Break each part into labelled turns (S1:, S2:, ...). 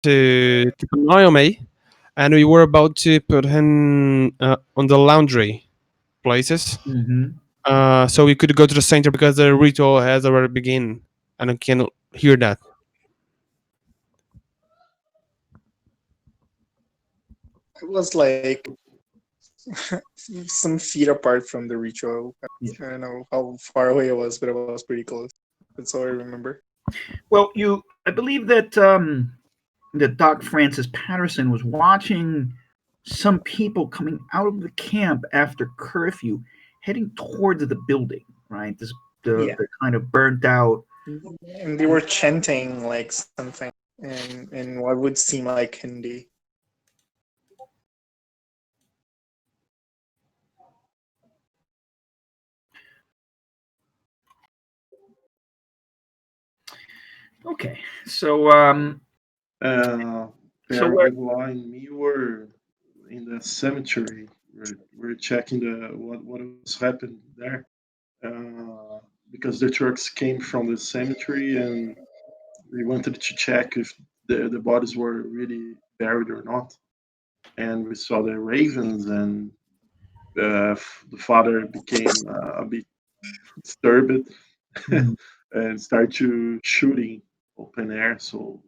S1: to annoy me, and we were about to put him on the laundry places,
S2: Hmm.
S1: so we could go to the center because the ritual has already begun, and I can hear that.
S3: It was like some feet apart from the ritual.
S2: Yeah.
S3: I don't know how far away it was, but it was pretty close. That's all I remember.
S2: Well, I believe that Doc Francis Patterson was watching some people coming out of the camp after curfew, heading towards the building. Right,
S3: Yeah,
S2: the kind of burnt out.
S3: and they were chanting like something in what would seem like Hindi.
S2: Okay, so
S4: Uh,
S2: so
S4: Bear,
S2: where?
S4: Edla, and me were in the cemetery. We're checking what was happening there. Because the trucks came from the cemetery, and we wanted to check if the bodies were really buried or not. And we saw the ravens, and the father became a bit disturbed
S2: Hmm.
S4: and started to shooting open air. So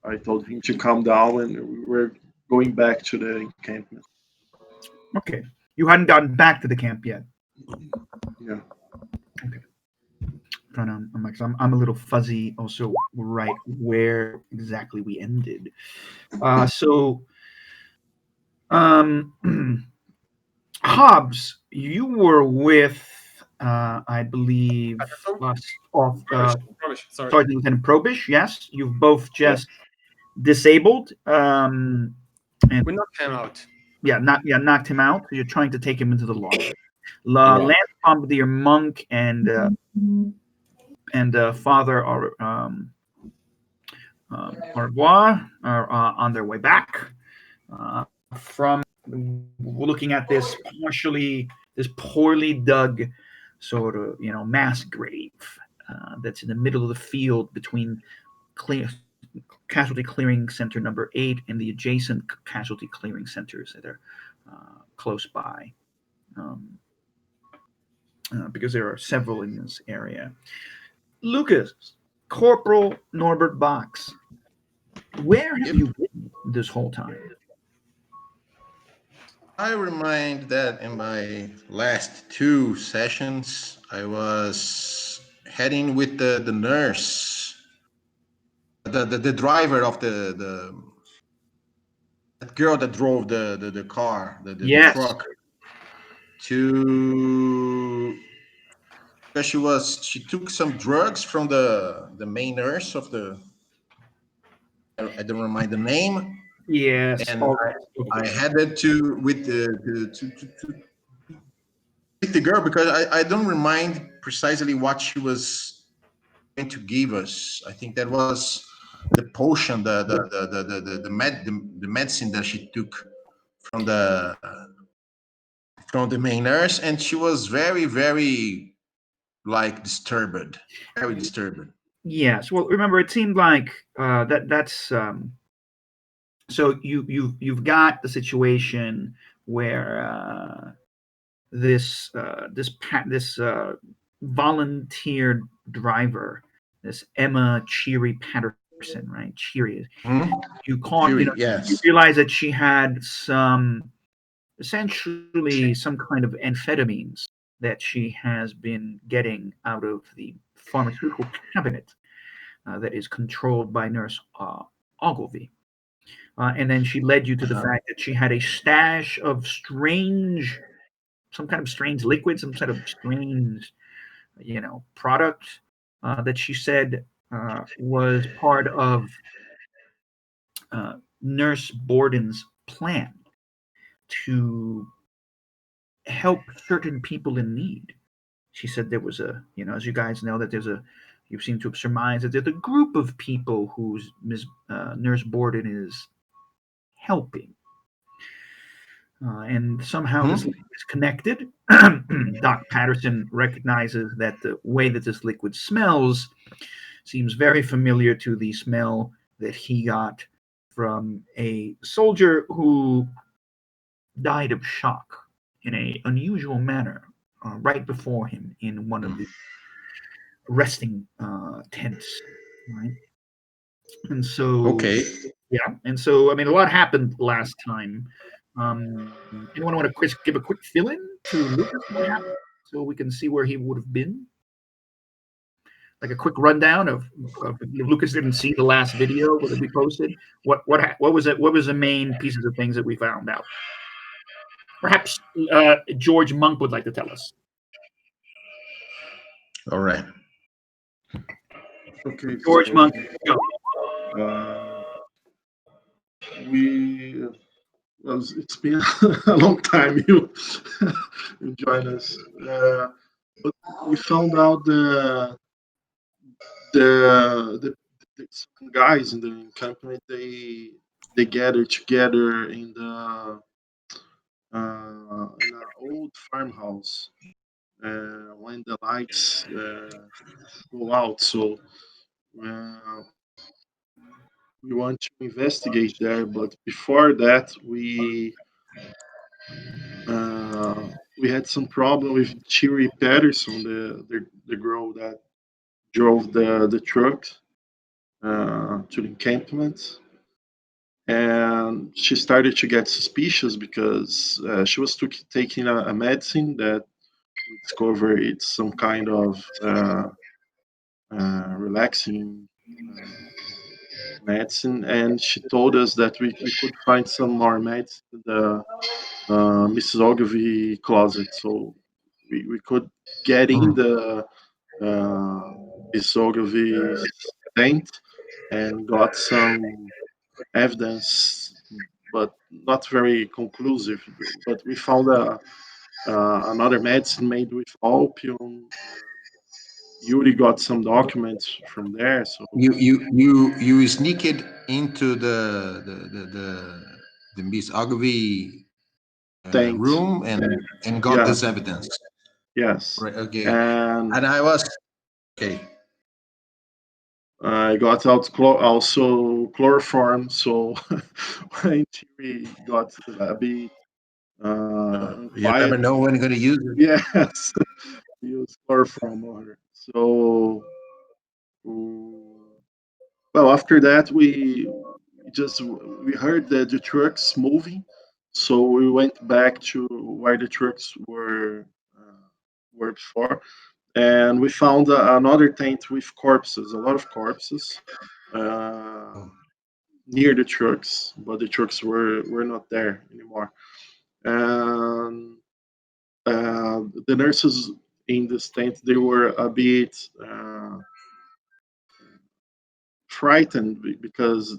S4: I told him to calm down, and we were going back to the encampment.
S2: Okay, you hadn't gotten back to the camp yet.
S4: Yeah.
S2: Okay, I'm a little fuzzy also, right where exactly we ended. So um, Hobbs, you were with I believe uh, off
S1: Sorry.
S2: Sergeant Lieutenant Probish. Yes, you've both
S3: Yeah,
S2: just disabled and
S1: We knocked him out.
S2: knocked him out. You're trying to take him into the laundry.
S1: Yeah.
S2: Lance Bombardier Monk and Father Au revoir are on their way back from looking at this poorly dug sort of mass grave that's in the middle of the field between clear, casualty clearing center number 8 and the adjacent casualty clearing centers that are close by, um, because there are several in this area. Lucas, Corporal Norbert Box, where have
S5: Yep.
S2: you been this whole time?
S5: I remind that in my last two sessions, I was heading with the nurse, the driver of the that girl that drove the car, the
S2: Yes.
S5: truck, to because she took some drugs from the main nurse of the I don't remind the name,
S2: Yes.
S5: and
S2: All right.
S5: I headed to with to with the girl because I don't remind precisely what she was going to give us. I think that was the potion, the medicine that she took from the main nurse, and she was very like disturbed, very disturbed.
S2: Yes. Well, remember, it seemed like that's so you've got the situation where this volunteer driver, this Emma Cheery Patterson, right? Cheery.
S5: Hmm.
S2: You caught, you
S5: Yes.
S2: realize that she had some essentially some kind of amphetamines that she has been getting out of the pharmaceutical cabinet that is controlled by Nurse Ogilvy. And then she led you to the
S5: Uh-huh.
S2: fact that she had a stash of some kind of strange liquid, some sort of strange, product that she said was part of Nurse Borden's plan to help certain people in need. She said there was as you guys know, that you seem to have surmised that there's a group of people whose Nurse Borden is helping. And somehow this
S5: Hmm.
S2: liquid is connected. Doc Patterson recognizes that the way that this liquid smells seems very familiar to the smell that he got from a soldier who died of shock in a unusual manner right before him in one of the resting tents, right? And so,
S5: Okay.
S2: yeah, and so I mean, a lot happened last time. Anyone want to give a quick fill-in to Lucas what happened so we can see where he would have been? Like a quick rundown of if Lucas didn't see the last video that we posted. What was it? What was the main pieces of things that we found out? Perhaps George Monk would like to tell us.
S5: All right.
S4: Okay,
S2: George
S4: so
S2: Monk, go.
S4: uh, we well, it's been a long time you join us, but we found out the, some guys in the company they gather together in an old farmhouse when the lights go out. So uh, we want to investigate there, but before that, we had some problem with Cheery Patterson, the girl that drove the truck to the encampment, and she started to get suspicious because she was taking a medicine that we discovered it's some kind of relaxing uh, medicine, and she told us that we could find some more meds in the Mrs. Ogilvy closet, so we could get in the Mrs. Ogilvy's tent and got some evidence, but not very conclusive. But we found another medicine made with opium. Yuri got some documents from there, so
S5: You sneak it into the Miss Ogilvy
S4: thanked.
S5: room and got
S4: Yeah,
S5: this evidence.
S4: yes.
S5: Right. Okay.
S4: And
S5: And I was okay.
S4: I got out also chloroform, so when Yuri got a bit
S5: You
S4: quiet,
S5: never know when you're going to use it.
S4: yes, we used chloroform on her. So, mm, well, after that, we heard that the trucks moving, so we went back to where the trucks were before, and we found another tent with corpses, a lot of corpses, uh, near the trucks, but the trucks were not there anymore. And the nurses in this tent they were a bit frightened because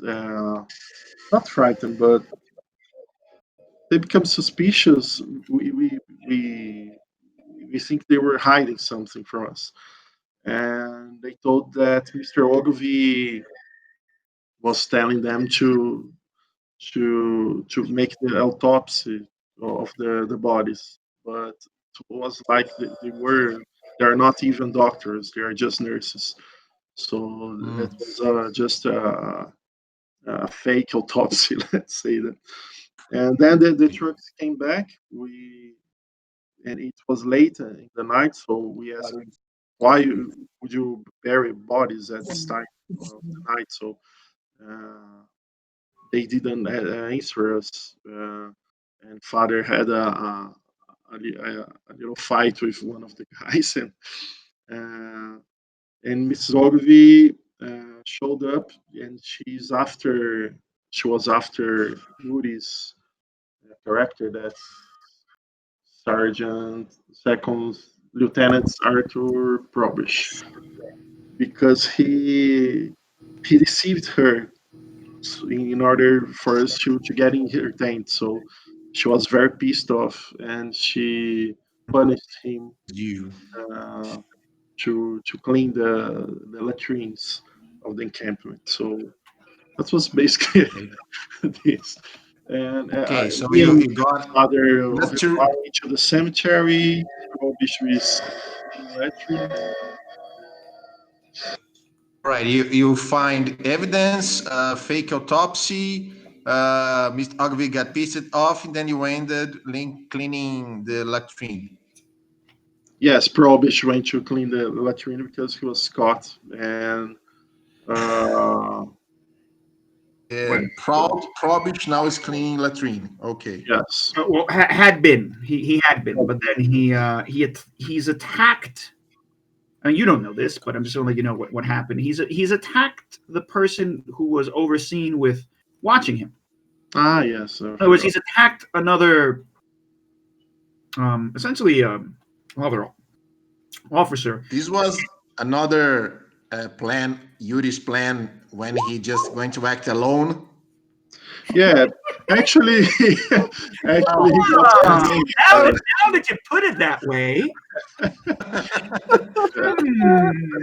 S4: not frightened, but they become suspicious. We we think they were hiding something from us, and they told that Mr. Ogilvy was telling them to make the autopsy of the bodies, but it was like they are not even doctors; they are just nurses. So that
S5: Mm.
S4: was just a fake autopsy, let's say that. And then the trucks came back. And it was late in the night, so we asked why would you bury bodies at this time of the night? So uh, they didn't answer us, and father had a little fight with one of the guys, uh, and Mrs. Ogilvy showed up, and she was after Yuri's character, that's Sergeant Second Lieutenant Arthur Probish, because he deceived her in order for us to get in her tent. So she was very pissed off, and she punished him
S5: You.
S4: uh, to clean the latrines of the encampment. So that was basically
S5: Okay.
S4: this. And
S5: Okay. So
S4: me and
S5: you got
S4: father
S5: that's
S4: went
S5: your
S4: to the cemetery, rubbish with latrines.
S5: Right, you find evidence, fake autopsy. Mr. Ogilvy got pissed off, and then you ended cleaning the latrine.
S4: Yes, Probish went to clean the latrine because he was caught, and uh,
S5: And
S4: went.
S5: Probish now is cleaning latrine. Okay.
S4: Yes.
S2: Well, had been he had been, but then he's attacked. I mean, you don't know this, but I'm just going to let you know what happened. He's attacked the person who was overseen with watching him.
S4: Ah, yes.
S2: In other words, he's attacked another, essentially, another officer.
S5: This was another plan, Yuri's plan, when he just going to act alone.
S4: Yeah, actually, actually, he got
S2: Ah,
S4: named.
S2: now that you put it that way,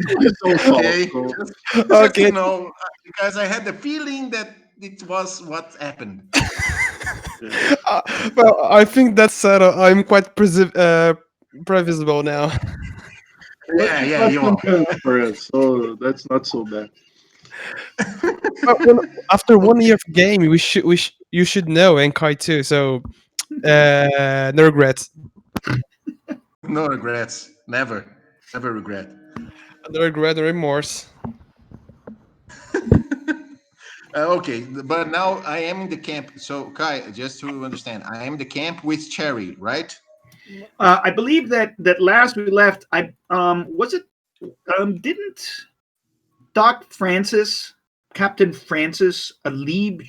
S4: It's his own fault.
S5: Okay,
S4: So,
S5: just
S1: Okay.
S5: to know, because I had the feeling that it was what happened.
S4: yeah.
S1: Uh, well, I think that's settled. I'm quite previsible now.
S4: But
S5: Yeah,
S4: he
S5: yeah,
S4: got
S5: you
S4: some
S5: are.
S4: guns for us, so that's not so bad.
S1: Well, after one
S5: Okay.
S1: year of game, you should know Enkai too. So no regrets.
S5: No regrets. Never. Never regret.
S1: No regret, no remorse.
S5: Okay, but now I am in the camp. So, Kai, just to understand, I am in the camp with Cherry, right?
S2: I believe that last we left, I was it didn't Doc Francis, Captain Francis, leave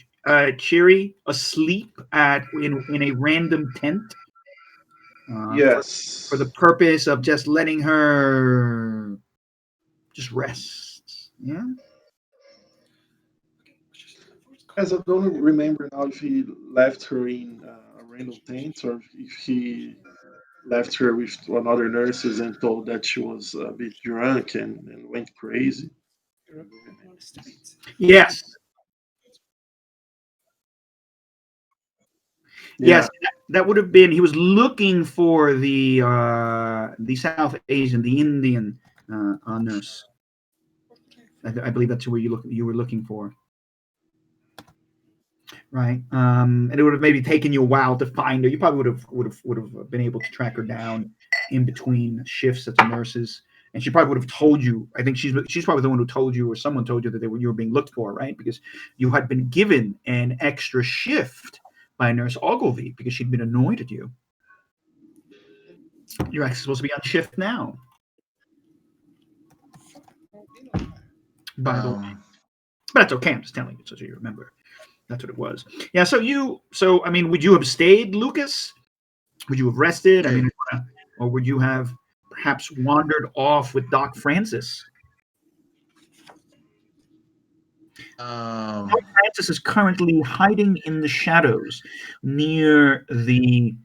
S2: Cheery asleep in a random tent for the
S4: Yes.
S2: purpose of just letting her just rest. Yeah.
S4: As I don't remember now if he left her in a random tent or if he left her with another nurses and told that she was a bit drunk and went crazy. I don't remember this.
S2: Yes.
S4: Yeah.
S2: Yes. That would have been. He was looking for the South Asian, the Indian nurse. I believe that's who you were looking for. Right? And it would have maybe taken you a while to find her. You probably would have been able to track her down in between shifts at the nurses, and she probably would have told you. I think she's probably the one who told you, or someone told you that you were being looked for, right? Because you had been given an extra shift by Nurse Ogilvy because she'd been annoyed at you. You're actually supposed to be on shift now, by the way.
S5: Um,
S2: But that's okay. I'm just telling you so you remember. That's what it was. Yeah. So I mean, would you have stayed, Lucas? Would you have rested? I
S5: okay.
S2: mean, or would you have perhaps wandered off with Doc Francis?
S5: Um,
S2: Doc Francis is currently hiding in the shadows near the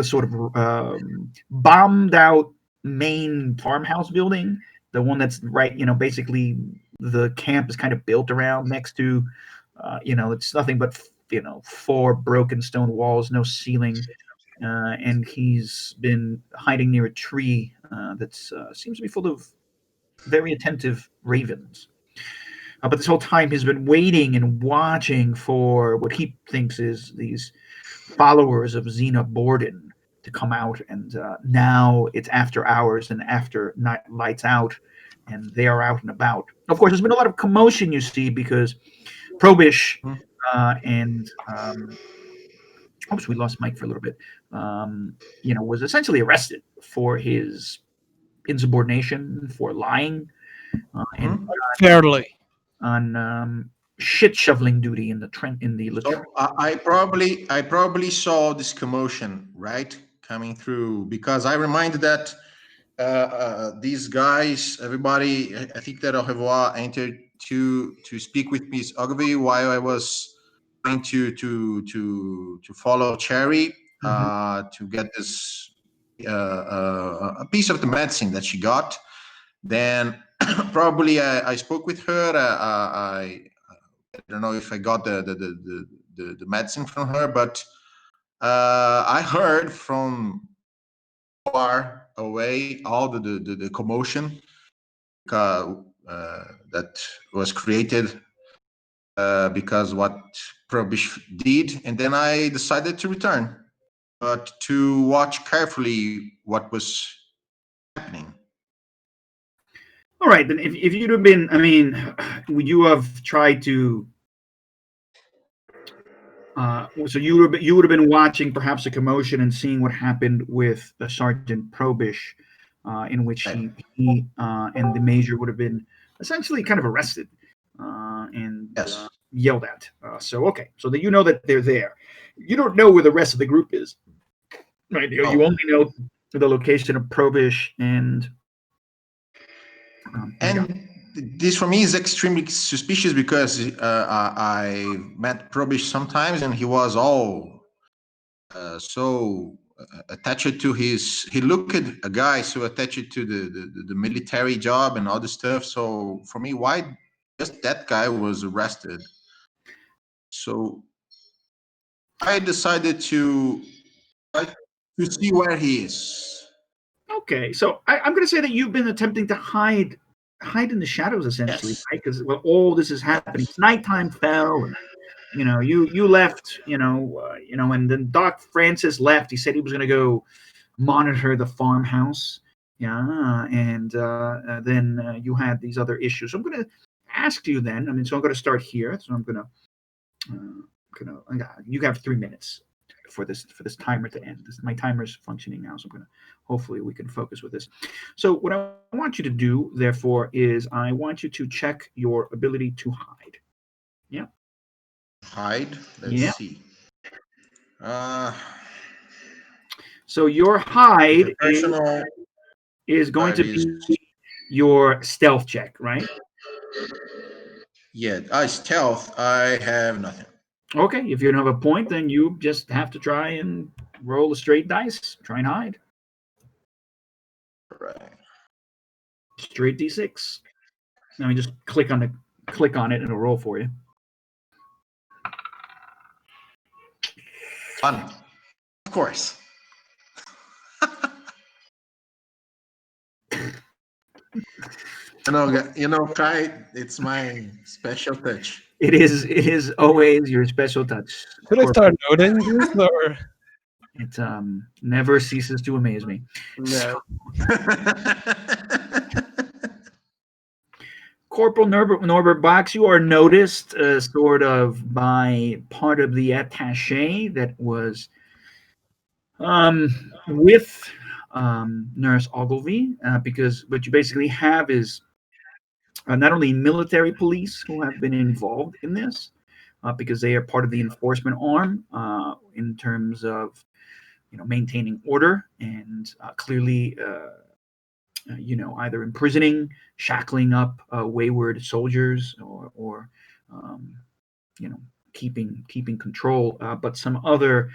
S2: sort of bombed out main farmhouse building, the one that's right, basically the camp is kind of built around next to, it's nothing but, four broken stone walls, no ceiling. And he's been hiding near a tree that seems to be full of very attentive ravens. But this whole time, he's been waiting and watching for what he thinks is these followers of Xena Borden to come out. And now it's after hours and after night lights out, and they are out and about. Of course, there's been a lot of commotion, you see, because Probish and oops, we lost Mike for a little bit. Was essentially arrested for his insubordination, for lying, and
S5: mhm.
S1: Fairly.
S2: on shit shoveling duty in the
S5: So I probably saw this commotion, right, coming through because I reminded that these guys, everybody, I think that Au revoir entered to speak with Miss Ogilvy while I was trying to follow Cherry
S2: Mhm.
S5: to get this a piece of the medicine that she got. Then probably I spoke with her. I don't know if I got the medicine from her, but I heard from far away all the commotion. that was created because what Probish did, and then I decided to return, but to watch carefully what was happening.
S2: All right, then if you'd have been, I mean, would you have tried to? So you would have been watching perhaps a commotion and seeing what happened with Sergeant Probish, in which
S5: Right.
S2: he and the major would have been essentially kind of arrested and
S5: Yes.
S2: yelled at. So okay, so that you know that they're there. You don't know where the rest of the group is, right? You
S5: Oh.
S2: only know the location of Probish and yeah.
S5: And this for me is extremely suspicious because I met Probish sometimes, and he was all so attached to his. He looked at a guy so attached to the military job and all this stuff. So for me, why just that guy was arrested? So I decided to try to see where he is.
S2: Okay, so I'm going to say that you've been attempting to hide in the shadows, essentially,
S5: Yes.
S2: right? Because well, all this is happening.
S5: Yes.
S2: It's nighttime fell, and you left, and then Doc Francis left. He said he was going to go monitor the farmhouse, yeah, and then you had these other issues. So I'm going to ask you then. I mean, so I'm going to start here. So I'm going to you have 3 minutes for this timer to end. My timer is functioning now, so I'm gonna hopefully we can focus with this. So what I want you to do, therefore, is I want you to check your ability to hide. Yeah,
S5: Hide. Let's
S2: yeah.
S5: see. Uh,
S2: So your
S5: with
S2: hide
S5: a personal
S2: is going
S5: that
S2: to
S5: is
S2: be your stealth check, right?
S5: yeah. I stealth. I have nothing.
S2: Okay, if you don't have a point, then you just have to try and roll a straight dice. Try and hide.
S5: Right.
S2: Straight d6. Let me just click on it and it'll roll for you.
S5: Fun. Of course. Kai. It's my special touch.
S2: It is always your special touch,
S1: Should I
S2: Corporal.
S1: start noting this or
S2: It never ceases to amaze me. So,
S1: no?
S2: Corporal Norbert Box, you are noticed sort of by part of the attaché that was with Nurse Ogilvy, because what you basically have is not only military police who have been involved in this, because they are part of the enforcement arm in terms of maintaining order and clearly either imprisoning, shackling up wayward soldiers, or um, you know keeping control, but some other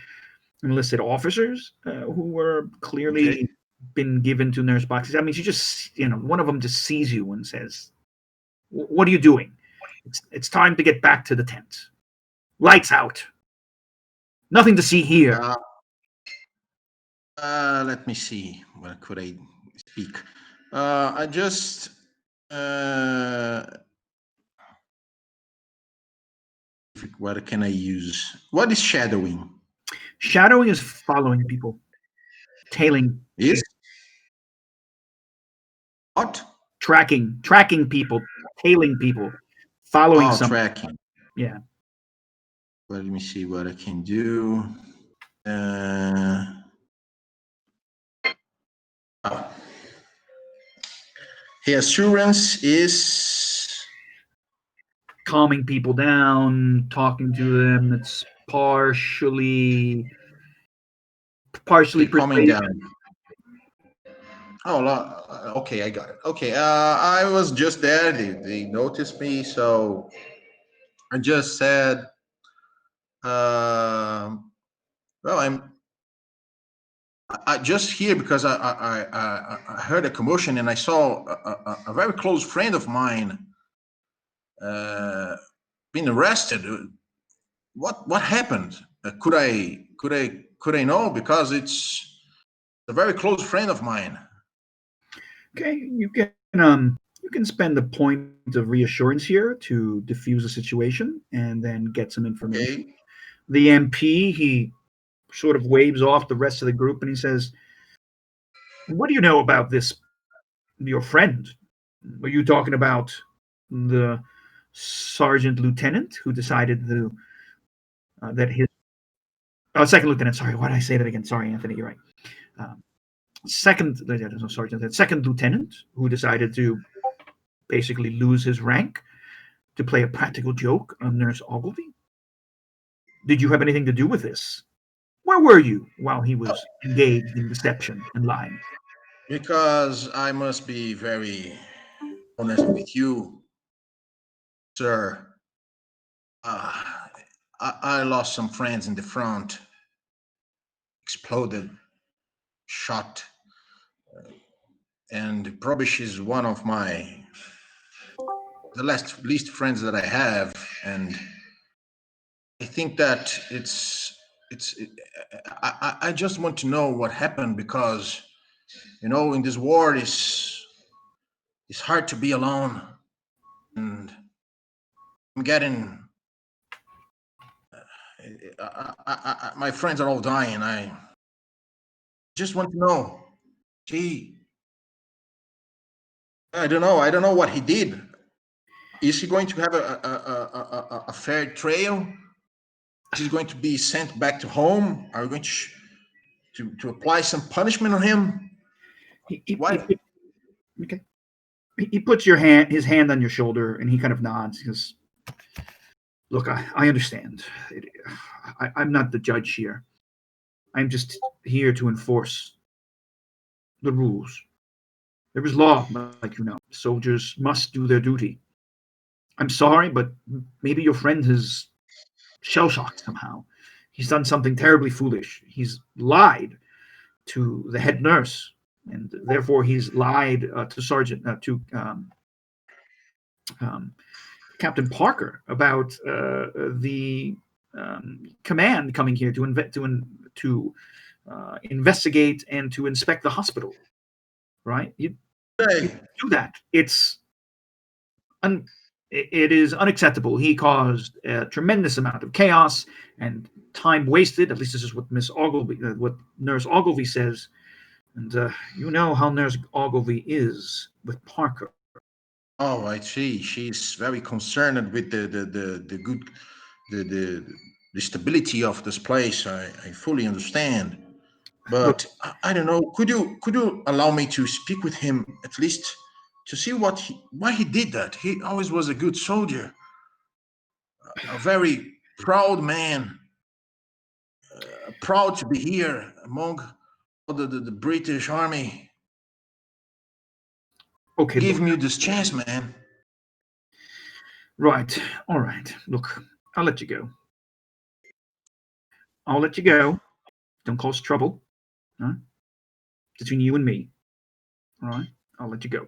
S2: enlisted officers who were
S5: Okay.
S2: clearly been given to nurse boxes. I mean, she just one of them just sees you and says, "What are you doing? It's time to get back to the tent. Lights out. Nothing to see here."
S5: Uh, let me see. What could I speak? I just. Uh, what can I use? What is shadowing?
S2: Shadowing is following people, tailing,
S5: Is what?
S2: tracking people, tailing people, following
S5: Oh,
S2: some.
S5: tracking.
S2: Yeah.
S5: Well, let me see what I can do. Uh, oh. The assurance is
S2: Calming people down, talking to them. It's partially
S5: okay, calming
S2: persuading.
S5: down. Oh, okay, I got it. Okay, I was just there. They noticed me, so I just said, "Well, I just here because I heard a commotion and I saw a very close friend of mine uh, being arrested. What happened? Could I know because it's a very close friend of mine."
S2: Okay, you can spend a point of reassurance here to diffuse the situation and then get some information.
S5: Okay.
S2: The MP, he sort of waves off the rest of the group and he says, "What do you know about this, your friend? Are you talking about the sergeant lieutenant who decided that his second lieutenant? Sorry, why did I say that again? Sorry, Anthony, you're right. Um, no, sergeant, second lieutenant who decided to basically lose his rank to play a practical joke on Nurse Ogilvy? Did you have anything to do with this? Where were you while he was engaged in deception and lying?"
S5: Because I must be very honest with you, sir. Uh, I lost some friends in the front, exploded, shot, and Probish is one of the least friends that I have, and I think that it's. It, I just want to know what happened because in this war it's hard to be alone, and I'm getting. My friends are all dying. I just want to know. Gee, I don't know. I don't know what he did. Is he going to have a fair trial? Is he going to be sent back to home? Are we going to apply some punishment on him? What?
S2: Okay. He puts his hand on your shoulder, and he kind of nods. He goes, "Look, I understand. I'm not the judge here. I'm just here to enforce the rules. There is law, like you know. Soldiers must do their duty. I'm sorry, but maybe your friend has shell shocked somehow. He's done something terribly foolish. He's lied to the head nurse, and therefore he's lied to Sergeant um, Captain Parker about the command coming here to investigate and to inspect the hospital. Right? You
S5: Hey,
S2: do that. It is unacceptable. He caused a tremendous amount of chaos and time wasted. At least this is what what Nurse Ogilvy says. And you know how Nurse Ogilvy is with Parker.
S5: oh, I see. She's very concerned with the good the the stability of this place. I fully understand.
S2: Look,
S5: But I don't know. Could you allow me to speak with him at least to see why he did that? He always was a good soldier, a very proud man, proud to be here among all the British Army.
S2: okay,
S5: Give
S2: look,
S5: me this chance, man.
S2: right, all right. Look, I'll let you go. I'll let you go. Don't cause trouble. All right? Between you and me. All right, I'll let you go.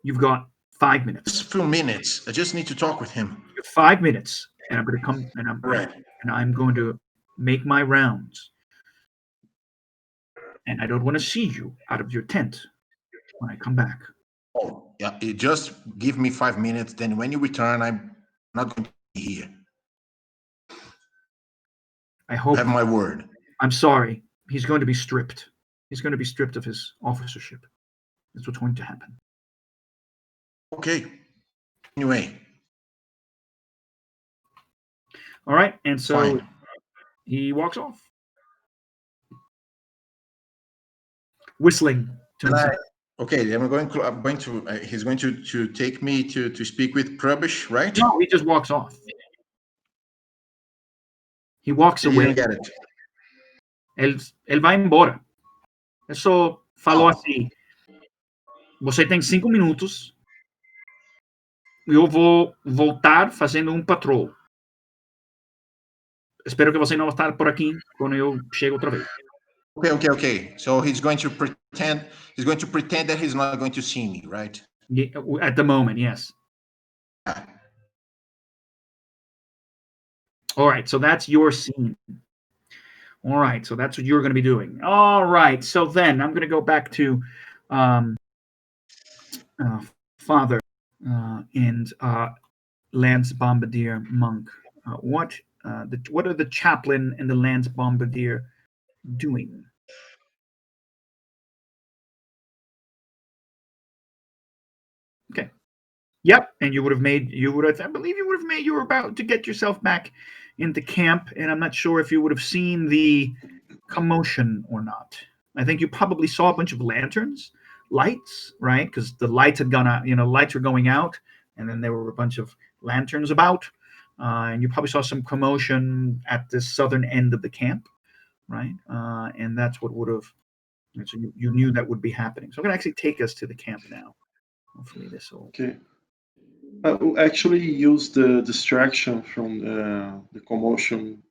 S2: You've got 5 minutes.
S5: Just a few minutes. I just need to talk with him.
S2: You have 5 minutes, and I'm going to come
S5: All right.
S2: and I'm going to make my rounds. And I don't want to see you out of your tent when I come back.
S5: Oh, yeah. You just give me 5 minutes. Then when you return, I'm not going to be here.
S2: I hope.
S5: Have my word.
S2: I'm sorry. He's going to be stripped. He's going to be stripped of his officership. That's what's going to happen.
S5: Okay. Anyway,
S2: All right. And so
S5: fine.
S2: he walks off, whistling to
S5: And
S2: himself.
S5: okay, I'm going to he's going to take me to speak with Probish, right?
S2: No, he just walks off. He walks
S5: I didn't
S2: away.
S5: get it.
S2: Ele vai embora. Ele só falou
S5: Oh,
S2: assim: você tem 5 minutos e eu vou voltar fazendo patrol. Espero que você não estar por aqui quando eu chego outra vez.
S5: okay. So he's going to pretend that he's not going to see me, right?
S2: At the moment, yes.
S5: Yeah.
S2: All right, so that's your scene. All right, so that's what you're going to be doing. All right, so then I'm going to go back to father and Lance Bombardier monk. What are the chaplain and the Lance Bombardier doing? Okay. Yep, and I believe you would have made, you were about to get yourself back into camp, and I'm not sure if you would have seen the commotion or not. I think you probably saw a bunch of lanterns, lights, right? Because the lights had gone out, lights were going out, and then there were a bunch of lanterns about, and you probably saw some commotion at the southern end of the camp, right? And that's what would have, so you knew that would be happening. So I'm going to actually take us to the camp now. Hopefully this will.
S4: Okay. We actually used the distraction from the commotion,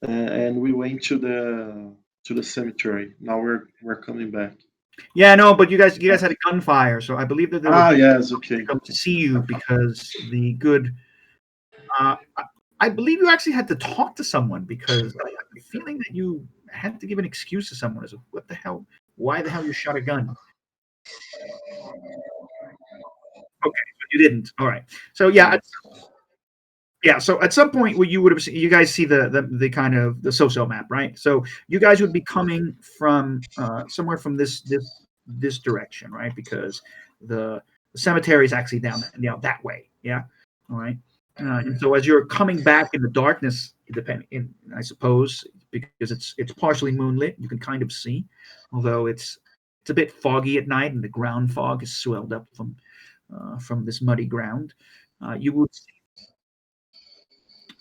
S4: and we went to the cemetery. Now we're coming back.
S2: Yeah, no, but you guys had a gunfire, so I believe that there were
S4: Ah, yes,
S2: to
S4: okay.
S2: come to see you because the good. I believe you actually had to talk to someone because I have a feeling that you had to give an excuse to someone as what the hell, why the hell you shot a gun? Okay, but you didn't. All right. So yeah. So at some point, where you would have seen, you guys see the kind of the so-so map, right? So you guys would be coming from somewhere from this direction, right? Because the cemetery is actually down that way. Yeah. All right. And so as you're coming back in the darkness, I suppose because it's partially moonlit, you can kind of see, although it's a bit foggy at night, and the ground fog is swelled up from this muddy ground. You would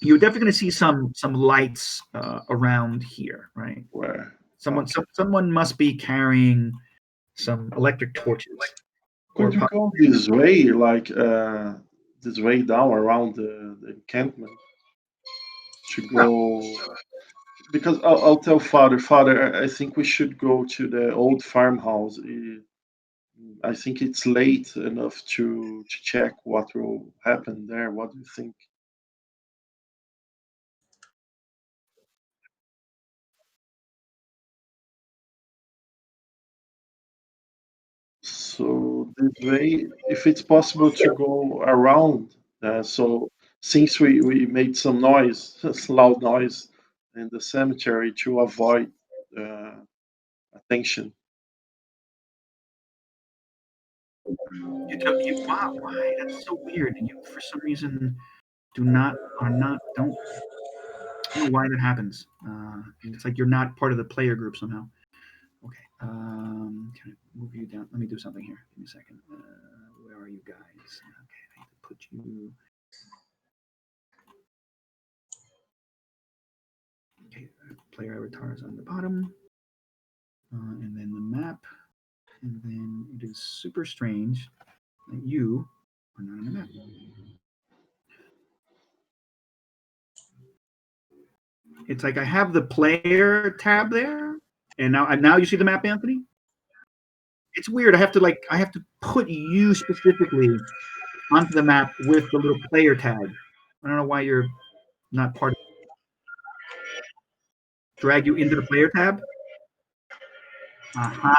S2: you're definitely going to see some lights around here, right?
S4: Where?
S2: Someone
S4: Okay.
S2: someone must be carrying some electric torches, or
S4: Could you go this way, like this way down around the encampment to go? Because I'll tell Father, I think we should go to the old farmhouse. I think it's late enough to check what will happen there. What do you think? So this way, if it's possible to go around, so since we made some noise, loud noise in the cemetery to avoid uh, attention.
S2: why? That's so weird. And you, for some reason, do not are not don't know why that happens. It's like you're not part of the player group somehow. Okay. Can I move you down? Let me do something here. Give me a second. Where are you guys? Okay, I need to put you. Okay, player avatar is on the bottom, and then the map, and then it is super strange that you are not on the map. It's like I have the player tab there, and now you see the map, Anthony. It's weird. I have to put you specifically onto the map with the little player tag. I don't know why you're not part of. Drag you into the player tab. Aha.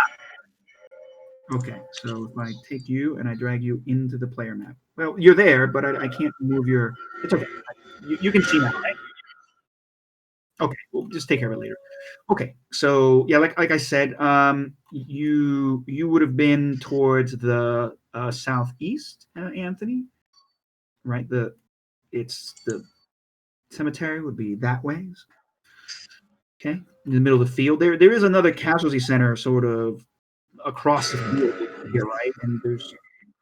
S2: Okay, so if I take you and I drag you into the player map, well, you're there, but I can't move your. It's okay. You can see now, right? Okay, we'll just take care of it later. Okay, so yeah, like I said, you would have been towards the southeast, Anthony, right? The cemetery would be that way. Okay, in the middle of the field. There is another casualty center sort of across the field here, right? And there's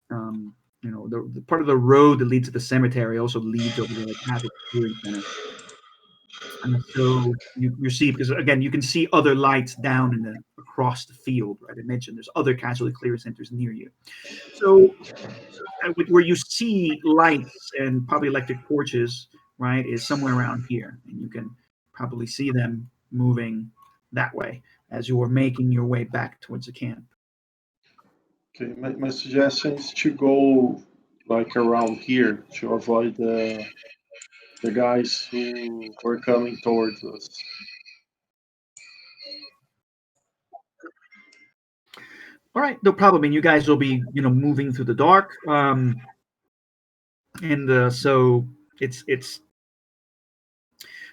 S2: the part of the road that leads to the cemetery also leads over to the casualty clearing center. And so you see, because again, you can see other lights down across the field, right? I mentioned there's other casualty clearing centers near you. So where you see lights and probably electric torches, right, is somewhere around here, and you can probably see them moving that way as you are making your way back towards the camp.
S4: Okay, my suggestion is to go like around here to avoid the guys who are coming towards us.
S2: All right, no problem. And you guys will be, moving through the dark. And so it's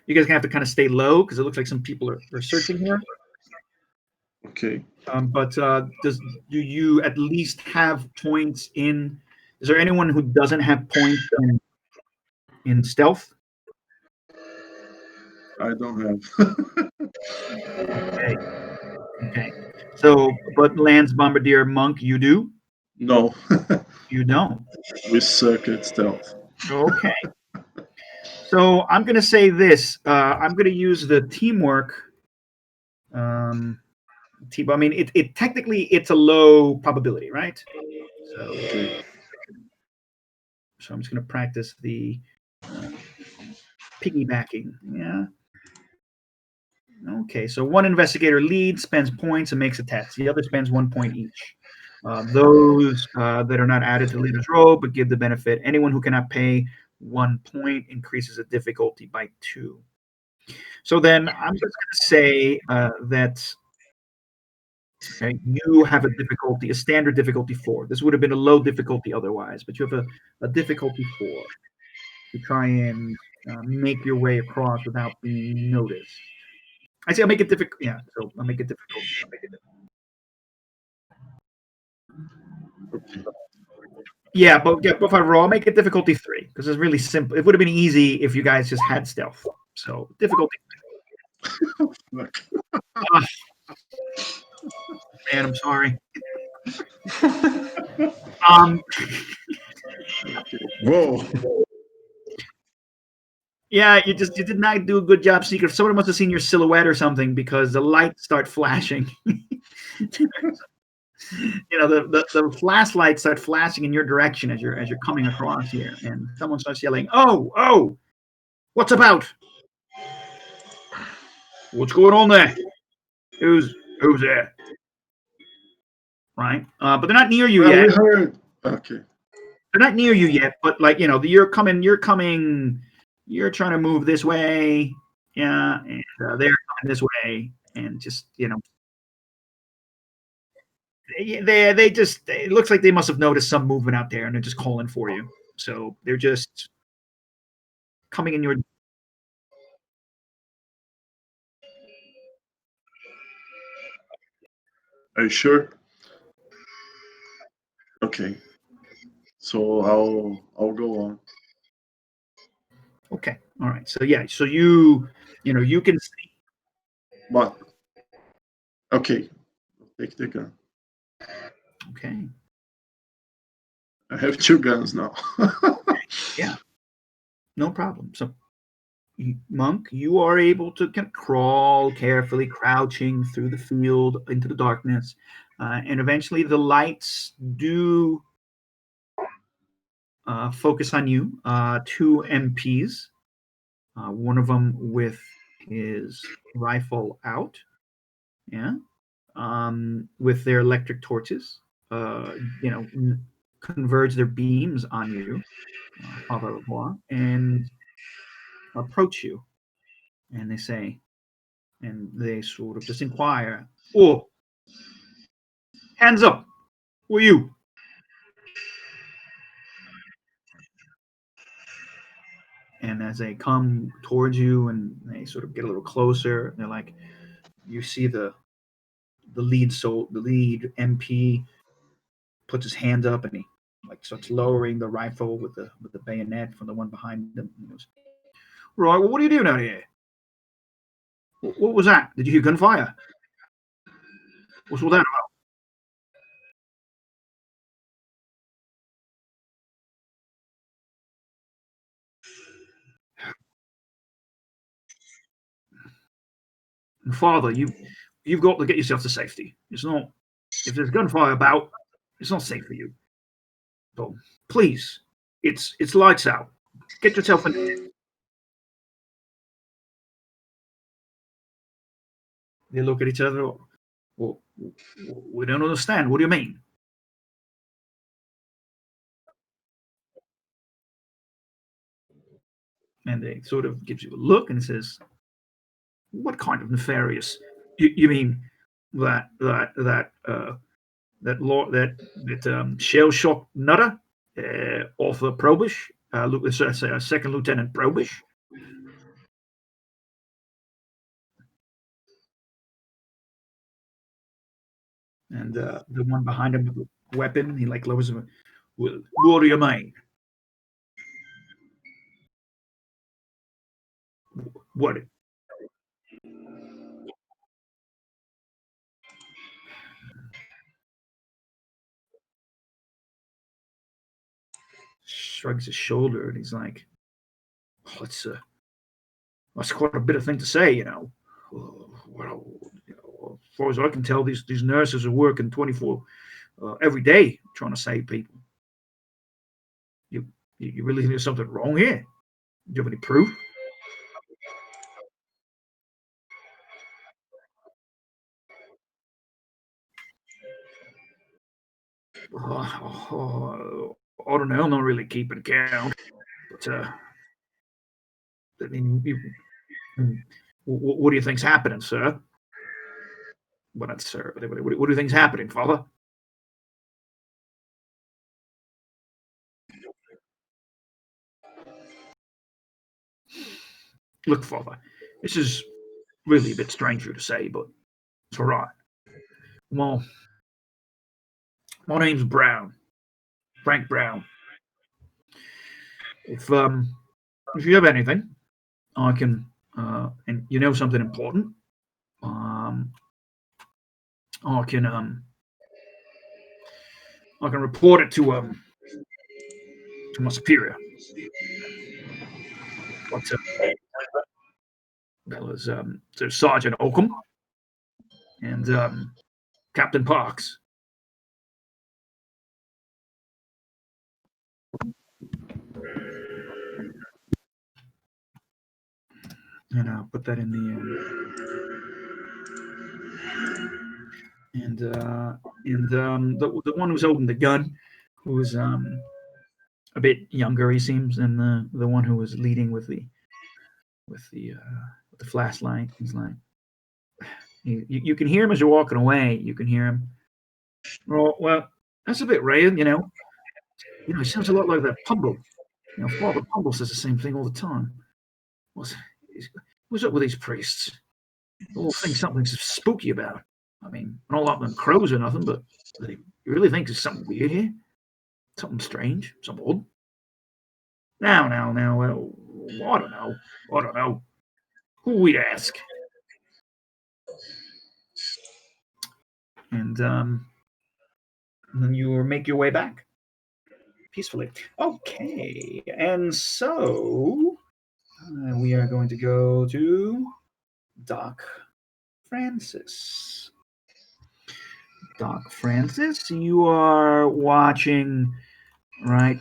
S2: you guys gonna have to kind of stay low because it looks like some people are searching here.
S4: Okay.
S2: But do you at least have points in? Is there anyone who doesn't have points in stealth?
S4: I don't have.
S2: Okay, okay. So, but Lance Bombardier Monk, you do?
S4: No,
S2: You don't.
S4: we suck at stealth.
S2: Okay. So I'm gonna say this. I'm gonna use the teamwork. Um, I mean, it technically it's a low probability, right? So,
S4: Okay.
S2: so I'm just gonna practice the uh, piggybacking. Yeah. Okay. So one investigator leads, spends points, and makes a test. The other spends 1 point each. Those that are not added to the leader's roll but give the benefit. Anyone who cannot pay 1 point increases the difficulty by 2. So then I'm just going to say that you have a standard difficulty 4. This would have been a low difficulty otherwise, but you have a difficulty 4 to try and make your way across without being noticed. I say I'll make it difficult. Yeah, so I'll make it difficult.
S4: Okay.
S2: Yeah, but if I roll, I'll make it difficulty 3 because it's really simple. It would have been easy if you guys just had stealth. So difficulty.
S4: Look.
S2: Ah, man, I'm sorry. Um,
S5: Whoa.
S2: yeah, you did not do a good job, Seeker. Someone must have seen your silhouette or something because the lights start flashing. The flashlights start flashing in your direction as you're coming across here, and someone starts yelling, "Oh, what's about? What's going on there? Who's there?" Right? But they're not near you
S4: Well,
S2: yet.
S4: we heard. Okay.
S2: They're not near you yet, but like you're coming. You're trying to move this way, yeah, and they're coming this way, and just they just it looks like they must have noticed some movement out there, and they're just calling for you. So they're just coming in your.
S4: Are you sure? Okay. So I'll go on.
S2: Okay, all right. So yeah, so you can see.
S4: But okay. I'll take the gun.
S2: Okay,
S4: I have 2 guns now.
S2: yeah, no problem. So Monk, you are able to kind of crawl carefully, crouching through the field into the darkness, and eventually the lights do focus on you. 2 MPs, one of them with his rifle out, yeah, with their electric torches, you know, converge their beams on you, blah, blah, blah, and approach you, and they sort of just inquire, "Oh, hands up! Who are you?" And as they come towards you and they sort of get a little closer, they're like, you see the lead MP puts his hand up and he like starts lowering the rifle with the bayonet from the one behind him. He goes, "Right, well, what are you doing out here? What was that? Did you hear gunfire? What's all that about?" And Father, you've got to get yourself to safety. It's not if there's gunfire about, it's not safe for you. So please, it's lights out. Get yourself in. They look at each other. Well, we don't understand. What do you mean? And they sort of gives you a look and says, "What kind of nefarious? You mean that shell shock nutter, Arthur Probish, Second Lieutenant Probish. And the one behind him with the weapon, he like lowers him. What do you mean? What? Shrugs his shoulder and he's like, oh, that's quite a bit of thing to say, you know. Well, you know, as far as I can tell, these nurses are working 24 every day trying to save people. You really think there's something wrong here? Do you have any proof? I don't know. I'm not really keeping count, but I mean, what do you think's happening, sir? Well, that's sir. What do you think's happening, father? Look, father, this is really a bit strange for you to say, but it's all right. Well, my name's Brown, Frank Brown. If you have anything, I can, and you know something important, um, I can report it to my superior. But there's Sergeant Oakham and Captain Parks. And I'll put that in the one who's holding the gun, who's a bit younger, he seems, than the one who was leading with the flashlight. He's like, you can hear him as you're walking away. You can hear him. Well, that's a bit rare, you know. He sounds a lot like that Pumble. Father Pumble says the same thing all the time. What's up with these priests? They all think something's spooky about. I mean, I don't like them crows or nothing, but you really think there's something weird here? Something strange? Something odd? Now, I don't know. I don't know. Who we ask? And then you make your way back peacefully. Okay, and so we are going to go to Doc Francis. Doc Francis, you are watching, right,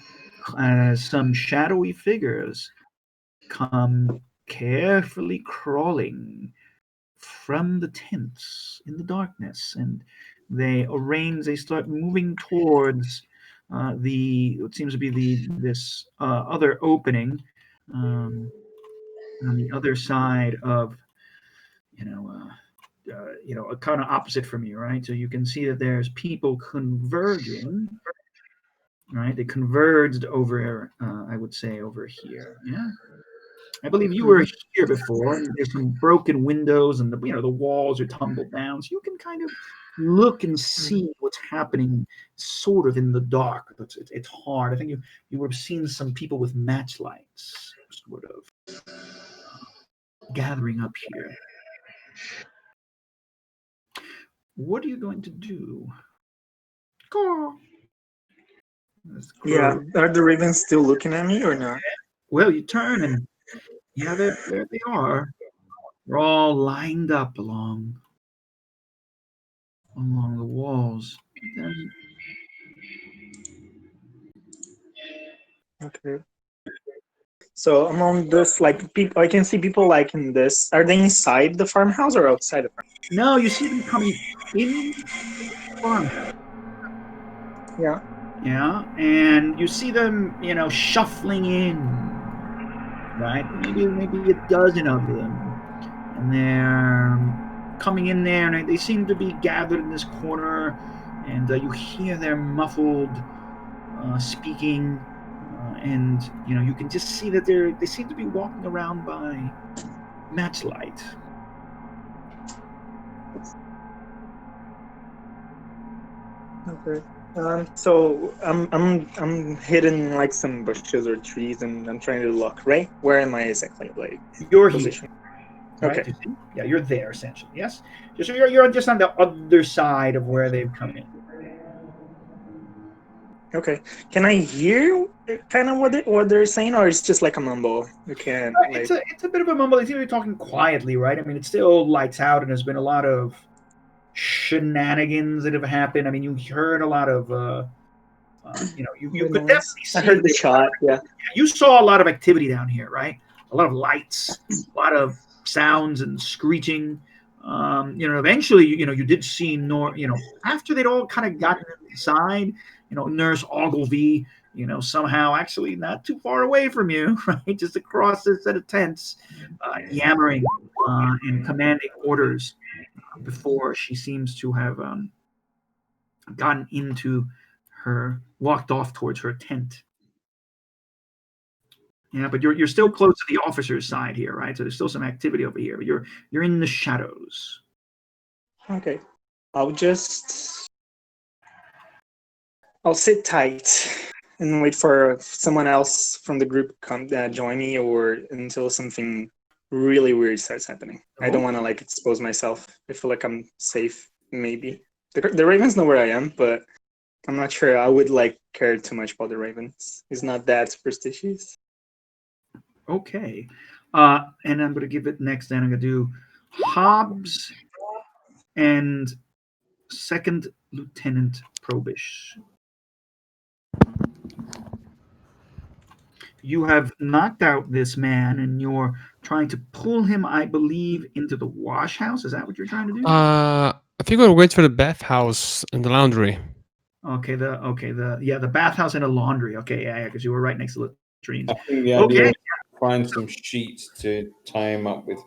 S2: some shadowy figures come carefully crawling from the tents in the darkness, and they start moving towards what seems to be this other opening on the other side of, kind of opposite from you, right? So you can see that there's people converging, right? They converged over, I would say, over here. Yeah, I believe you were here before. There's some broken windows, and the walls are tumbled down, so you can kind of look and see what's happening, sort of in the dark. But it's hard. I think you would have seen some people with matchlights, sort of gathering up here. What are you going to do?
S3: Yeah, are the ravens still looking at me or not?
S2: Well, you turn and there they are. They're all lined up along the walls.
S3: Okay. So among this, like people, I can see people like in this. Are they inside the farmhouse or outside the farmhouse?
S2: No, you see them coming in the farmhouse.
S3: Yeah.
S2: Yeah, and you see them, shuffling in, right? Maybe a dozen of them, and they're coming in there, and they seem to be gathered in this corner, and you hear their muffled speaking, and you can just see that they seem to be walking around by matchlight.
S3: Okay. So I'm hidden in like some bushes or trees, and I'm trying to look. Right? Where am I exactly? Like
S2: You're here,
S3: position?
S2: right?
S3: Okay.
S2: You see? Yeah, you're there essentially. Yes. So you're just on the other side of where they've come in.
S3: Okay. Can I hear kind of what they're saying, or it's just like a mumble? You can't
S2: It's
S3: like.
S2: a bit of a mumble. They seem to be talking quietly, right? I mean, it's still lights out, and there's been a lot of shenanigans that have happened. I mean, you heard a lot of, you
S3: The
S2: could
S3: noise.
S2: definitely
S3: I
S2: see
S3: heard
S2: that
S3: the
S2: there was a lot
S3: shot. Yeah.
S2: you saw a lot of activity down here, right? A lot of lights, a lot of sounds and screeching. Eventually, you did see after they'd all kind of gotten inside, Nurse Ogilvy, somehow actually not too far away from you, right, just across this set of tents, yammering and commanding orders before she seems to have gotten into walked off towards her tent. Yeah, but you're still close to the officer's side here, right? So there's still some activity over here, but you're in the shadows.
S3: Okay. I'll just I'll sit tight and wait for someone else from the group come join me, or until something really weird starts happening. I don't
S2: Oh,
S3: want to like expose myself. I feel like I'm safe. Maybe the Ravens know where I am, but I'm not sure I would like care too much about the Ravens. He's not that superstitious.
S2: okay. And I'm gonna give it next. Then I'm gonna do Hobbs and Second Lieutenant Probish. You have knocked out this man, and you're trying to pull him, I believe, into the wash house. Is that what you're trying to do?
S1: I think we'll wait for the bathhouse and the laundry.
S2: The bathhouse and a laundry. Okay, yeah, because you were right next to the latrines.
S6: I think the
S2: Okay,
S6: idea is to find some sheets to tie him up with.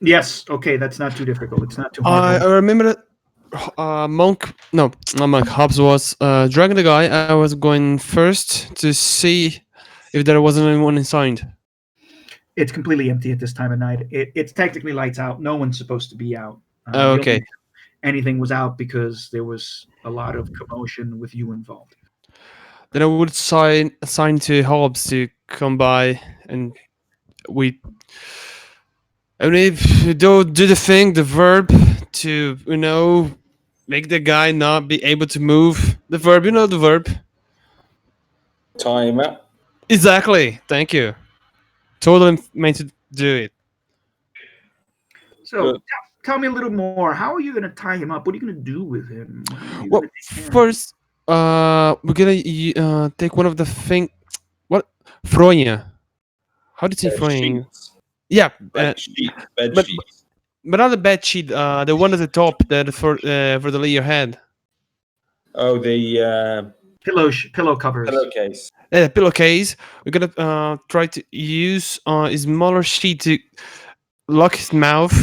S2: yes, okay, that's not too difficult. It's not too
S1: I
S2: hard.
S1: remember that Monk, no, not Monk, Hobbs was dragging the guy. I was going first to see if there wasn't anyone inside.
S2: It's completely empty at this time of night. It's technically lights out. No one's supposed to be out. The only
S1: Okay.
S2: reason anything was out because there was a lot of commotion with you involved.
S1: Then I would assign to Hobbs to come by, and we if you do the thing, the verb to make the guy not be able to move. The verb, the verb.
S6: Tie him up.
S1: Exactly. Thank you. Totally meant to do it.
S2: So
S6: Good.
S2: tell me a little more. How are you going to tie him up? What are you going to do with him? How are you going
S1: Well,
S2: to take care of him?
S1: first, we're gonna take one of the thing. What Fronya? How did you say Fronya?
S6: Sheets.
S1: Yeah,
S6: Bed sheets. Bed
S1: but
S6: sheets.
S1: but not the bed sheet. The one at the top that for the lay your head.
S6: Oh, the
S2: Pillow covers.
S6: pillowcase.
S1: Pillowcase. We're gonna try to use a smaller sheet to lock his mouth,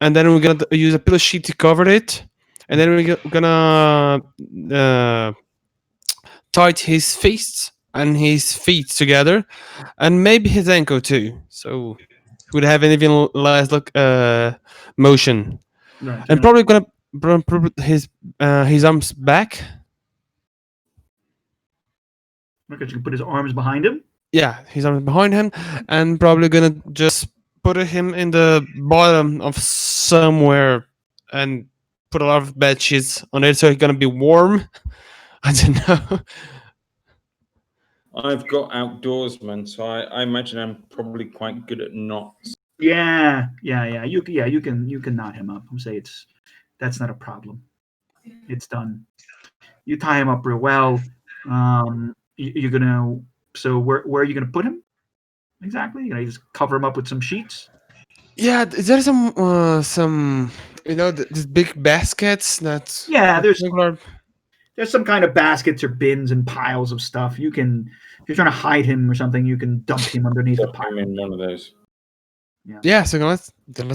S1: and then we're gonna use a pillow sheet to cover it, and then we're gonna tie his fists and his feet together, and maybe his ankle too. So he would have an even less motion,
S2: Right.
S1: and probably gonna put his arms back.
S2: Because you can put his arms behind him.
S1: Yeah, his arms behind him, and probably gonna just put him in the bottom of somewhere and put a lot of bed sheets on it so he's gonna be warm. I don't know.
S6: I've got outdoorsman, so I imagine I'm probably quite good at knots.
S2: Yeah. You can knot him up. I'm say that's not a problem. It's done. You tie him up real well. You're gonna. So where are you gonna put him exactly? You just cover him up with some sheets.
S1: Yeah, is there some these big baskets that
S2: Yeah,
S1: regular.
S2: there's some kind of baskets or bins and piles of stuff. You can, if you're trying to hide him or something, you can dump him underneath a
S6: Drop
S2: pile.
S6: him in one of those.
S1: Yeah, so let's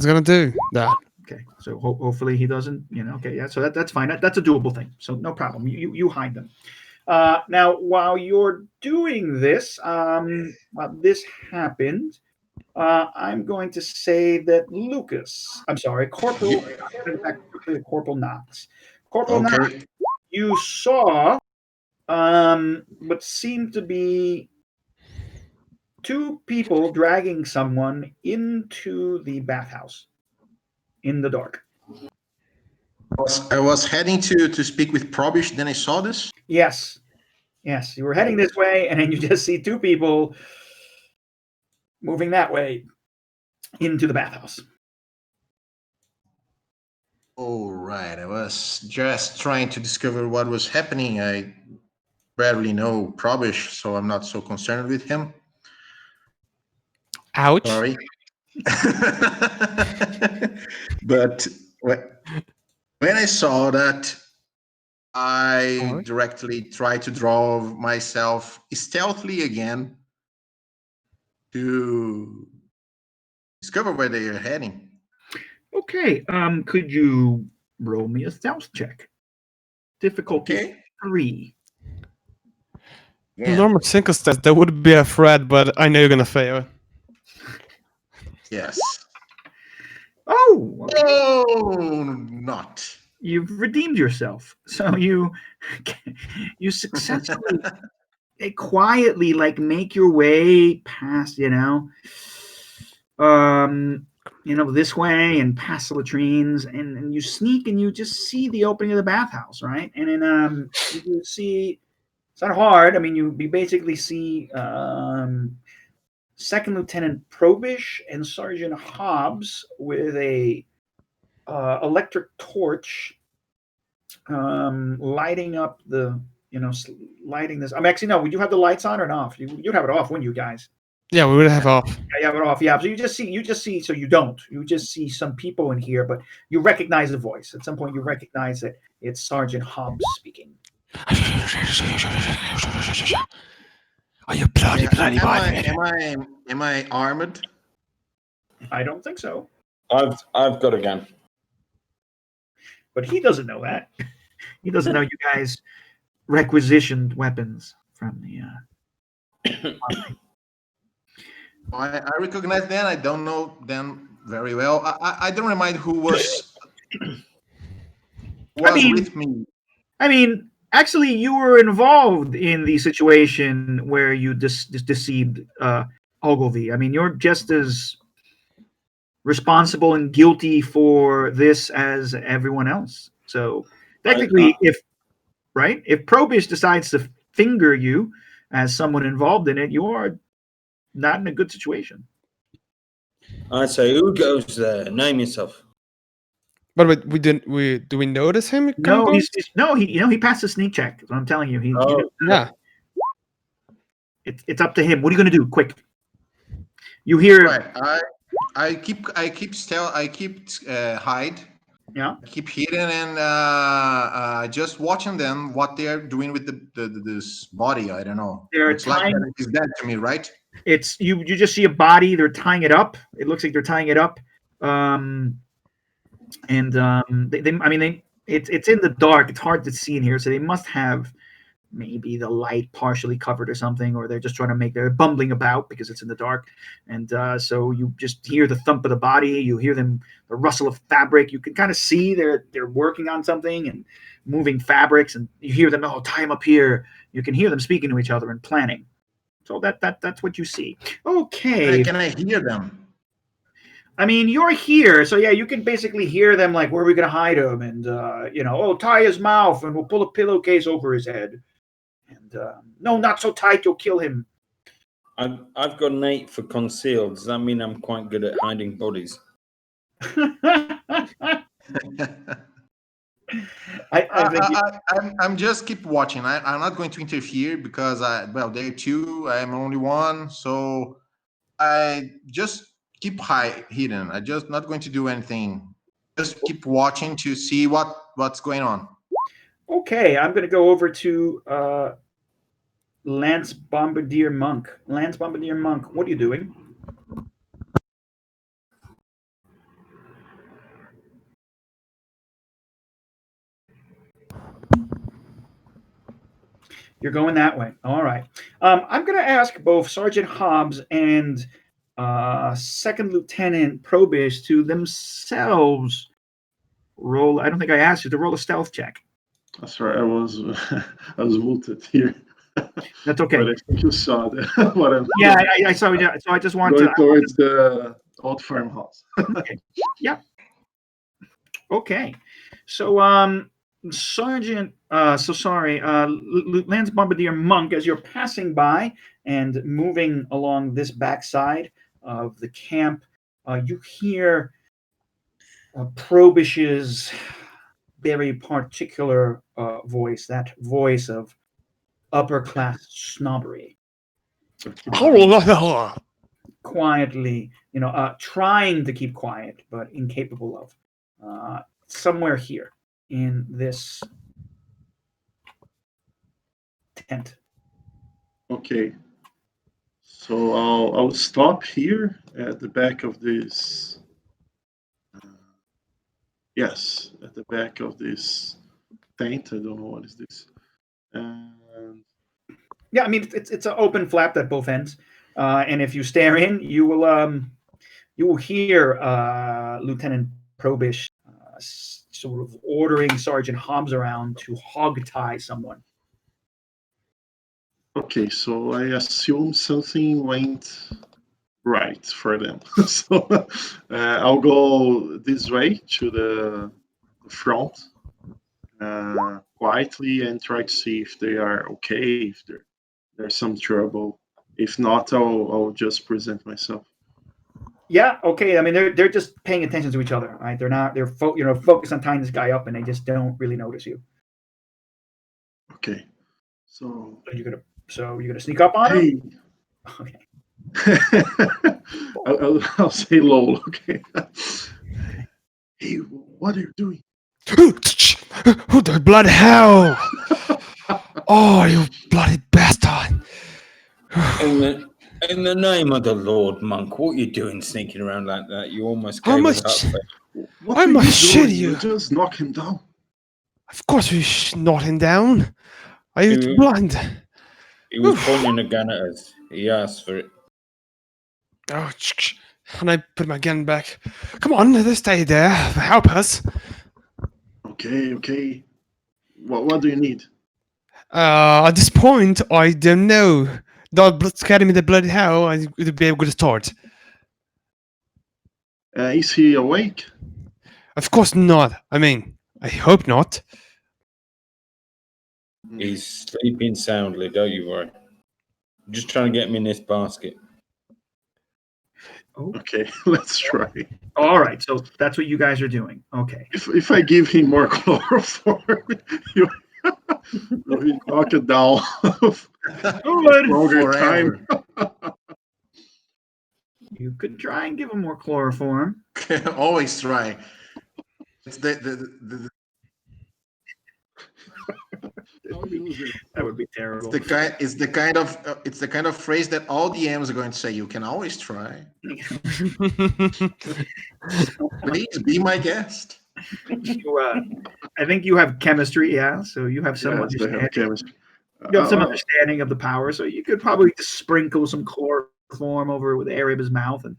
S1: gonna do that.
S2: Okay, so hopefully he doesn't. Okay, yeah. So that's fine. That's a doable thing. So no problem. You hide them. Now, while you're doing this, while this happened, I'm going to say that Lucas. I'm sorry, Corporal.
S5: Yep.
S2: Back quickly to Corporal Knox. Corporal Knox,
S5: Okay.
S2: you saw what seemed to be two people dragging someone into the bathhouse in the dark.
S5: I was heading to speak with Probish. Then I saw this.
S2: Yes, yes, you were heading this way, and then you just see two people moving that way into the bathhouse.
S5: All right. I was just trying to discover what was happening. I barely know Probish, so I'm not so concerned with him.
S1: Ouch.
S5: Sorry. But when I saw that, I
S1: Sorry.
S5: directly tried to draw myself stealthily again to discover where they are heading.
S2: Okay, could you roll me a stealth check? Difficulty
S5: Okay.
S2: 3.
S1: The
S5: Yeah.
S1: normal single stats, that would be a threat, but I know you're gonna fail.
S5: Yes.
S2: Oh,
S5: Oh, not.
S2: you've redeemed yourself. So you successfully quietly make your way past, this way and past the latrines, and you sneak and you just see the opening of the bathhouse, right? And then you see it's not hard. I mean, you basically see Second Lieutenant Probish and Sergeant Hobbs with a electric torch, lighting up lighting this. I'm actually no. Would you have the lights on or off? You'd have it off, wouldn't you guys?
S1: Yeah, we would have off.
S2: Yeah, you have it off. Yeah. So you just see. So you don't. You just see some people in here, but you recognize the voice. At some point, you recognize that it's Sergeant Hobbs speaking.
S1: Are you bloody,
S5: Yeah,
S1: bloody
S5: am I
S1: violated?
S5: am I armed?
S2: I don't think so,
S6: I've got a gun.
S2: but he doesn't know that. He doesn't know you guys requisitioned weapons from the.
S5: I recognize them. I don't know them very well. I don't remind who was
S2: I mean,
S5: with me.
S2: Actually, you were involved in the situation where you deceived Ogilvy. I mean, you're just as responsible and guilty for this as everyone else. So technically, if Probish decides to finger you as someone involved in it, you are not in a good situation.
S6: I say, who goes there? Name yourself.
S1: But do we notice him come
S2: No,
S1: going?
S2: he passed a sneak check. That's what I'm telling you.
S1: Yeah.
S2: It's up to him. What are you going to do? Quick. You hear?
S5: Right. I keep hide.
S2: Yeah.
S5: Keep hidden and just watching them what they are doing with this body. I don't know.
S2: They're
S5: Looks like
S2: tying.
S5: that is dead to me, right?
S2: It's you just see a body. They're tying it up. It looks like they're tying it up. It's in the dark. It's hard to see in here, so they must have maybe the light partially covered or something, or they're just they're bumbling about because it's in the dark. And so you just hear the thump of the body. You hear the rustle of fabric. You can kind of see they're working on something and moving fabrics, and you hear them, oh, tie him up here. You can hear them speaking to each other and planning. So that's what you see. Okay.
S5: Can I hear them?
S2: I mean, you're here, so yeah, you can basically hear them where are we going to hide him? And, tie his mouth and we'll pull a pillowcase over his head. And, no, not so tight, you'll kill him.
S6: I've got an 8 for concealed. Does that mean I'm quite good at hiding bodies?
S5: I'm just keep watching. I'm not going to interfere because they're two. I'm only one, so I just keep hidden. I'm just not going to do anything. Just keep watching to see what's going on.
S2: Okay, I'm going to go over to Lance Bombardier Monk. Lance Bombardier Monk, what are you doing? You're going that way. All right. I'm going to ask both Sergeant Hobbs and Second Lieutenant Probish to themselves roll. I don't think I asked you to roll a stealth check.
S4: That's right. I was I was muted here,
S2: That's
S4: but
S2: okay.
S4: I think you saw that what I'm
S2: Yeah,
S4: doing.
S2: I saw. Yeah, so I just want
S4: Going
S2: to.
S4: towards the old farmhouse.
S2: Okay. Yep. Okay. So, Sergeant, so sorry, Lance Bombardier Monk, as you're passing by and moving along this backside of the camp, you hear Probish's very particular voice, that voice of upper class snobbery,
S4: Okay.
S2: quietly, trying to keep quiet, but incapable of. Somewhere here in this tent.
S4: Okay. So I'll stop here at the back of this. Uh, yes, at the back of this tent. I don't know what is this. And
S2: Yeah, I mean it's an open flap at both ends, and if you stare in, you will hear Lieutenant Probish sort of ordering Sergeant Hobbs around to hog tie someone.
S4: okay, so I assume something went right for them. So I'll go this way to the front quietly and try to see if they are okay, if there's some trouble. If not, I'll just present myself.
S2: Yeah, okay. I mean they're just paying attention to each other, right? They're not focused on tying this guy up, and they just don't really notice you.
S4: Okay, so
S2: So you're gonna sneak up on him.
S4: hey,
S2: Okay.
S4: I'll say lol. Okay. Hey, what are you doing?
S1: Who the bloody hell? Oh, you bloody bastard!
S6: In the in the name of the Lord, monk, what are you doing sneaking around like that? You almost
S1: I
S6: gave us up.
S1: must,
S4: What
S1: I
S4: are
S1: must
S4: you
S1: shit
S4: doing? We
S1: you.
S4: just knock him down.
S1: Of course we not him down. Are you
S6: He,
S1: blind?
S6: he was
S1: Oof.
S6: pointing a gun at us. He asked for it.
S1: Oh, and I put my gun back. Come on, let's stay there. Help us.
S4: Okay, okay. What do you need?
S1: At this point, I don't know. Don't scare me the bloody hell. I would be a good start.
S4: Is he awake?
S1: Of course not. I mean, I hope not.
S6: He's sleeping soundly, don't you worry. Just trying to get him in this basket.
S2: Oh,
S4: Okay, let's try.
S2: all right. So that's what you guys are doing. Okay.
S4: If I give him more chloroform, he'll, he'll knock it down
S2: Good.
S4: longer time.
S5: Forever.
S2: You could try and give him more chloroform.
S5: Always try. It's the
S4: Don't use it.
S2: That would be
S5: it's
S2: terrible.
S5: it's the kind of phrase that all DMs are going to say. You can always try. Please be my guest.
S2: I think you have chemistry, yeah. So you have some
S4: Yes, they have
S2: understanding.
S4: chemistry.
S2: You have some
S4: Uh,
S2: understanding of the power. So you could probably just sprinkle some chloroform over with the area of his mouth, and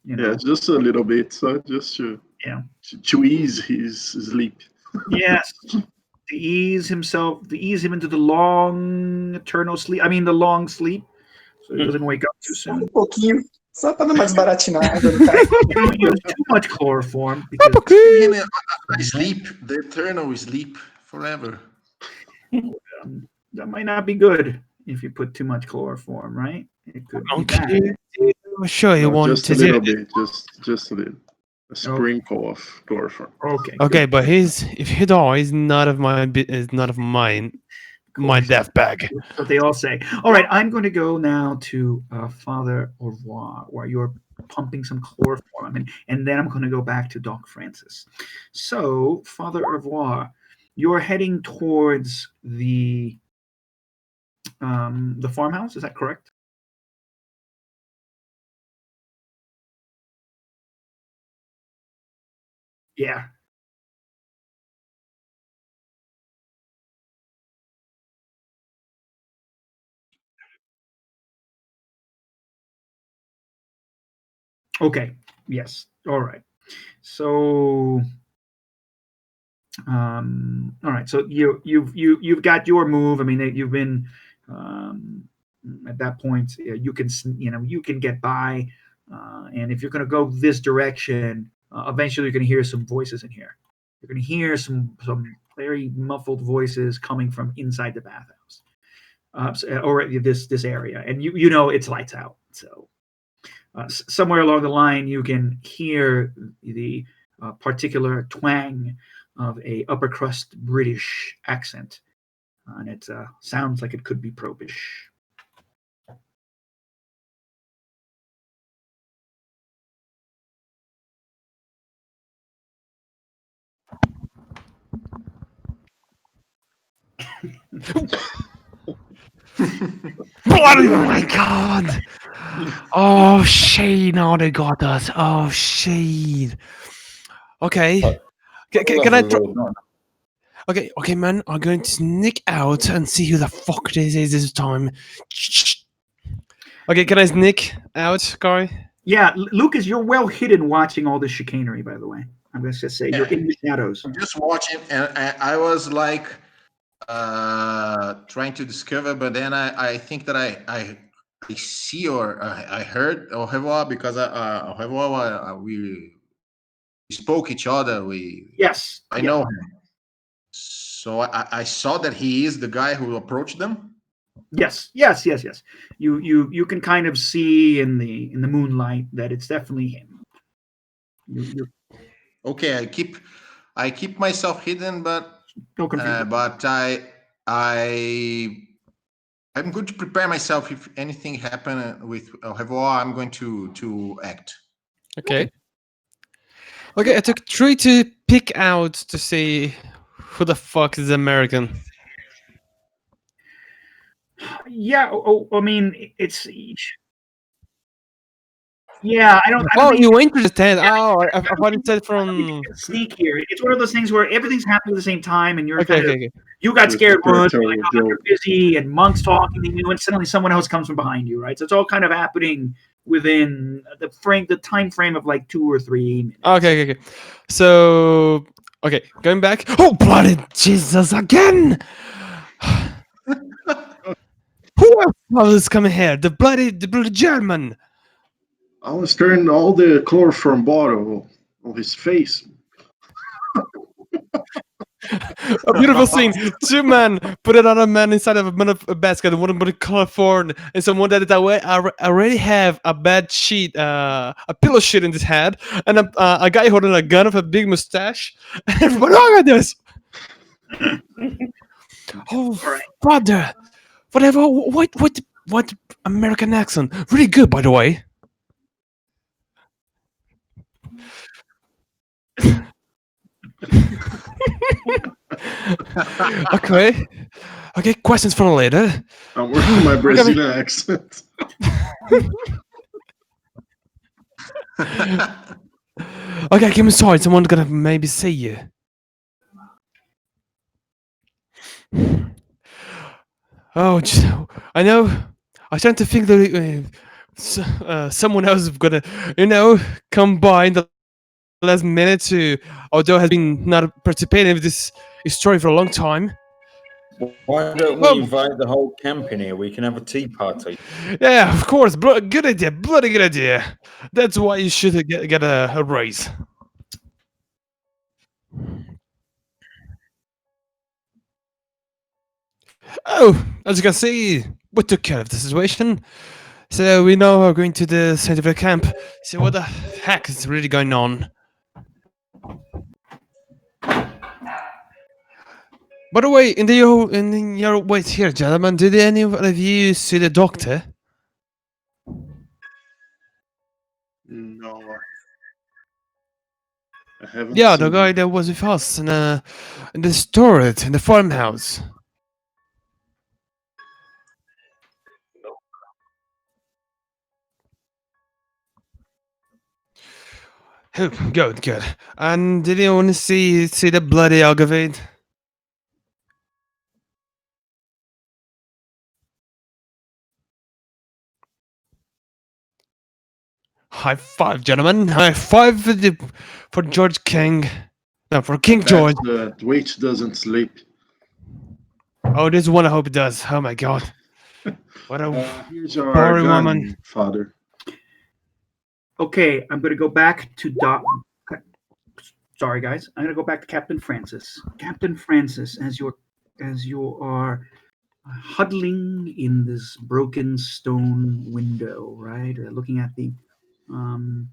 S4: yeah, just a little bit, so just
S2: yeah,
S4: to ease his sleep.
S2: yes, to ease him into the long eternal sleep. I mean, the long sleep, so he doesn't wake up too
S3: Só um
S2: soon.
S3: pouquinho, só para dar uma desbaratinada no cara.
S2: Don't use too much chloroform because
S5: Even I sleep, the eternal sleep forever.
S2: that might not be good if you put too much chloroform, right? It could be bad.
S1: Okay, sure you
S4: No,
S1: want
S4: just a
S1: to do
S4: little
S1: it.
S4: bit, just a little. A sprinkle of chloroform.
S2: Okay.
S1: Okay,
S2: Good.
S1: but if he dies, not of my is not of mine. My
S2: Course.
S1: death bag.
S2: That's what they all say. All right, I'm going to go now to Father Au revoir, where you're pumping some chloroform, and then I'm going to go back to Doc Francis. So, Father Au revoir, you're heading towards the farmhouse. Is that correct? Yeah. Okay. Yes. All right. So, all right. So you've got your move. I mean, you've been um, at that point. You can you can get by, and if you're going to go this direction, eventually you're going to hear some voices in here. You're going to hear some very muffled voices coming from inside the bathhouse, or this area, and you know it's lights out. So somewhere along the line, you can hear the particular twang of a upper crust British accent, and it sounds like it could be probish.
S1: Bloody oh my god! Oh shit! Now they got us. Oh shit! Okay,
S6: For the
S1: can
S6: love
S1: I?
S6: of the Lord, not.
S1: Okay, okay, man. I'm going to sneak out and see who the fuck this is this time. Okay, can I sneak out, guy?
S2: Yeah, Lucas, you're well hidden watching all this chicanery. By the way, I'm going to just say you're
S5: Yeah,
S2: in the shadows.
S5: I'm just watching, and I was like trying to discover, but then I think that I see or I heard au revoir because au revoir we spoke each other. We
S2: Yes,
S5: I
S2: yes,
S5: know him, so I saw that he is the guy who approached them.
S2: yes. You can kind of see in the moonlight that it's definitely him. You
S5: Okay, I keep myself hidden,
S2: no confusion.
S5: but I I'm going to prepare myself if anything happen with au revoir. I'm going to act.
S2: Okay.
S1: Okay. Okay, I took three to pick out to see who the fuck is American.
S2: Yeah. I mean, it's yeah. I don't
S1: Oh,
S2: think
S1: you interested? Oh, I
S2: I don't
S1: thought
S2: think
S1: it said
S2: you
S1: from.
S2: can sneak here. It's one of those things where everything's happening at the same time, and you're
S1: Okay,
S2: kind
S1: okay,
S2: of
S1: okay.
S2: you got
S4: With the
S2: scared once, you're like,
S4: terrible
S2: oh,
S4: joke.
S2: you're busy, and Monk's talking to you, and suddenly someone else comes from behind you, right? So it's all kind of happening within the time frame of like 2 or 3 minutes.
S1: Okay, okay, okay. So, okay, going back. Oh, bloody Jesus again! Who else is coming here? The bloody German.
S4: I was turning all the chloroform bottle on his face.
S1: A beautiful scene. Two men put another man inside of a basket, and one put a chloroform, and someone that already have a bed sheet, a pillow sheet in his head, and a guy holding a gun with a big mustache. Everybody, look at this! Oh,
S2: All right.
S1: brother, whatever. What American accent? Really good, by the way. Okay, okay. Questions for later.
S4: I'm working on my
S1: We're gonna.
S4: Brazilian accent.
S1: Okay, give me sorry. Someone's gonna maybe see you. Oh, I know. I tend to think that someone else is gonna, you know, come by in the last minute to, although has been not participating in this story for a long time.
S6: Why don't we
S1: Well,
S6: invite the whole camp in here? We can have a tea party.
S1: yeah, of course, good idea, bloody good idea. That's why you should get a raise. Oh, as you can see, we took care of the situation. So we now are going to the scientific camp. See what the heck is really going on. By the way, in your wait here, gentlemen, did any of you see the doctor?
S4: No, I haven't
S1: Yeah, the
S4: seen
S1: guy
S4: him.
S1: that was with us in the storage in the farmhouse. Oh, good, good. And did you want to see the bloody aggravated? high five, gentlemen. High five for George King. No, for King George.
S4: That witch doesn't sleep.
S1: Oh, this one I hope it does. Oh my god. What a
S4: Here's your
S1: boring
S4: gun,
S1: woman.
S4: father.
S2: Okay, I'm going to go back to Sorry, guys. I'm going to go back to Captain Francis. Captain Francis, as you are huddling in this broken stone window, right, looking at um,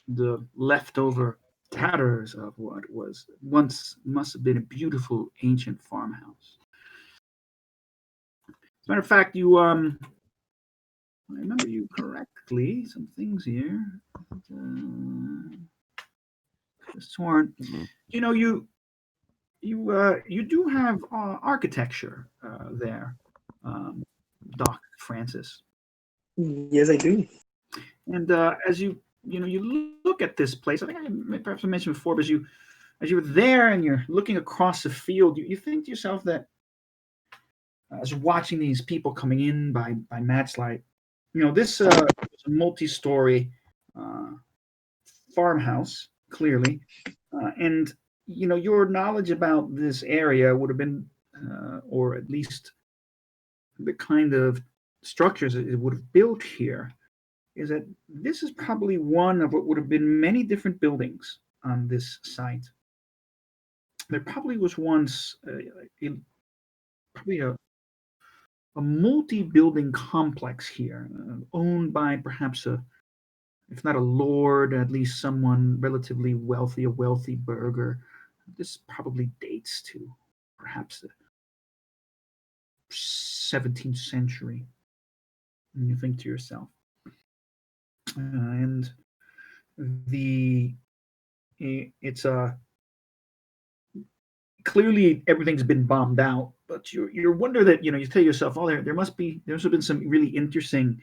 S2: the leftover tatters of what was once must have been a beautiful ancient farmhouse. As a matter of fact, I remember you correctly. Some things here. Sworn. You know, you do have architecture there, um, Doc Francis.
S3: Yes, I do.
S2: And as you look at this place, I think perhaps I mentioned before, but as you were there and you're looking across the field, you think to yourself that as you're watching these people coming in by match light, this is a multi-story uh, farmhouse, clearly, and your knowledge about this area would have been, or at least the kind of structures it would have built here, is that this is probably one of what would have been many different buildings on this site. There probably was once probably a multi-building complex here, owned by perhaps if not a lord, at least someone relatively wealthy, a wealthy burgher. This probably dates to perhaps the 17th century. And you think to yourself, and the it's clearly everything's been bombed out, but you wonder that you tell yourself, oh, there must have been some really interesting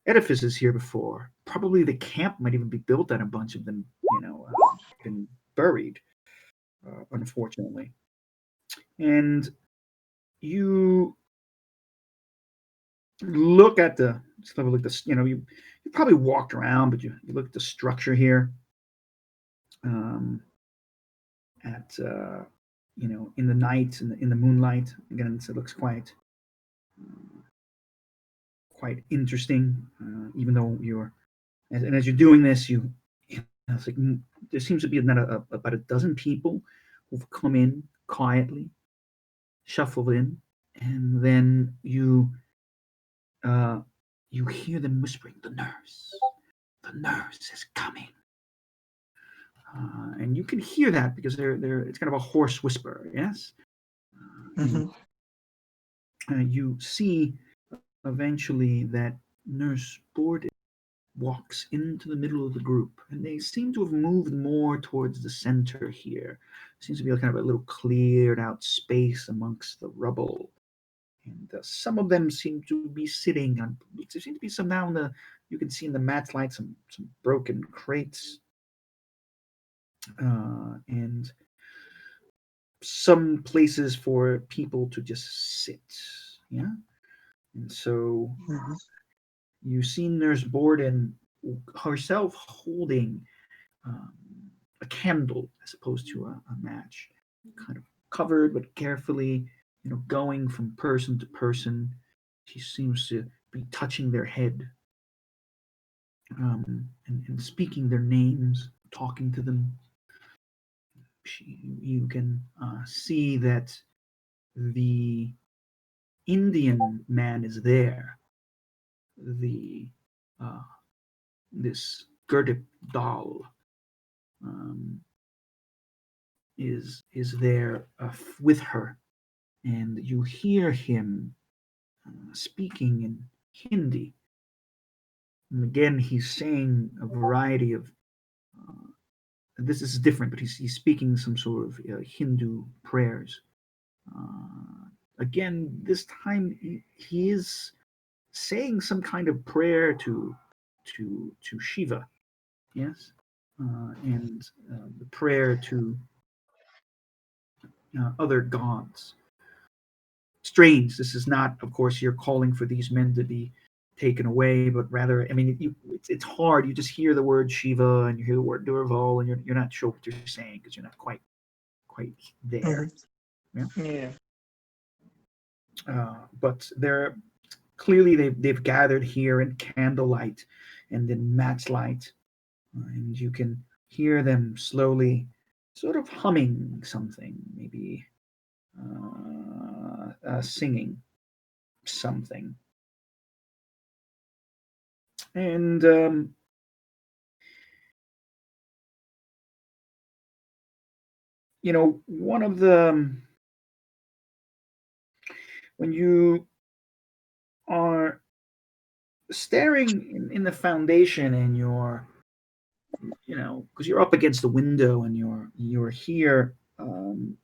S2: edifices here before. Probably the camp might even be built on a bunch of them, been buried, unfortunately. And you look at you probably walked around, but you look at the structure here. At in the night, in the moonlight. Again, it looks quite interesting, even though as you're doing this, it's like there seems to be about a dozen people who've come in quietly, shuffled in, and then you hear them whispering, the nurse is coming. And you can hear that because it's kind of a hoarse whisper, yes?
S3: Mhm.
S2: You see eventually that Nurse Borden walks into the middle of the group, and they seem to have moved more towards the center here. Seems to be kind of a little cleared out space amongst the rubble. And some of them seem to be sitting on. There seem to be some now you can see in the match light some broken crates. And some places for people to just sit. Yeah. And so
S3: Mhm.
S2: you see Nurse Borden herself holding um, a candle as opposed to a match, kind of covered but carefully, going from person to person. She seems to be touching their head, and speaking their names, talking to them. You can see that the Indian man is there. The This Gurdip Dal um, is there with her, and you hear him speaking in Hindi. And again, he's saying a variety of. This is different, but he's speaking some sort of Hindu prayers. Again, this time he is saying some kind of prayer to Shiva, yes, and the prayer to other gods. Strange. This is not, of course, you're calling for these men to be taken away, but rather, I mean, it's hard. You just hear the word Shiva and you hear the word Durval, and you're not sure what you're saying because you're not quite there. Yeah.
S3: Yeah.
S2: But they're clearly they've gathered here in candlelight and in match light, and you can hear them slowly, sort of humming something, maybe singing something, and one of the when you are staring in the foundation and you're because you're up against the window and you're here, and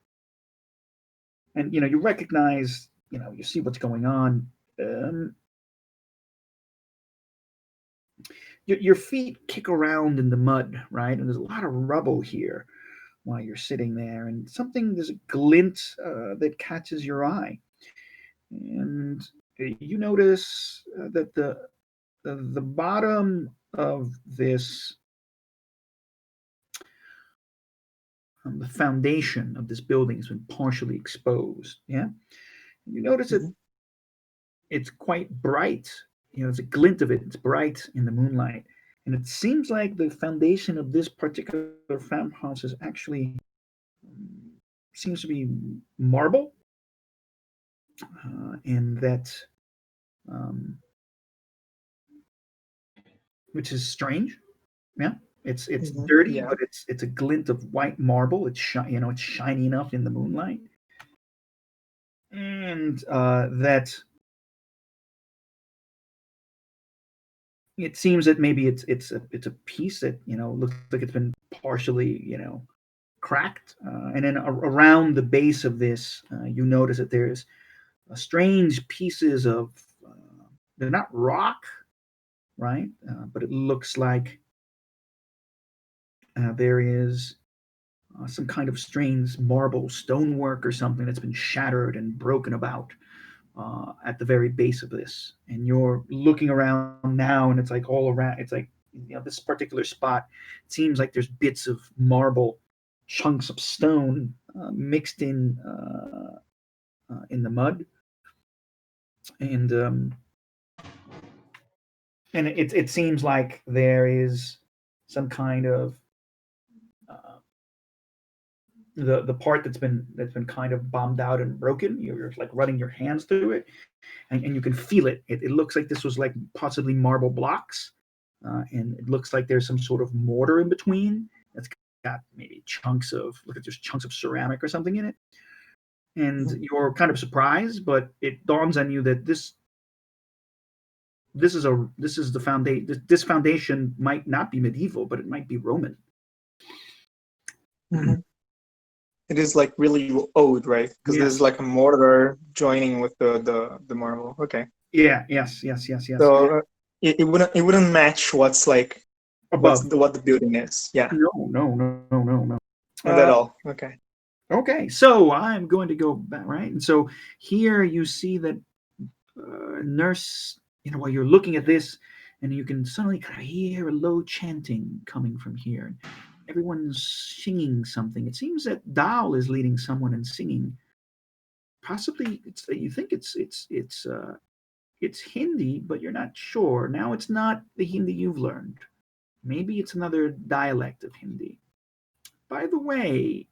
S2: you recognize, you see what's going on. um, your feet kick around in the mud, right? And there's a lot of rubble here while you're sitting there, and there's a glint that catches your eye, and you notice that the bottom of this the foundation of this building has been partially exposed. Yeah, you notice that it's quite bright. There's a glint of it. It's bright in the moonlight, and it seems like the foundation of this particular farmhouse is actually seems to be marble, and that um, which is strange. Yeah, it's dirty,
S3: Yeah.
S2: but it's a glint of white marble. It's shiny enough in the moonlight, and that it seems that maybe it's a piece that looks like it's been partially cracked, and then around the base of this, you notice that there's strange pieces of they're not rock, right? But it looks like there is some kind of strange marble stonework or something that's been shattered and broken about at the very base of this. And you're looking around now, and it's like all around. It's like this particular spot. It seems like there's bits of marble, chunks of stone mixed in the mud, and it seems like there is some kind of the part that's been kind of bombed out and broken. You're like running your hands through it, and you can feel it. It looks like this was like possibly marble blocks, and it looks like there's some sort of mortar in between that's got maybe there's chunks of ceramic or something in it. And you're kind of surprised, but it dawns on you that this is the foundation. This foundation might not be medieval, but it might be Roman.
S3: It is like really old, right? Because
S2: Yes.
S3: there's like a mortar joining with the marble. Okay.
S2: Yeah. Yes.
S3: So it wouldn't match what's like
S2: Above.
S3: what the building is. Yeah.
S2: No.
S3: Not at all. Okay.
S2: Okay, so I'm going to go back, right? And so here you see that nurse, while you're looking at this, and you can suddenly kind of hear a low chanting coming from here. Everyone's singing something. It seems that Dal is leading someone in singing. Possibly, you think it's Hindi, but you're not sure. Now it's not the Hindi you've learned. Maybe it's another dialect of Hindi. By the way,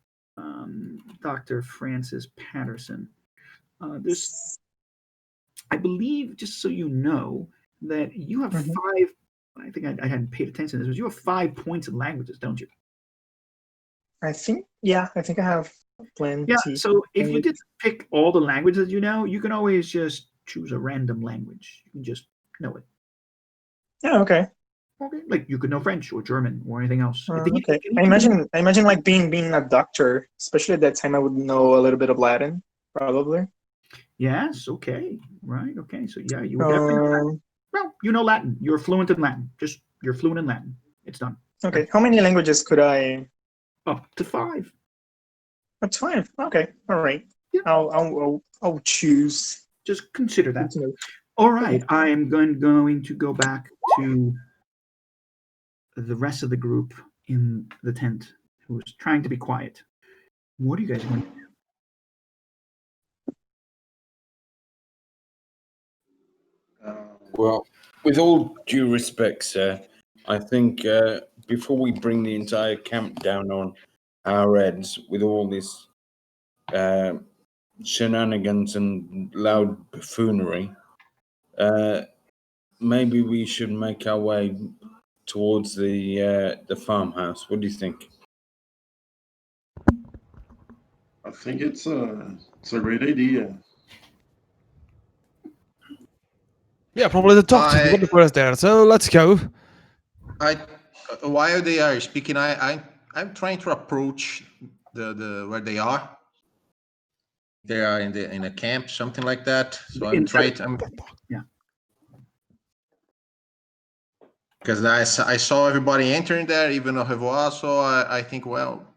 S2: Dr. Francis Patterson, I believe, just so you know, that you have 5. I think I hadn't paid attention to this, but you have 5 points in languages, don't you?
S3: I think I have plenty.
S2: Yeah. So if you did pick all the languages you know, you can always just choose a random language. You can just know it.
S3: Yeah. Okay.
S2: Okay. Like you could know French or German or anything else.
S3: Okay. I imagine like being a doctor, especially at that time, I would know a little bit of Latin, probably.
S2: Yes. Okay. Right. Okay. So yeah, you would definitely know Latin. Well, you know Latin. You're fluent in Latin. You're fluent in Latin. It's done.
S3: Okay. How many languages could I?
S2: Up to 5.
S3: Up to 5. Okay. All right.
S2: Yeah.
S3: I'll choose.
S2: Just consider that. All right, I am going to go back to the rest of the group in the tent who was trying to be quiet. What are you guys going to do?
S6: Well, with all due respect, sir, I think before we bring the entire camp down on our heads with all this uh, shenanigans and loud buffoonery, uh, maybe we should make our way towards the farmhouse. What do you think?
S4: I think it's a great idea.
S1: Yeah, probably the doctor's
S5: I
S1: waiting for us there. So let's go.
S5: I while they are speaking, I'm trying to approach the where they are. They are in a camp, something like that. So I'm
S2: Inside.
S5: trying. I'm
S2: Yeah.
S5: because I saw everybody entering there, even Revoa. So I think, well,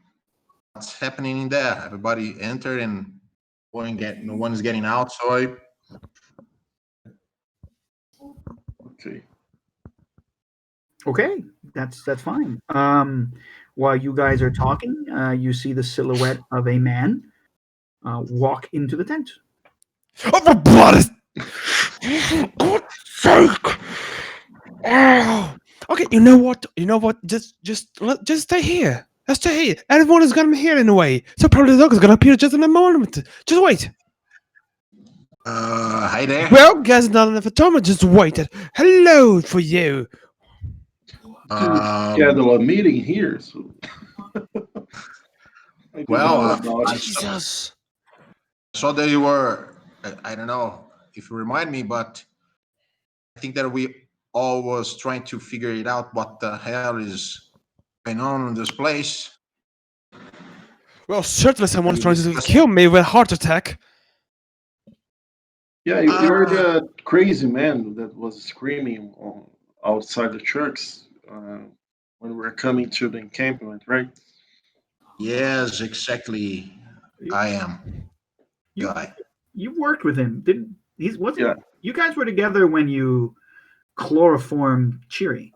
S5: what's happening in there? Everybody entered and no one is getting out. So
S4: Okay.
S2: Okay, that's fine. While you guys are talking, you see the silhouette of a man walk into the tent.
S1: Oh, for blood! For God's sake! Oh. Okay, you know what? You know what? Just stay here. Just stay here. Everyone is gonna be here in a way. So probably the dog is gonna appear just in a moment. Just wait.
S5: hi there.
S1: Well, guys, not enough time. Just waited. Hello for you.
S4: Schedule a meeting here, so I didn't
S5: Well,
S4: know about
S5: I
S4: it.
S1: Jesus.
S5: saw that you were. I don't know if you remind me, but I think that we all was trying to figure it out. What the hell is going on in this place?
S1: Well, certainly someone is
S5: You
S1: trying to
S5: discussed.
S1: kill me with a heart attack.
S4: Yeah, you're the crazy man that was screaming outside the church uh, when we're coming to the encampment, right?
S5: Yes, exactly.
S2: You
S5: I am
S2: you,
S5: guy.
S2: you worked with him, didn't? He's wasn't.
S4: Yeah,
S2: You guys were together when you chloroformed Cheery.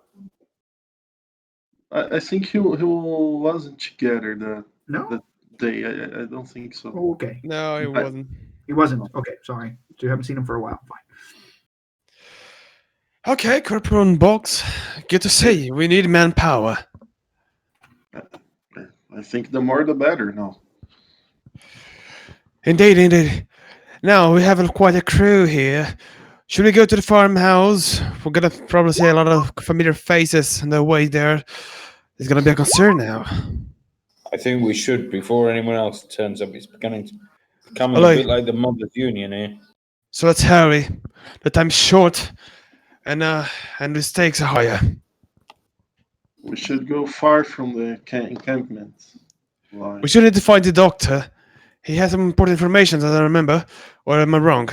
S4: I think he wasn't together
S2: No.
S4: that day. I don't think so.
S2: Oh, okay.
S1: No, it
S4: I,
S1: wasn't.
S2: He wasn't. Okay, sorry. So you haven't seen him for a while. Fine.
S1: Okay, Corporal Box. Good to see you. We need manpower.
S4: I think the more the better. No.
S1: Indeed, indeed. Now we have quite a crew here. Should we go to the farmhouse? We're gonna probably see a lot of familiar faces on the way there. It's gonna be a concern now.
S6: I think we should before anyone else turns up. It's becoming a
S1: Alright,
S6: bit like the Mothers Union here.
S1: so let's hurry. The time's short, and the stakes are higher.
S4: We should go far from the encampment.
S1: We
S4: Like,
S1: should need to find the doctor. He has some important information that I remember, or am I wrong?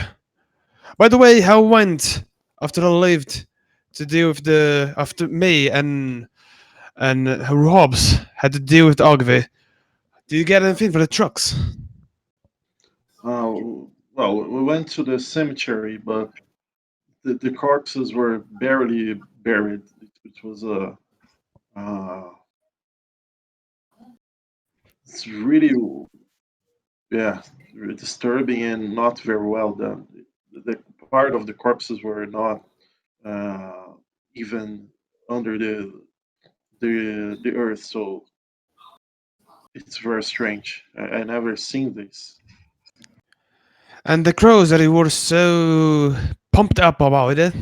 S1: By the way, how went after I left to deal with the after me and Robs had to deal with Ogvi? Do you get anything for the trucks?
S4: uh, well, we went to the cemetery, but the corpses were barely buried, which was uh, it's really, yeah, really disturbing and not very well done. The part of the corpses were not uh, even under the earth, so it's very strange. I never seen this.
S1: And the crows that were so pumped up about it.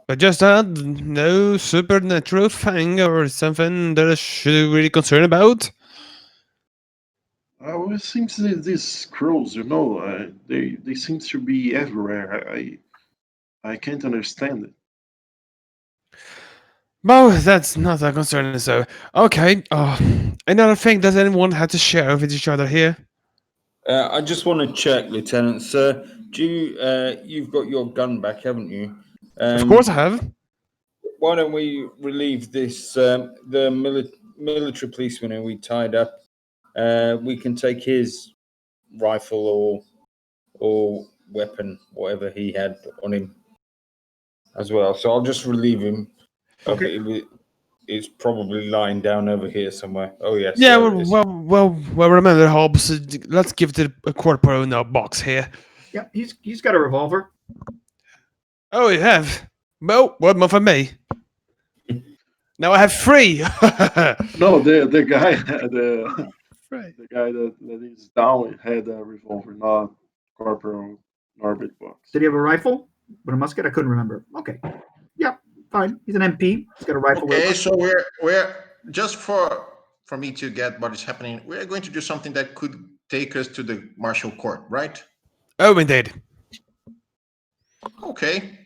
S1: But just that, no supernatural thing or something that I should really concern about.
S4: It seems that these crows, they seem to be everywhere. I can't understand it.
S1: Well, that's not a concern. So, okay. Another thing, does anyone have to share with each other here?
S6: I just want to check, Lieutenant Sir. You've got your gun back, haven't you?
S1: Of course, I have.
S6: Why don't we relieve this the military policeman who we tied up we can take his rifle or weapon, whatever he had on him, as well. So I'll just relieve him of
S2: Okay.
S6: it. It's probably lying down over here somewhere. Oh yes,
S1: Yeah,
S6: there
S1: well,
S6: it is.
S1: well, remember, Hobbs. Let's give it a corporal in our box here.
S2: Yeah, he's got a revolver.
S1: Oh, you have? Well, one more for me. Now I have three.
S4: No, the guy the
S1: Right.
S4: the guy that is down had a revolver, not Corporal Norbert Box.
S2: Did he have a rifle? But a musket? I couldn't remember. Okay. Yeah, fine. He's an MP. He's got a rifle with a
S5: Okay,
S2: musket.
S5: so we're just for me to get what is happening. We're going to do something that could take us to the martial court, right?
S1: Oh, indeed.
S5: Okay,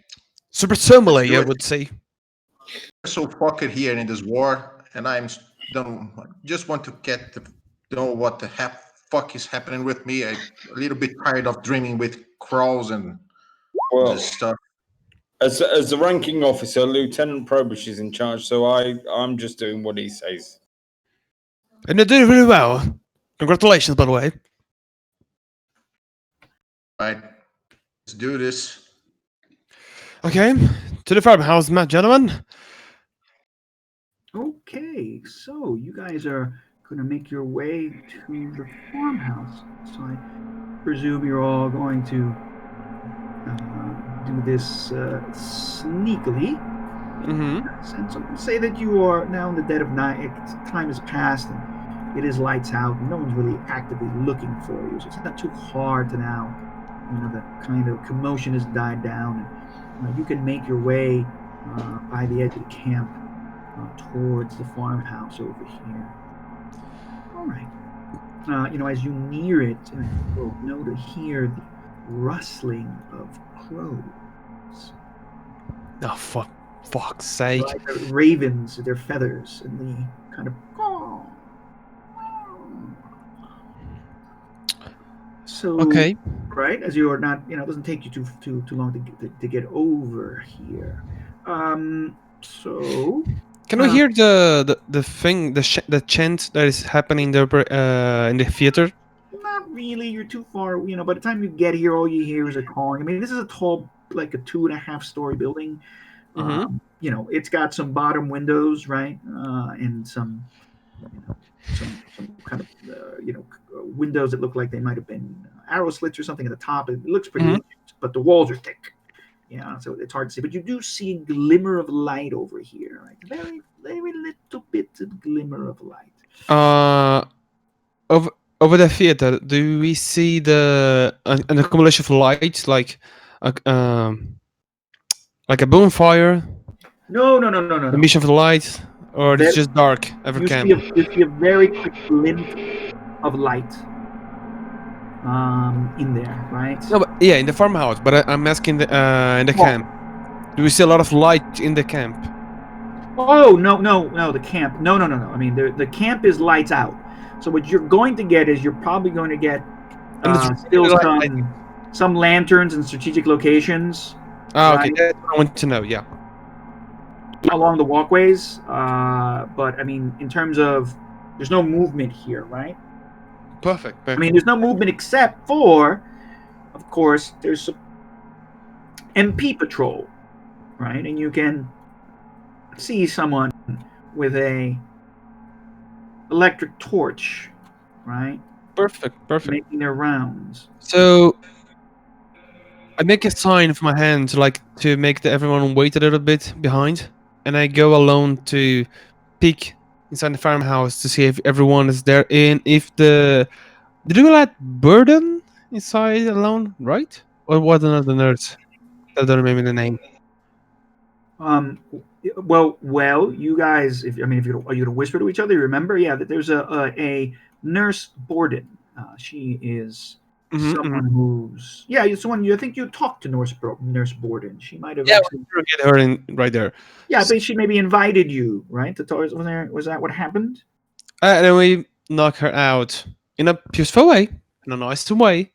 S1: Super
S5: let's
S1: similarly,
S5: do
S1: I
S5: it.
S1: would say.
S5: We're so fucked here in this war, and don't just want to get to know what the fuck is happening with me. I'm a little bit tired of dreaming with crawls and
S6: Well,
S5: this stuff.
S6: as the ranking officer, Lieutenant Probish is in charge, so I'm just doing what he says.
S1: And you did really well. Congratulations, by the way.
S5: Right, let's do this.
S1: Okay, to the farmhouse, my gentlemen.
S2: Okay, so you guys are going to make your way to the farmhouse. So I presume you're all going to do this sneakily.
S1: Mm-hmm.
S2: And so say that you are now in the dead of night. Time has passed and it is lights out. And no one's really actively looking for you, so it's not too hard to now. The kind of commotion has died down, and you can make your way by the edge of the camp towards the farmhouse over here. All right. As you near it, you'll know to hear the rustling of crows.
S1: Oh, fuck's sake.
S2: Like the ravens, their feathers, and the kind of. So,
S1: Okay.
S2: right, as you are not, it doesn't take you too long to get over here. So
S1: Can we hear the thing, the chant that is happening there in the theater?
S2: not really. You're too far. By the time you get here, all you hear is a calling. I mean, this is a tall, like a 2.5-story building.
S1: Mm-hmm.
S2: It's got some bottom windows, right, and some, some kind of, windows that look like they might have been arrow slits or something at the top. It looks pretty
S1: Mhm.
S2: legit, but the walls are thick. Yeah, so it's hard to see. But you do see a glimmer of light over here, right? Very, very little bit of glimmer of light.
S1: Over the theater, do we see an accumulation of light, like a bonfire,
S2: No.
S1: emission of the light, or it's
S2: Very,
S1: just dark every camp?
S2: you see a very quick glint of light in there, right?
S1: No, but yeah, in the farmhouse. But I'm asking in the camp. Do we see a lot of light in the camp?
S2: Oh no, the camp. No. I mean, the camp is lights out. So what you're going to get is you're probably going to get
S1: And the
S2: still
S1: light-
S2: some lanterns in strategic locations
S1: Ah, okay,
S2: right.
S1: that's what I want to know. Yeah.
S2: along the walkways. But I mean, in terms of there's no movement here, right?
S1: Perfect.
S2: I mean, there's no movement except for, of course, there's some MP patrol, right? And you can see someone with a electric torch, right,
S1: Perfect.
S2: making their rounds.
S1: So I make a sign with my hand, like to make everyone wait a little bit behind, and I go alone to peek inside the farmhouse to see if everyone is there. And if did you let Burden inside alone, right? Or was another nurse? I don't remember the name.
S2: Um, well, you guys, if you are you gonna whisper to each other? You remember, yeah, that there's a nurse Borden. She is
S1: Mm-hmm.
S2: someone who's it's someone I think you talked to Nurse Borden. She might have
S1: Yeah,
S2: actually
S1: we'll get her in right there.
S2: I think she maybe invited you, right? To talk. Was that what happened?
S1: And then we knock her out in a peaceful way, in a nice way.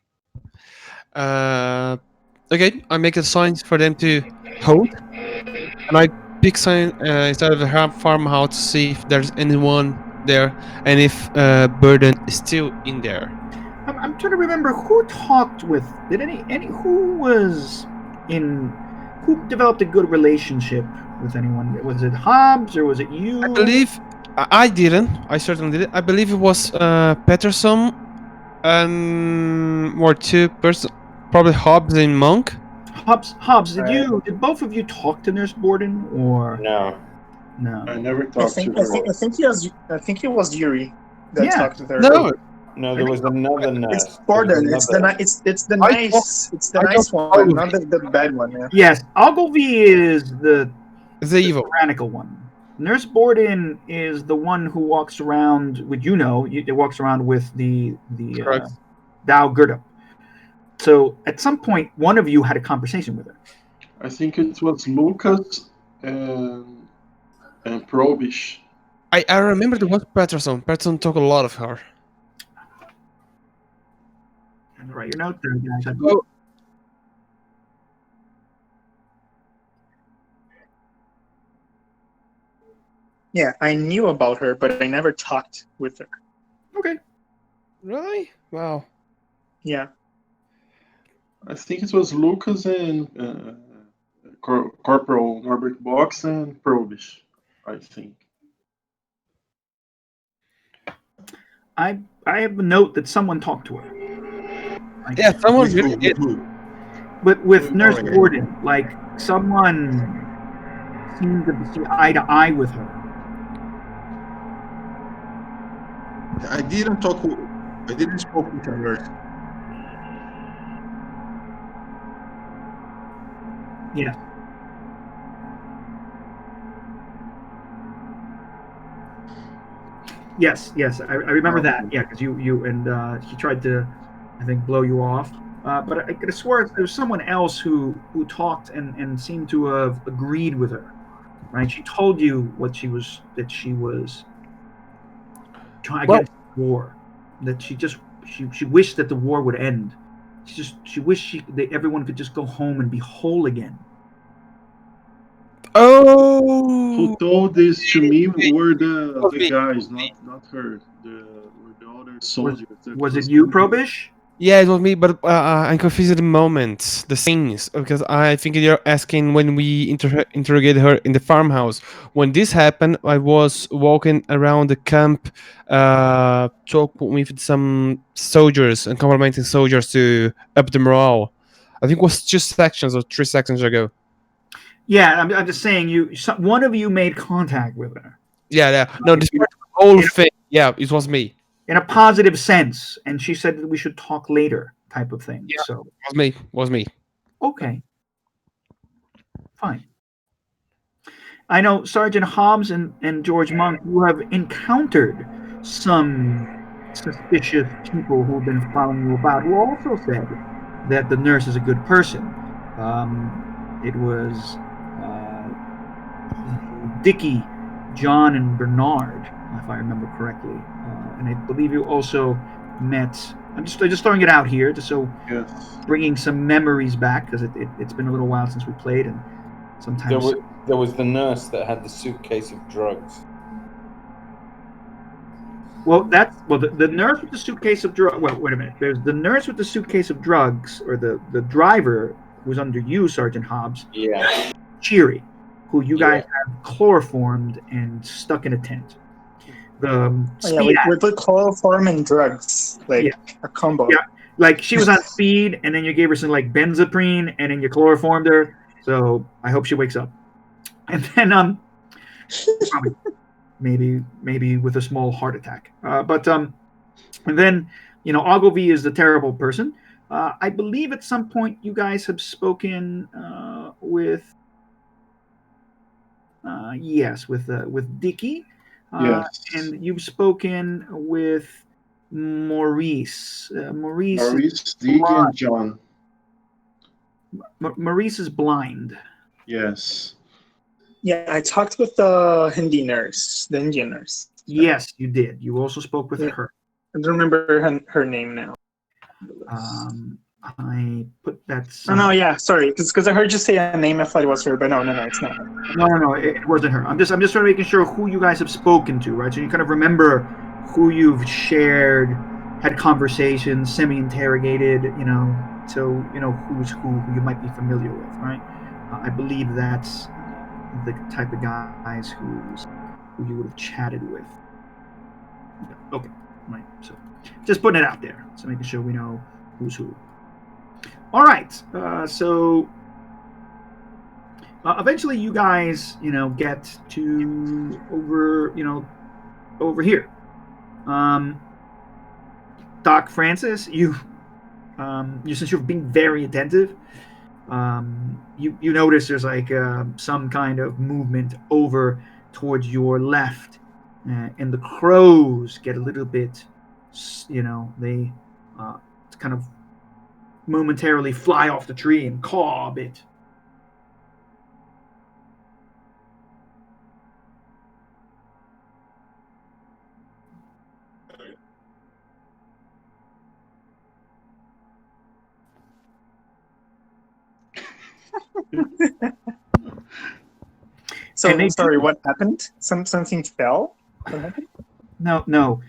S1: Okay, I make a sign for them to hold, and I pick sign inside of the farmhouse to see if there's anyone there, and if Burden is still in there.
S2: I'm trying to remember who talked with. Did any who was in who developed a good relationship with anyone? Was it Hobbs or was it you?
S1: I believe I didn't. I certainly didn't. I believe it was Peterson and more two person, probably Hobbs and Monk.
S2: Hobbs,
S3: Right.
S2: did both of you talk to Nurse Borden or
S6: No.
S2: no?
S4: I never
S3: I
S4: talked to
S3: think I
S4: her.
S3: think I think it was Yuri that
S2: Yeah.
S3: talked with her.
S1: No,
S6: No, there was another nurse.
S3: It's
S6: There was
S3: Borden. It's the
S6: another-
S3: it's the
S1: I
S3: nice
S1: talked
S3: one,
S1: to
S3: not the bad one. Yeah.
S2: Yes, Ogilvy is the
S1: the evil.
S2: tyrannical one. Nurse Borden is the one who walks around with it walks around with the
S1: Correct.
S2: Dow Gerda. So at some point, one of you had a conversation with her.
S4: I think it was Lucas and Probish.
S1: I remember there was Peterson. Peterson talked a lot of her.
S2: Write your note there, guys.
S1: Oh,
S3: Yeah, I knew about her, but I never talked with her.
S2: Okay.
S1: really? Wow.
S3: Yeah.
S4: I think it was Lucas and Corporal Norbert Box and Probish, I think.
S2: I have a note that someone talked to her. Like,
S1: Yeah, someone
S5: With
S1: really
S5: who?
S1: did.
S5: With who?
S2: but with Nurse
S5: okay.
S2: Borden, like someone seemed to see eye to eye with her.
S5: I didn't talk. I didn't spoke with her.
S2: Yes. Yes, I remember that. Yeah, because you and he tried to, I think, blow you off. But I could have swore there was someone else who talked and seemed to have agreed with her. Right? She told you that she was trying
S1: Well-
S2: against the war. That she wished that the war would end. She wished that everyone could just go home and be whole again.
S1: Oh,
S4: Who told this to me were
S1: was
S4: the
S1: me.
S4: guys, not her. Were the other soldiers. that
S2: Was it you,
S4: telling me.
S2: Probish?
S1: Yeah, it was me, but I'm confused at the moments, the scenes, because I think you're asking when we interrogated her in the farmhouse. When this happened, I was walking around the camp, talking with some soldiers and complimenting soldiers to up the morale. I think it was 2 sections or 3 sections ago.
S2: Yeah, I'm just saying one of you made contact with her
S1: Yeah, yeah. No, despite the whole thing, yeah, it was me.
S2: in a positive sense, and she said that we should talk later, type of thing.
S1: Yeah.
S2: So
S1: It was me. It was me.
S2: okay, fine. I know Sergeant Hobbs and George Monk, you have encountered some suspicious people who have been following you about, who also said that the nurse is a good person. It was Dickie, John, and Bernard, if I remember correctly. And I believe you also met. I'm just throwing it out here, just so
S4: Yes.
S2: bringing some memories back, because it's been a little while since we played, and
S6: There
S2: sometimes.
S6: was the nurse that had the suitcase of drugs.
S2: Well, the nurse with the suitcase of drugs. Well, wait a minute. There's the nurse with the suitcase of drugs, or the driver who's under you, Sergeant Hobbs,
S6: Yeah.
S2: Cheery, who you guys
S6: Yeah.
S2: have chloroformed and stuck in a tent. The
S3: Oh, yeah,
S2: speed
S3: we put chloroform and drugs, like
S2: Yeah.
S3: a combo.
S2: Yeah. Like she was on speed, and then you gave her some like benzaprine, and then you chloroformed her. So I hope she wakes up. And then probably maybe with a small heart attack. And then Ogilvy is the terrible person. I believe at some point you guys have spoken with Dickie,
S4: Yes.
S2: and you've spoken with Maurice.
S4: Maurice, Dig, and John.
S2: Maurice is blind.
S4: Yes.
S3: Yeah, I talked with the Hindi nurse, the Indian nurse.
S2: Yes, you did. You also spoke with
S3: Yeah.
S2: her.
S3: I don't remember her name now.
S2: I put that.
S3: Oh, no, yeah, sorry, because I heard you say a name. I thought it was her, but no, it's not her.
S2: No, it wasn't her. I'm just sort of making sure who you guys have spoken to, right? So you kind of remember who you've shared, had conversations, semi-interrogated, so who's who you might be familiar with, right? I believe that's the type of guys who you would have chatted with. Yeah, okay, right. So just putting it out there, so making sure we know who's who. All right, so eventually you guys, get to over here. Doc Francis, since you're being very attentive, you notice there's like some kind of movement over towards your left, and the crows get a little bit, they kind of momentarily fly off the tree and caw a bit.
S3: So sorry, what happened? Something fell. What happened?
S2: No.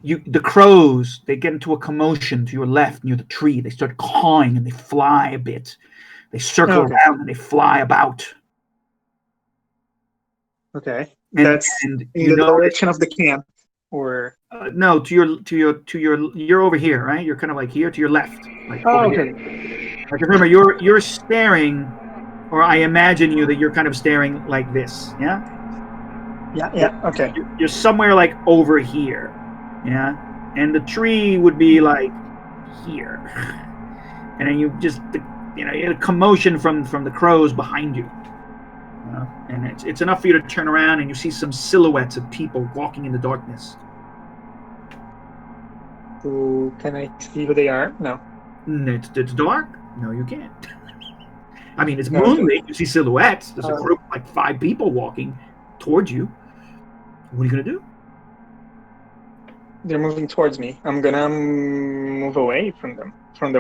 S2: The crows, they get into a commotion to your left near the tree. They start cawing and they fly a bit. They circle around and they fly about.
S3: Okay,
S2: And,
S3: that's
S2: and
S3: in the direction of the camp, or
S2: no, you're over here, right? You're kind of like here to your left, like over
S3: okay.
S2: here. Like remember, you're staring, or I imagine that you're kind of staring like this, yeah.
S3: Yeah. Okay.
S2: You're somewhere like over here, yeah, and the tree would be like here, and then you just you get a commotion from the crows behind you, and it's enough for you to turn around and you see some silhouettes of people walking in the darkness.
S3: So can I see who they are? No.
S2: It's dark. No, you can't. I mean, it's moonlit. You see silhouettes. There's a group of like 5 people walking towards you. What are you gonna do?
S3: They're moving towards me. I'm gonna move away from them, from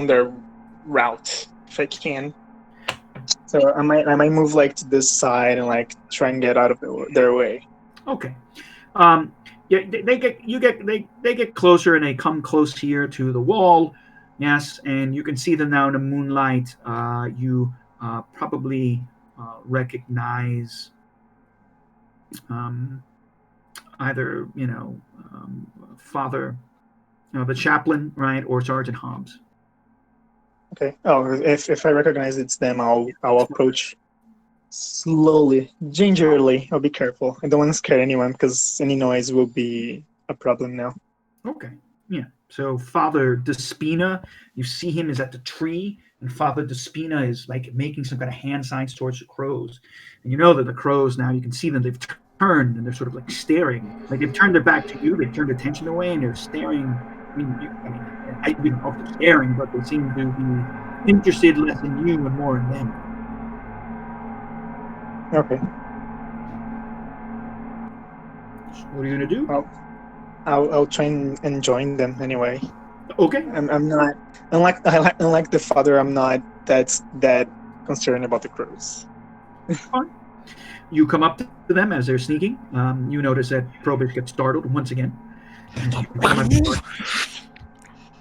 S3: their route if I can. So I might move like to this side and like try and get out of their way.
S2: Okay. Yeah, they get closer and they come close here to the wall. Yes, and you can see them now in the moonlight. You probably recognize either Father, the chaplain, right, or Sergeant Hobbs.
S3: Okay. Oh, if I recognize it's them, I'll approach slowly, gingerly. I'll be careful. I don't want to scare anyone because any noise will be a problem now.
S2: Okay. Yeah. So Father Despina, you see him is at the tree, and Father Despina is like making some kind of hand signs towards the crows. And you know that the crows now, you can see them, they've turned and they're sort of like staring. Like they've turned their back to you, they've turned attention away and they're staring. I don't know if they're staring, but they seem to be interested less in you and more in them.
S3: Okay.
S2: So what are you gonna do?
S3: I'll try and join them anyway.
S2: Okay.
S3: I'm not unlike the father. I'm not that concerned about the crows.
S2: Fine. You come up to them as they're sneaking. You notice that Probish gets startled once again.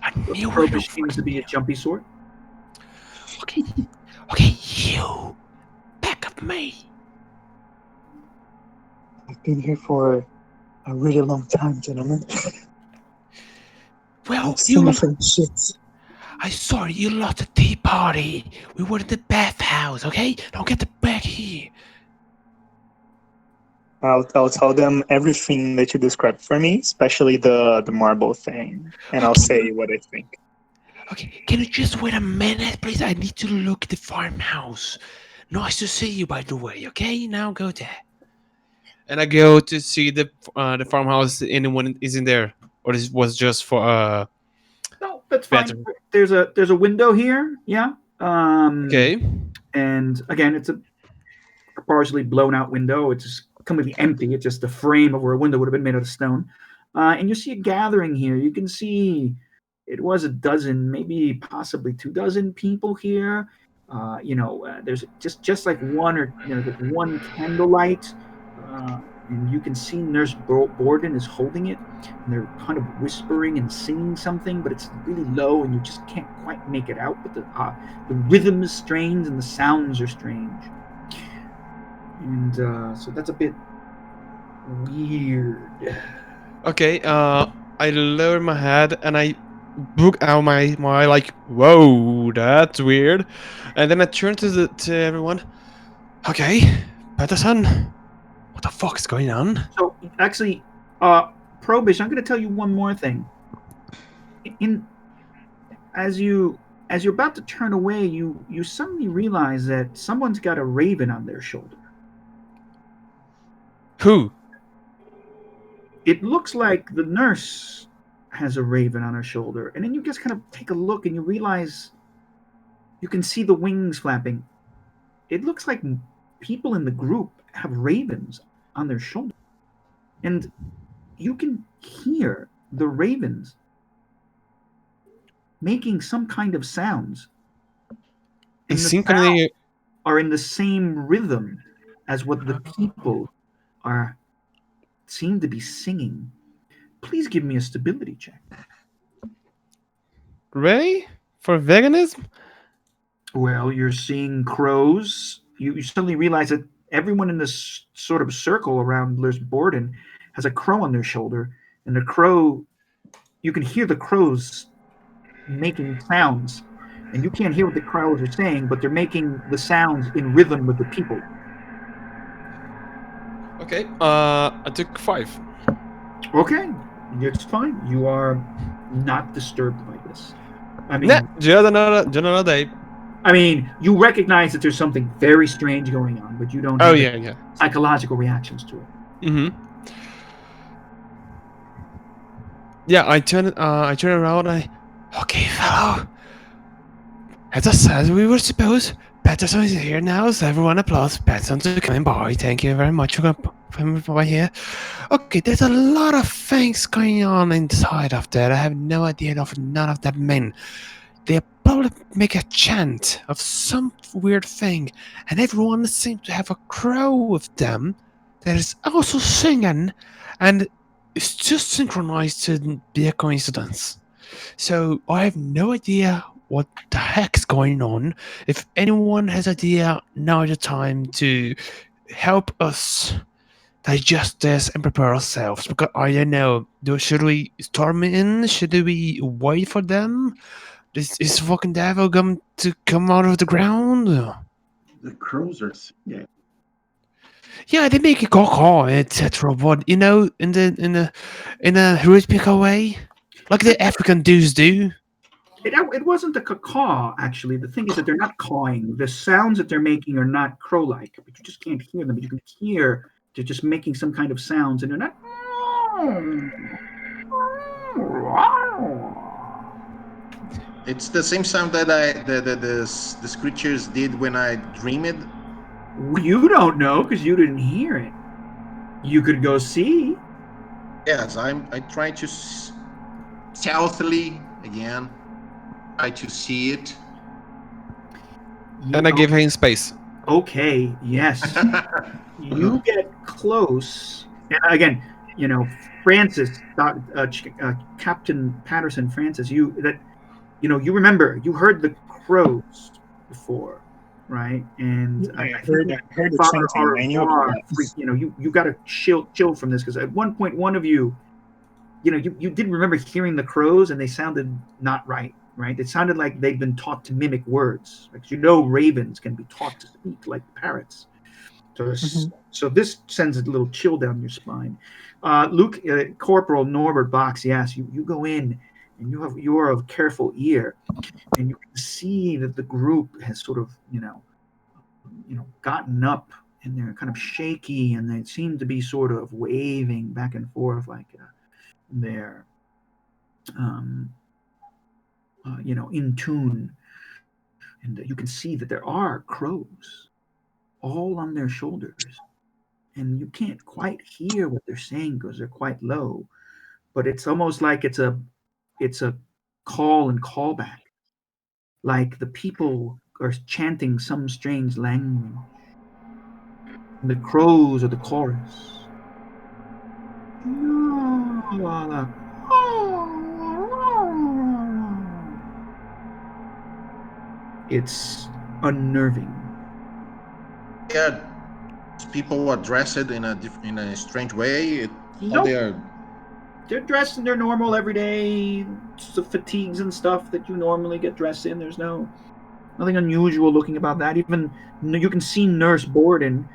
S2: Probish seems to be a jumpy sort.
S1: Okay, you back up me.
S3: I've been here for a really long time, gentlemen.
S1: Well,
S3: shit.
S1: I saw you lost a tea party. We were in the bathhouse, okay? Now get back here.
S3: I'll tell them everything that you described for me, especially the marble thing, and I'll say what I think.
S1: Okay, can you just wait a minute, please? I need to look at the farmhouse. Nice to see you, by the way. Okay, now go there. And I go to see the farmhouse. Anyone is in there, or this was just for
S2: No, that's fine.
S1: better.
S2: There's a window here. Yeah.
S1: Okay.
S2: And again, it's a partially blown out window. It's just completely empty. It's just the frame of where a window would have been made out of stone. And you see a gathering here. You can see it was a dozen, maybe possibly 2 dozen people here. There's just like one or like one candlelight, uh, and you can see Nurse Borden is holding it, and they're kind of whispering and singing something, but it's really low, and you just can't quite make it out. But the rhythm is strange, and the sounds are strange, and so that's a bit weird.
S1: Okay, I lower my head and I book out my like, whoa, that's weird. And then I turn to everyone. Okay, Patterson, what the fuck is going on?
S2: So actually, uh, Probish, I'm going to tell you one more thing. In as you as you're about to turn away, you suddenly realize that someone's got a raven on their shoulder.
S1: Who?
S2: It looks like the nurse has a raven on her shoulder, and then you just kind of take a look and you realize you can see the wings flapping. It looks like people in the group have ravens on their shoulder, and you can hear the ravens making some kind of sounds,
S1: In
S2: and the sounds
S1: synchrony.
S2: are in the same rhythm as what the people are seem to be singing. Please give me a stability check.
S1: Ray? For veganism?
S2: Well, you're seeing crows. You suddenly realize that everyone in this sort of circle around Liz Borden has a crow on their shoulder, and the crow, you can hear the crows making sounds, and you can't hear what the crows are saying, but they're making the sounds in rhythm with the people.
S1: Okay, I took 5.
S2: Okay, it's fine. You are not disturbed by this. I
S1: Nah,
S2: mean,
S1: just another day.
S2: you recognize that there's something very strange going on, but you don't
S1: Oh,
S2: have any
S1: yeah, yeah.
S2: psychological reactions to it.
S1: Mm-hmm. Yeah, I turn around. Okay, fellow. As we were supposed, Patterson is here now, so everyone applauds Patterson to coming by. Thank you very much for coming by here. Okay, there's a lot of things going on inside of that. I have no idea of none of that mean. They probably make a chant of some weird thing, and everyone seems to have a crow with them that is also singing, and it's just synchronized to be a coincidence. So I have no idea what the heck's going on. If anyone has idea, now is the time to help us digest this and prepare ourselves. Because I don't know. Should we storm in? Should we wait for them? Is fucking devil going to come out of the ground?
S4: The crows are singing.
S1: Yeah, they make a caw etc. But in a rhythmical way, like the African dudes do.
S2: It wasn't a caw, actually. The thing is that they're not cawing. The sounds that they're making are not crow like, but you just can't hear them. But you can hear they're just making some kind of sounds, and they're not.
S5: It's the same sound that the creatures did when I dreamed.
S2: You don't know because you didn't hear it. You could go see.
S5: Yes, I try to stealthily again. Try to see it.
S1: And I give him space.
S2: Okay, yes. You get close, and again, Francis, Captain Patterson, Francis, you remember you heard the crows before, right? And
S3: I
S2: I think
S3: heard the
S2: Father
S3: chanting. I knew
S2: Arvar,
S3: about that.
S2: you got to chill from this because at one point one of you, you did remember hearing the crows and they sounded not right. Right? It sounded like they'd been taught to mimic words. Like ravens can be taught to speak like parrots. So this sends a little chill down your spine. Luke, Corporal Norbert Box, yes, you go in and you are of careful ear, and you can see that the group has sort of gotten up and they're kind of shaky and they seem to be sort of waving back and forth like they're um, in tune, and you can see that there are crows all on their shoulders, and you can't quite hear what they're saying because they're quite low. But it's almost like it's a call and call back, like the people are chanting some strange language. And the crows are the chorus. It's unnerving.
S5: Yeah, people are dressed in a strange way. How
S2: Nope.
S5: they are?
S2: They're dressed in their normal everyday fatigues and stuff that you normally get dressed in. There's nothing unusual looking about that. Even you can see Nurse Borden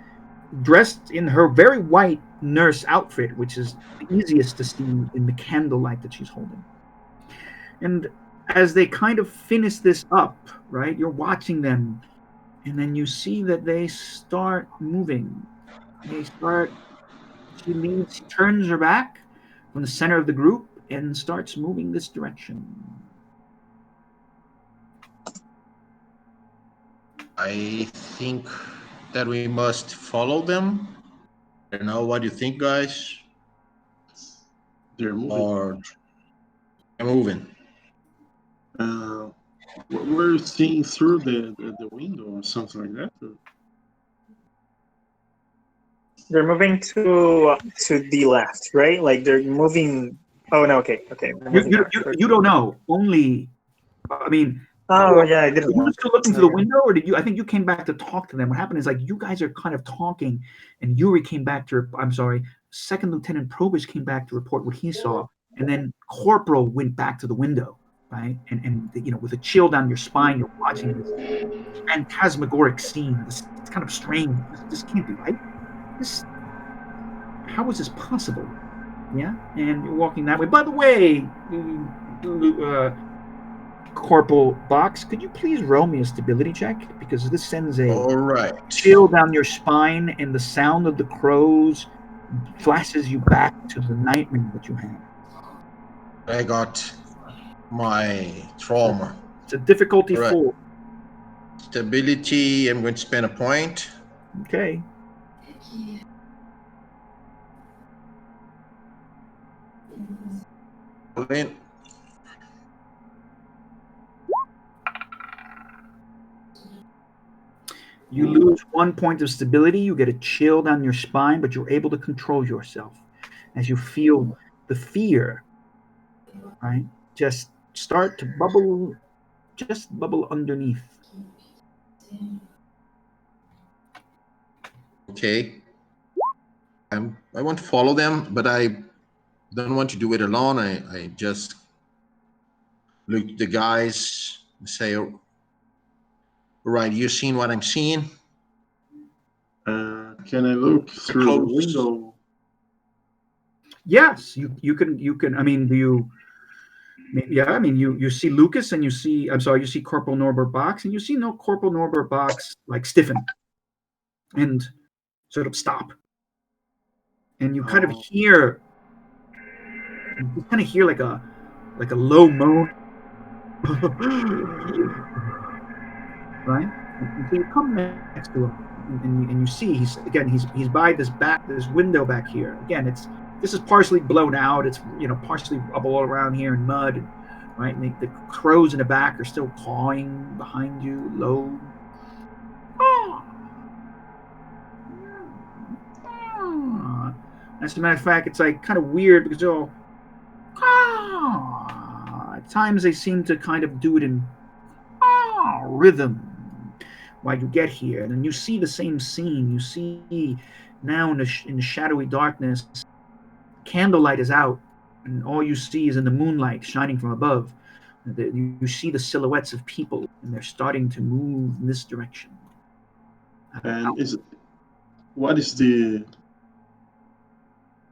S2: dressed in her very white nurse outfit, which is the easiest to see in the candlelight that she's holding. And as they kind of finish this up, right, you're watching them, and then you see that they start moving. They start, she leaves, she turns her back from the center of the group and starts moving this direction.
S5: I think that we must follow them. I don't know what you think, guys.
S4: They're moving.
S5: Or they're moving.
S4: Uh, we're seeing through the window or something like that.
S3: They're moving to the left, right? Like they're moving. Oh no, okay, okay. They're
S2: You,
S3: moving
S2: you,
S3: left.
S2: you,
S3: Okay.
S2: you don't know. Only, I mean,
S3: Oh yeah, I
S2: are
S3: didn't
S2: you
S3: look.
S2: still looking through the
S3: Okay.
S2: window, or did you? I think you came back to talk to them. What happened is like you guys are kind of talking, and Yuri came back to. I'm sorry, Second Lieutenant Probus came back to report what he saw, and then Corporal went back to the window, right? And with a chill down your spine, you're watching this phantasmagoric scene. This kind of strange. This can't be right. This. How is this possible? Yeah, and you're walking that way. By the way, Corporal Box, could you please roll me a stability check? Because this sends a
S5: All right.
S2: chill down your spine, and the sound of the crows flashes you back to the nightmare that you had.
S5: I got my trauma.
S2: It's a difficulty
S5: All right.
S2: 4.
S5: Stability. I'm going to spend a point.
S2: Okay.
S5: Win.
S2: You lose 1 point of stability. You get a chill down your spine, but you're able to control yourself as you feel the fear, right? Just start to bubble underneath.
S5: Okay. I want to follow them, but I don't want to do it alone. I just look at the guys and say, all right, you seen what I'm seeing?
S4: Can I look through the
S5: Close.
S4: window?
S2: Yes, you can. I mean, do you? Yeah, I mean, you see Lucas and you see. I'm sorry, you see Corporal Norbert Box and you see no Corporal Norbert Box like stiffen and sort of stop, and you kind of
S4: Oh,
S2: hear. You kind of hear like a low moan, right? And so you come next to him, and you see he's by this window back here. Again, this is partially blown out. It's partially up all around here in mud, right? And the crows in the back are still cawing behind you, low. As a matter of fact, it's like kind of weird because they're all. At times they seem to kind of do it in rhythm while you get here, and then you see the same scene. You see now in the shadowy darkness, candlelight is out, and all you see is in the moonlight shining from above. You see the silhouettes of people, and they're starting to move in this direction.
S4: and what is the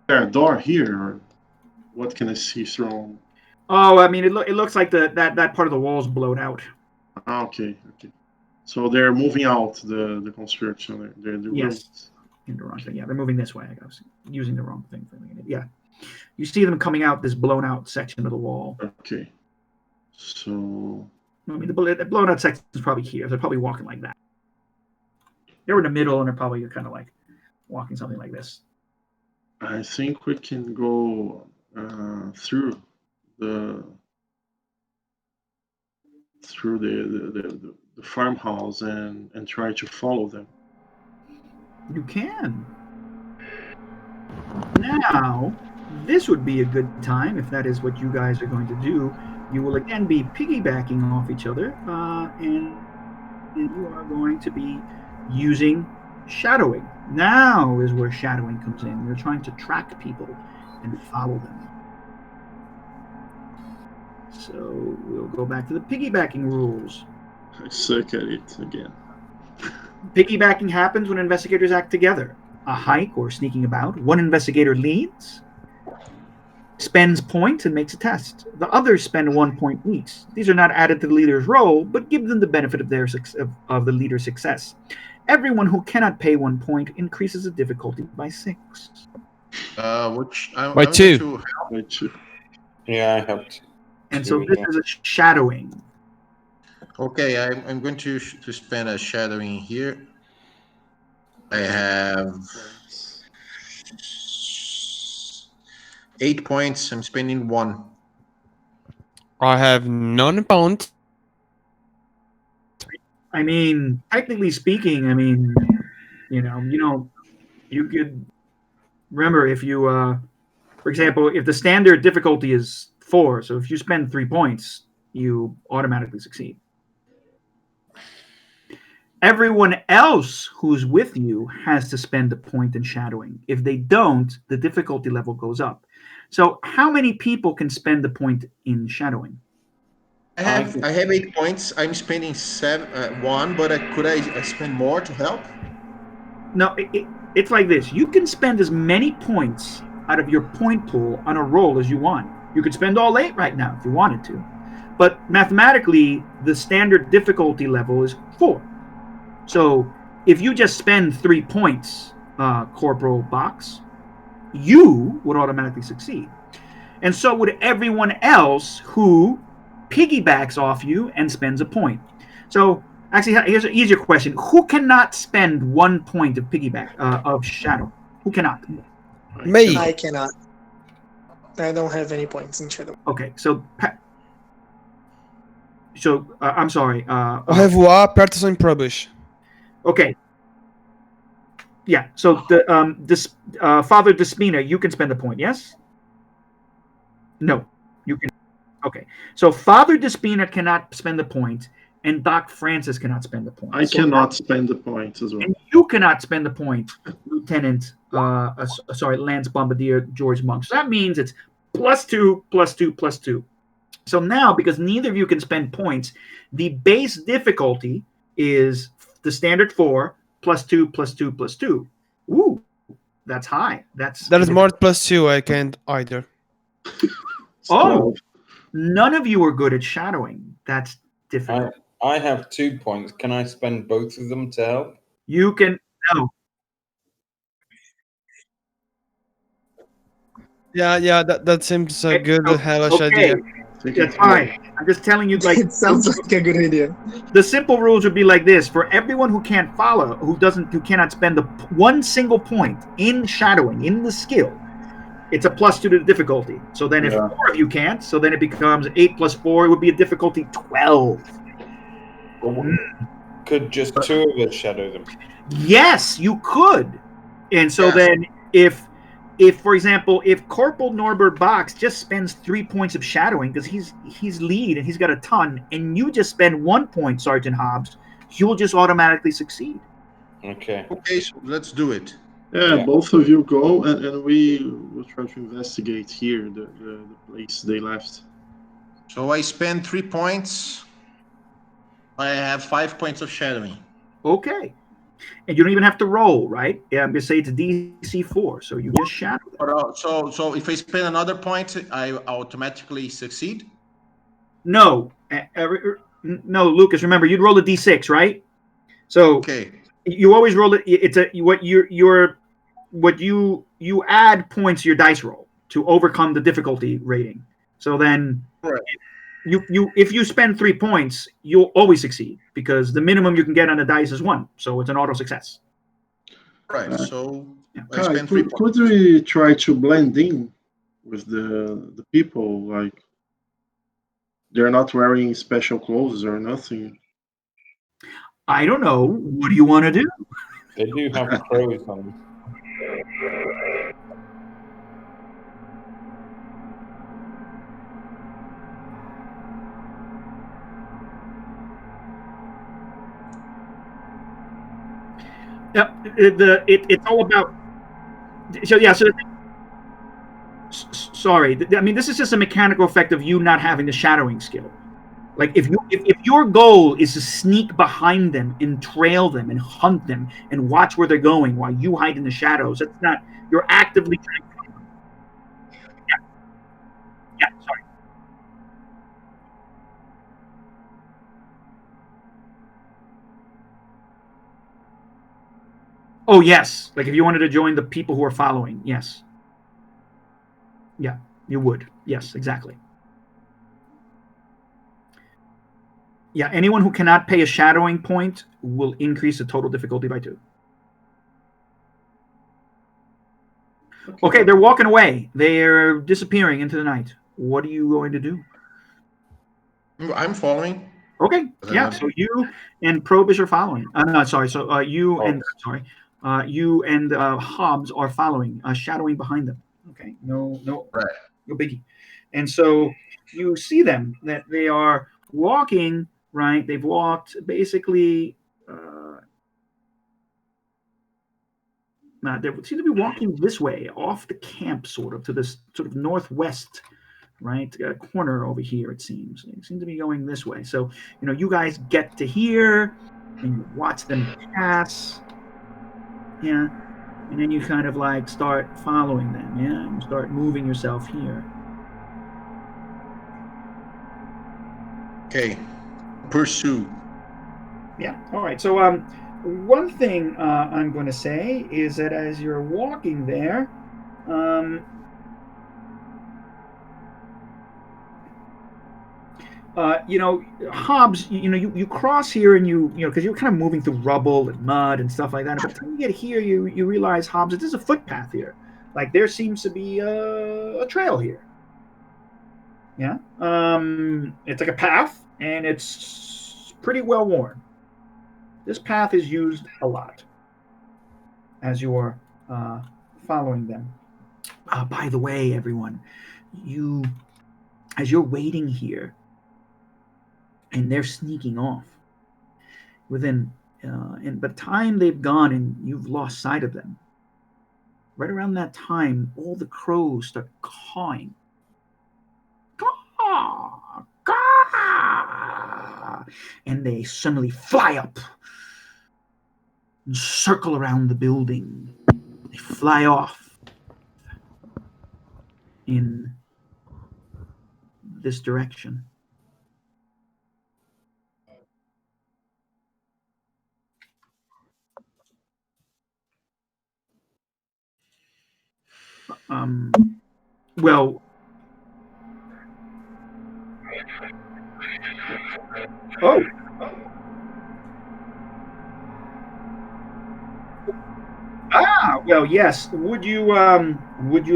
S4: there a door here? Or what can I see from?
S2: Oh, I mean, it looks like that part of the wall's blown out.
S4: Okay, okay. So they're moving out the construction. The room.
S2: Yes, in the wrong thing. Yeah, they're moving this way. I was using the wrong thing for a minute. Yeah, you see them coming out this blown out section of the wall.
S4: Okay. So
S2: I mean, the blown out section is probably here. They're probably walking like that. They're in the middle, and they're probably kind of like walking something like this.
S4: I think we can go through the through the farmhouse and try to follow them.
S2: You can. Now, this would be a good time if that is what you guys are going to do. You will again be piggybacking off each other, and you are going to be using shadowing. Now is where shadowing comes in. You're trying to track people and follow them. So we'll go back to the piggybacking rules.
S4: I suck at it again.
S2: Piggybacking happens when investigators act together. A hike or sneaking about. One investigator leads, spends points, and makes a test. The others spend 1 point each. These are not added to the leader's roll, but give them the benefit of of the leader's success. Everyone who cannot pay 1 point increases the difficulty by 6.
S5: Which I'm
S1: By
S5: going
S1: two.
S5: to
S4: Which
S6: Yeah, I have to.
S2: And so this is a shadowing.
S5: Okay, I'm going to spend a shadowing here. I have 8 points. I'm spending 1.
S1: I have none pounds.
S2: I mean, technically speaking, I mean, you could remember if you, for example, if the standard difficulty is 4, so if you spend 3 points, you automatically succeed. Everyone else who's with you has to spend a point in shadowing. If they don't, the difficulty level goes up. So, how many people can spend a point in shadowing?
S5: I have 8 points. I'm spending 1, but could I spend more to help?
S2: No, it's like this. You can spend as many points out of your point pool on a roll as you want. You could spend all 8 right now if you wanted to. But mathematically, the standard difficulty level is 4. So if you just spend 3 points, Corporal Box, you would automatically succeed. And so would everyone else who piggybacks off you and spends a point. So actually, here's an easier question. Who cannot spend 1 point of piggyback, of shadow? Who cannot?
S1: Me.
S3: I cannot. I don't have any points in shadow.
S2: Okay, so I'm sorry.
S1: I have voar, aperta em probas.
S2: Okay. Yeah. So Father Despina, you can spend a point. Yes. No, you can. Okay. So Father Despina cannot spend a point, and Doc Francis cannot spend a point.
S4: I cannot spend the points as well.
S2: And you cannot spend a point, Lieutenant. Lance Bombardier George Monk. So that means it's +2, +2, +2. So now, because neither of you can spend points, the base difficulty is the standard 4 +2, +2, +2. Ooh, that's high.
S1: That is more +2. I can't either.
S2: Oh, none of you are good at shadowing. That's difficult.
S6: I have 2 points. Can I spend both of them to help?
S2: You can no.
S1: Yeah, that seems a good hellish idea.
S2: That's fine. I'm just telling you, like
S3: It sounds like a good idea.
S2: the simple rules would be like this: for everyone who can't follow, who cannot spend one single point in shadowing in the skill, it's a +2 to the difficulty. So then, if 4 of you can't, so then it becomes 8 + 4. It would be a difficulty 12.
S6: Could just 2 of us shadow them?
S2: Yes, you could. And so then, if for example, if Corporal Norbert Box just spends 3 points of shadowing because he's lead and he's got a ton, and you just spend 1 point, Sergeant Hobbs, you'll just automatically succeed.
S6: Okay.
S5: Okay, so let's do it.
S4: Yeah, both of you go, and we will try to investigate here the place they left.
S5: So I spend 3 points. I have 5 points of shadowing.
S2: Okay. And you don't even have to roll, right? Yeah, I'm going to say it's a DC 4, so you just shadow them.
S5: So if I spend another point, I automatically succeed?
S2: No. No, Lucas, remember, you'd roll a D6, right? So
S5: okay.
S2: You always roll it. It's you add points to your dice roll to overcome the difficulty rating. So then if you spend 3 points, you'll always succeed because the minimum you can get on the dice is 1. So it's an auto success.
S5: Right. So I
S4: Kai,
S5: spend 3 points.
S4: could we try to blend in with the people, like They're not wearing special clothes or nothing.
S2: I don't know. What do you want to do?
S6: They do have clothes on.
S2: Yep. It's all about. So yeah. So sorry. I mean, this is just a mechanical effect of you not having the shadowing skill. Like if your goal is to sneak behind them and trail them and hunt them and watch where they're going while you hide in the shadows, that's not you're actively trying. Yeah, sorry. Oh yes, like if you wanted to join the people who are following, yes, yeah, you would. Yes, exactly. Yeah, anyone who cannot pay a shadowing point will increase the total difficulty by 2. Okay, they're walking away. They're disappearing into the night. What are you going to do?
S5: I'm following.
S2: Okay,
S5: I
S2: yeah.
S5: want.
S2: So you and Probish are following. No, sorry. So
S6: Oh,
S2: you and Hobbs are following, shadowing behind them. Okay,
S5: Right.
S2: no biggie. And so you see them that they are walking. Right, they've walked basically. They seem to be walking this way, off the camp, sort of to this sort of northwest, right corner over here. It seems they seem to be going this way. So you guys get to here, and you watch them pass. Yeah, and then you kind of like start following them. Yeah, and you start moving yourself here.
S5: Okay. Pursue.
S2: Yeah. All right. So one thing I'm going to say is that as you're walking there, um, Hobbs, you cross here and because you're kind of moving through rubble and mud and stuff like that. And by the time you get here, you realize, Hobbs, that there's a footpath here. Like there seems to be a trail here. Yeah. It's like a path, and it's pretty well worn. This path is used a lot as you're uh, following them. By the way, everyone, you as you're waiting here, and they're sneaking off. Within and by the time they've gone and you've lost sight of them, right around that time, all the crows start cawing. Caw, caw, and they suddenly fly up and circle around the building. They fly off in this direction. Um, well, oh, well, yes. Would you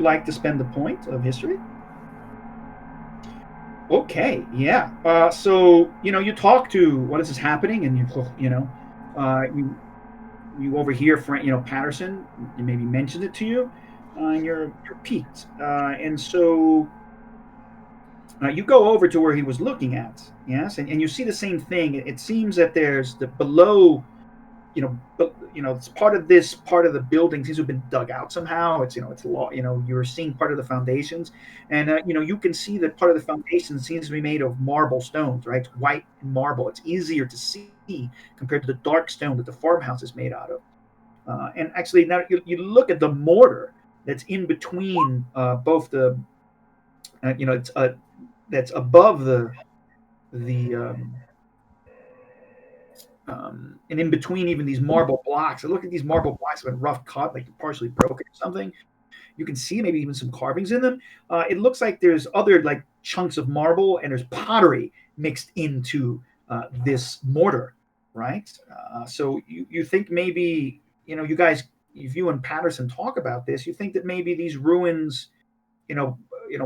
S2: like to spend the point of history? Okay, yeah. So you talk to what is this happening, and you overhear Frank, Patterson, and maybe mentioned it to you, and you're piqued, and so you go over to where he was looking at, yes, and you see the same thing. It seems that there's the below but it's part of the building seems to have been dug out somehow. It's a lot. You're seeing part of the foundations, and you can see that part of the foundation seems to be made of marble stones, right? It's white marble. It's easier to see compared to the dark stone that the farmhouse is made out of. And actually, now you look at the mortar that's in between both the, it's that's above the and in between even these marble blocks. I look at these marble blocks have been rough cut, like partially broken or something. You can see maybe even some carvings in them. It looks like there's other like chunks of marble and there's pottery mixed into this mortar, right? So you think maybe you guys, if you and Patterson talk about this, you think that maybe these ruins,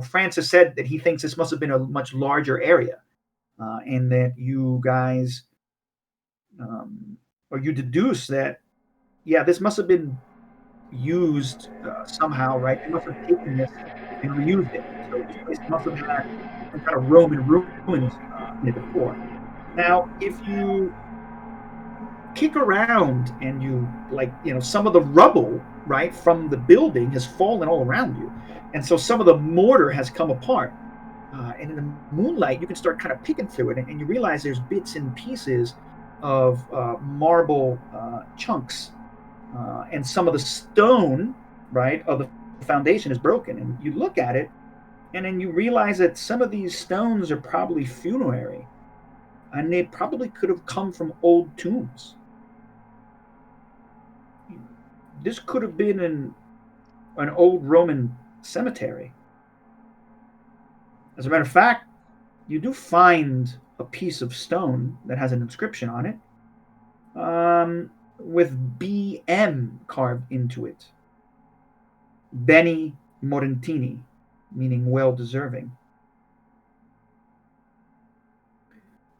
S2: Francis said that he thinks this must have been a much larger area. and that you guys, or you deduce that, yeah, this must have been used somehow, right? They must have taken this and reused it. So this place must have had some kind of Roman ruins in it before. Now, if you kick around and you, like, some of the rubble, right, from the building has fallen all around you, and so some of the mortar has come apart, and in the moonlight you can start kind of picking through it, and you realize there's bits and pieces of marble chunks, and some of the stone, right, of the foundation is broken, and you look at it, and then you realize that some of these stones are probably funerary, and they probably could have come from old tombs. This could have been an old Roman cemetery. As a matter of fact, you do find a piece of stone that has an inscription on it, with BM carved into it. Beni Morentini, meaning well deserving.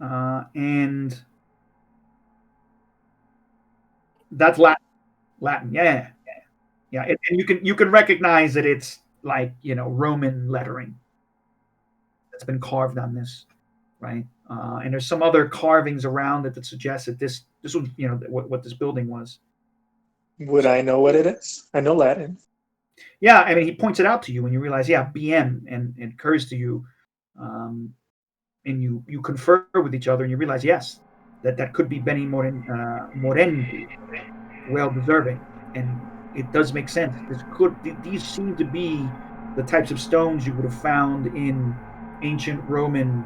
S2: And that's Latin. Latin, yeah, yeah. And you can recognize that it's like, Roman lettering that's been carved on this, right? And there's some other carvings around it that suggest that this was, what this building was.
S3: Would I know what it is? I know Latin.
S2: Yeah, I mean, he points it out to you, and you realize, yeah, BM, and it occurs to you, and you confer with each other, and you realize, yes, that could be Benny Morenti, well deserving, and it does make sense. These seem to be the types of stones you would have found in ancient Roman,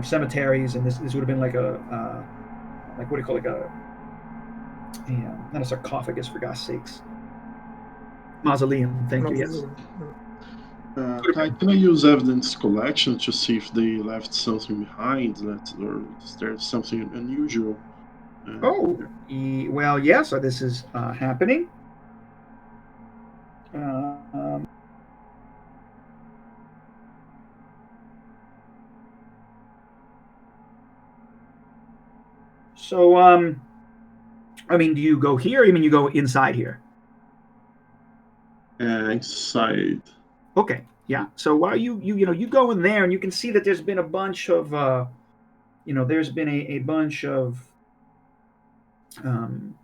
S2: cemeteries, and this would have been like a like, what do you call it, like not a sarcophagus, for God's sakes, mausoleum. Thank you. Yes.
S4: Can I use evidence collection to see if they left something behind, or is there something unusual?
S2: Oh, well, yeah. So this is happening. Um, so, I mean, do you go here? Or you mean you go inside here?
S4: Inside.
S2: Okay, yeah. So while you go in there, and you can see that there's been a bunch of there's been a bunch of um,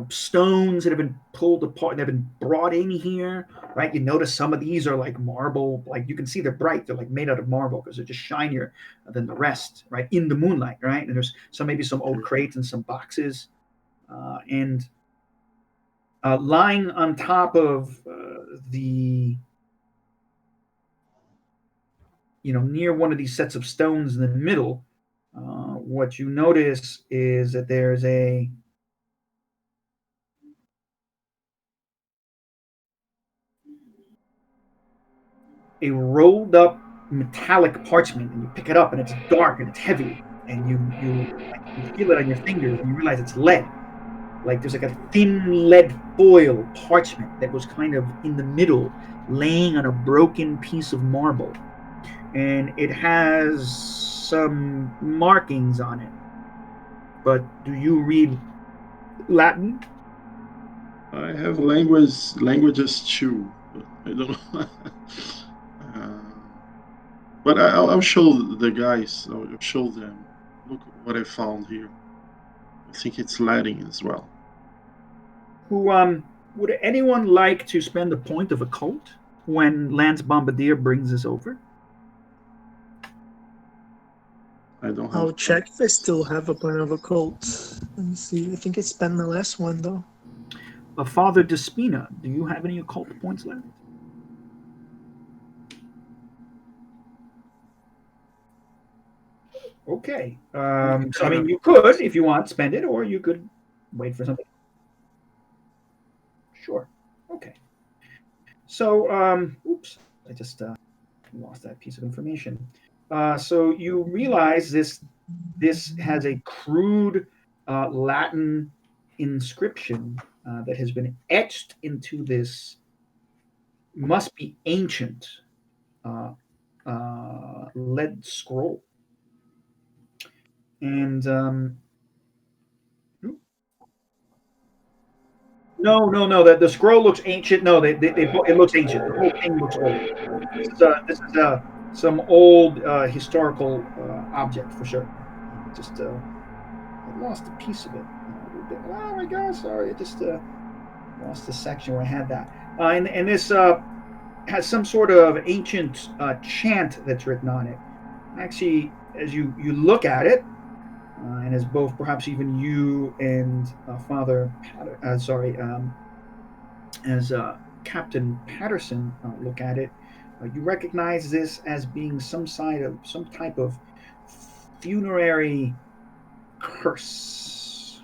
S2: stones that have been pulled apart, they've been brought in here, right? You notice some of these are like marble, like you can see they're bright, they're like made out of marble because they're just shinier than the rest, right, in the moonlight, right? And there's maybe some old crates and some boxes, and lying on top of the near one of these sets of stones in the middle, what you notice is that there's a rolled up metallic parchment, and you pick it up, and it's dark and it's heavy, and you feel it on your fingers, and you realize it's lead. Like there's like a thin lead foil parchment that was kind of in the middle, laying on a broken piece of marble, and it has some markings on it. But do you read Latin?
S4: I have languages too, but I don't know. uh, but I'll show the guys. I'll show them. Look what I found here. I think it's Latin as well.
S2: Who would anyone like to spend a point of occult when Lance Bombardier brings us over?
S4: I don't have.
S3: I'll check if I still have a plan of occult. Let me see. I think I spent my last one though.
S2: Father Despina, do you have any occult points left? Okay. So I mean, you could, if you want, spend it, or you could wait for something. Sure. Okay. So, oops, I just lost that piece of information. So you realize this has a crude Latin inscription that has been etched into this, must be ancient, lead scroll. And no. That the scroll looks ancient. No, it looks ancient. The whole thing looks old. This is some old historical object for sure. Just I lost a piece of it. Oh my gosh, sorry. I just lost the section where I had that. And this has some sort of ancient chant that's written on it. Actually, as you look at it, and as both perhaps even you and sorry, as Captain Patterson look at it, you recognize this as being some type of funerary curse.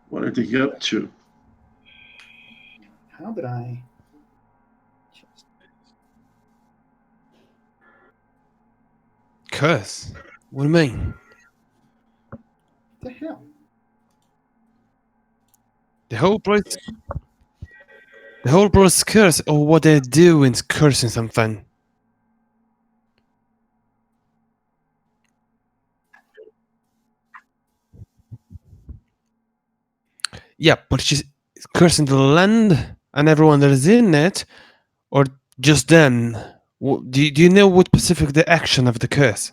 S4: What are they up to?
S2: How did I?
S1: Curse? What do you mean?
S2: The hell?
S1: The whole place. The whole place curse, or what they're doing is cursing something. Yeah, but she's cursing the land and everyone that is in it, or just them? Do you know what specific the action of the curse?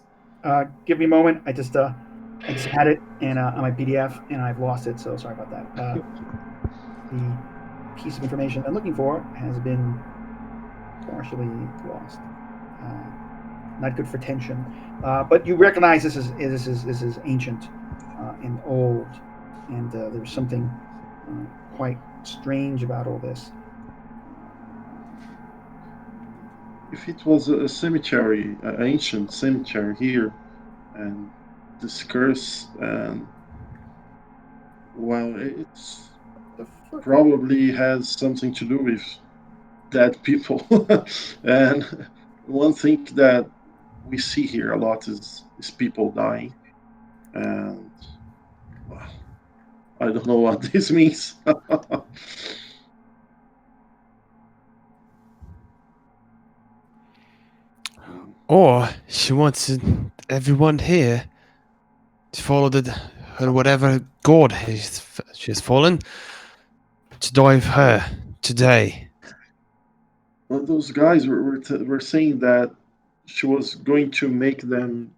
S2: Give me a moment. I just had it and on my PDF and I've lost it. So sorry about that. The piece of information I'm looking for has been partially lost. Uh, Not good for tension. But you recognize this is ancient and old, and there's something quite strange about all this.
S4: If it was a cemetery, an ancient cemetery here, and this curse, and well, it's
S2: The fuck?
S4: probably has something to do with dead people. And one thing that we see here a lot is people dying, and well, I don't know what this means.
S1: Or she wants everyone here to follow her whatever god she's fallen to die with her today.
S4: Well, those guys were saying that she was going to make them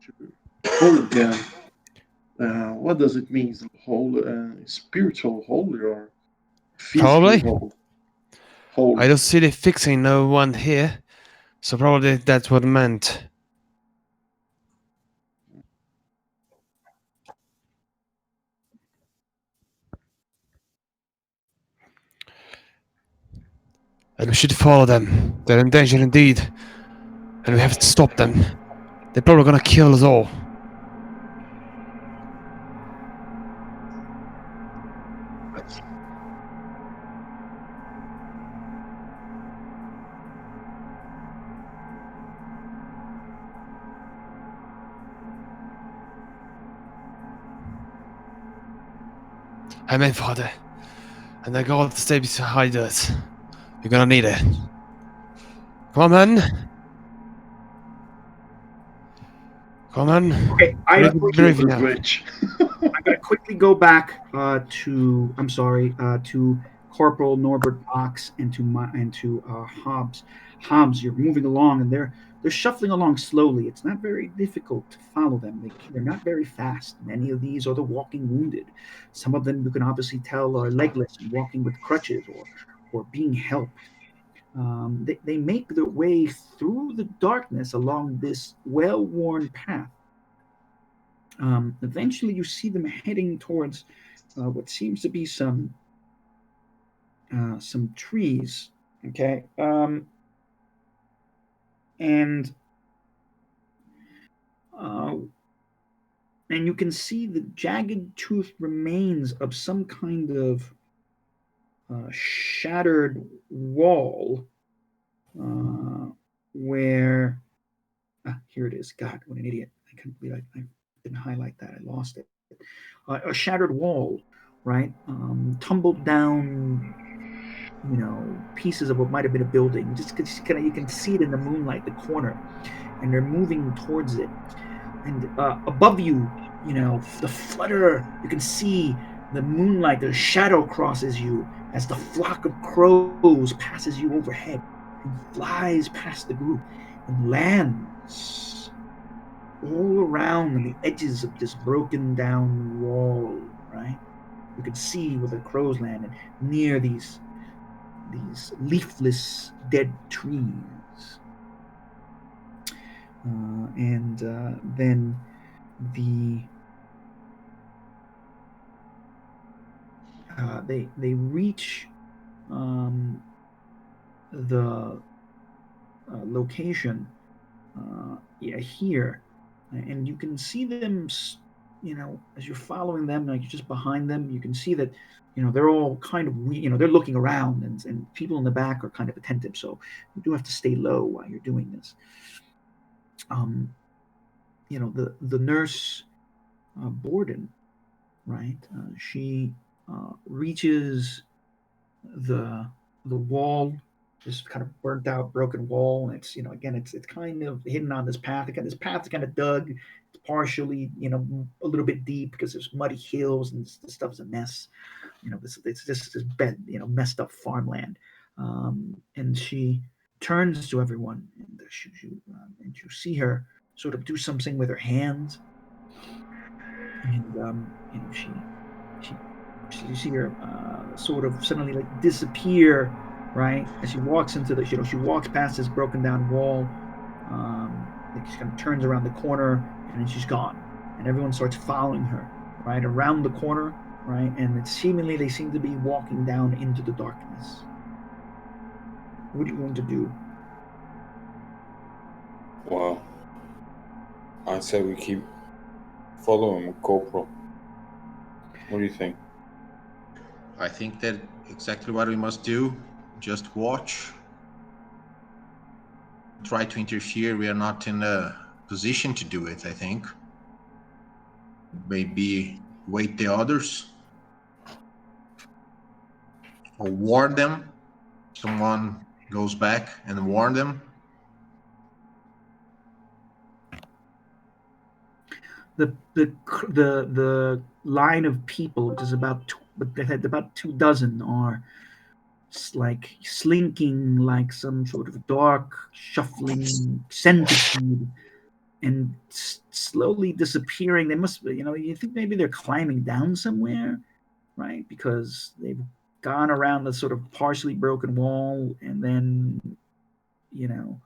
S4: whole again. What does it mean? Whole, spiritual whole or physically
S1: Probably.
S4: whole? Whole.
S1: I don't see they fixing no one here, so probably that's what it meant. And we should follow them. They're in danger indeed, and we have to stop them. They're probably gonna kill us all. Amen, Father. And the God to stay beside us. You're gonna need it. Come on, man. Come on.
S2: Okay,
S1: We
S2: I
S1: need to be brave
S4: Kill the
S1: now.
S4: witch.
S2: I'm going to quickly go back to I'm sorry to Corporal Norbert Box and to Hobbs. Hobbs, you're moving along and they're shuffling along slowly. It's not very difficult to follow them. They're not very fast. Many of these are the walking wounded. Some of them you can obviously tell are legless and walking with crutches or being helped. They make their way through the darkness along this well-worn path. Eventually, you see them heading towards what seems to be some trees. Okay, and uh, and you can see the jagged toothed remains of some kind of shattered wall, where Here it is. God, what an idiot! I couldn't believe I didn't highlight that. I lost it. A shattered wall, right? Tumbled down, pieces of what might have been a building. Just kind of, you can see it in the moonlight, the corner, and they're moving towards it. And above you, the flutter. You can see the moonlight. The shadow crosses you as the flock of crows passes you overhead and flies past the group and lands all around on the edges of this broken down wall, right? You can see where the crows land and near these leafless dead trees. And then the they reach the location, yeah, here, and you can see them, as you're following them, like you're just behind them. You can see that, they're all kind of, they're looking around, and people in the back are kind of attentive. So you do have to stay low while you're doing this. Um, the nurse, Borden, right? She reaches the wall, this kind of burnt out, broken wall, and it's, again, it's kind of hidden on this path. Again, this path is kind of dug. It's partially, a little bit deep because there's muddy hills and this stuff's a mess. This it's just this bed, messed up farmland. And she turns to everyone, and you see her sort of do something with her hands, and she you see her sort of suddenly like disappear, right, as she walks into the, she walks past this broken down wall. Like she kind of turns around the corner, and then she's gone, and everyone starts following her right around the corner, right, and it's seemingly they seem to be walking down into the darkness. What are you going to do?
S6: Well, I say we keep following Corporal. What do you think?
S5: I think that exactly what we must do. Just watch. Try to interfere. We are not in a position to do it, I think. Maybe wait the others or warn them. Someone goes back and warn them.
S2: The line of people, which is but they had about 2 dozen, are like slinking like some sort of dark, shuffling centipede, and slowly disappearing. They must, you think maybe they're climbing down somewhere, right? Because they've gone around the sort of partially broken wall, and then, you know,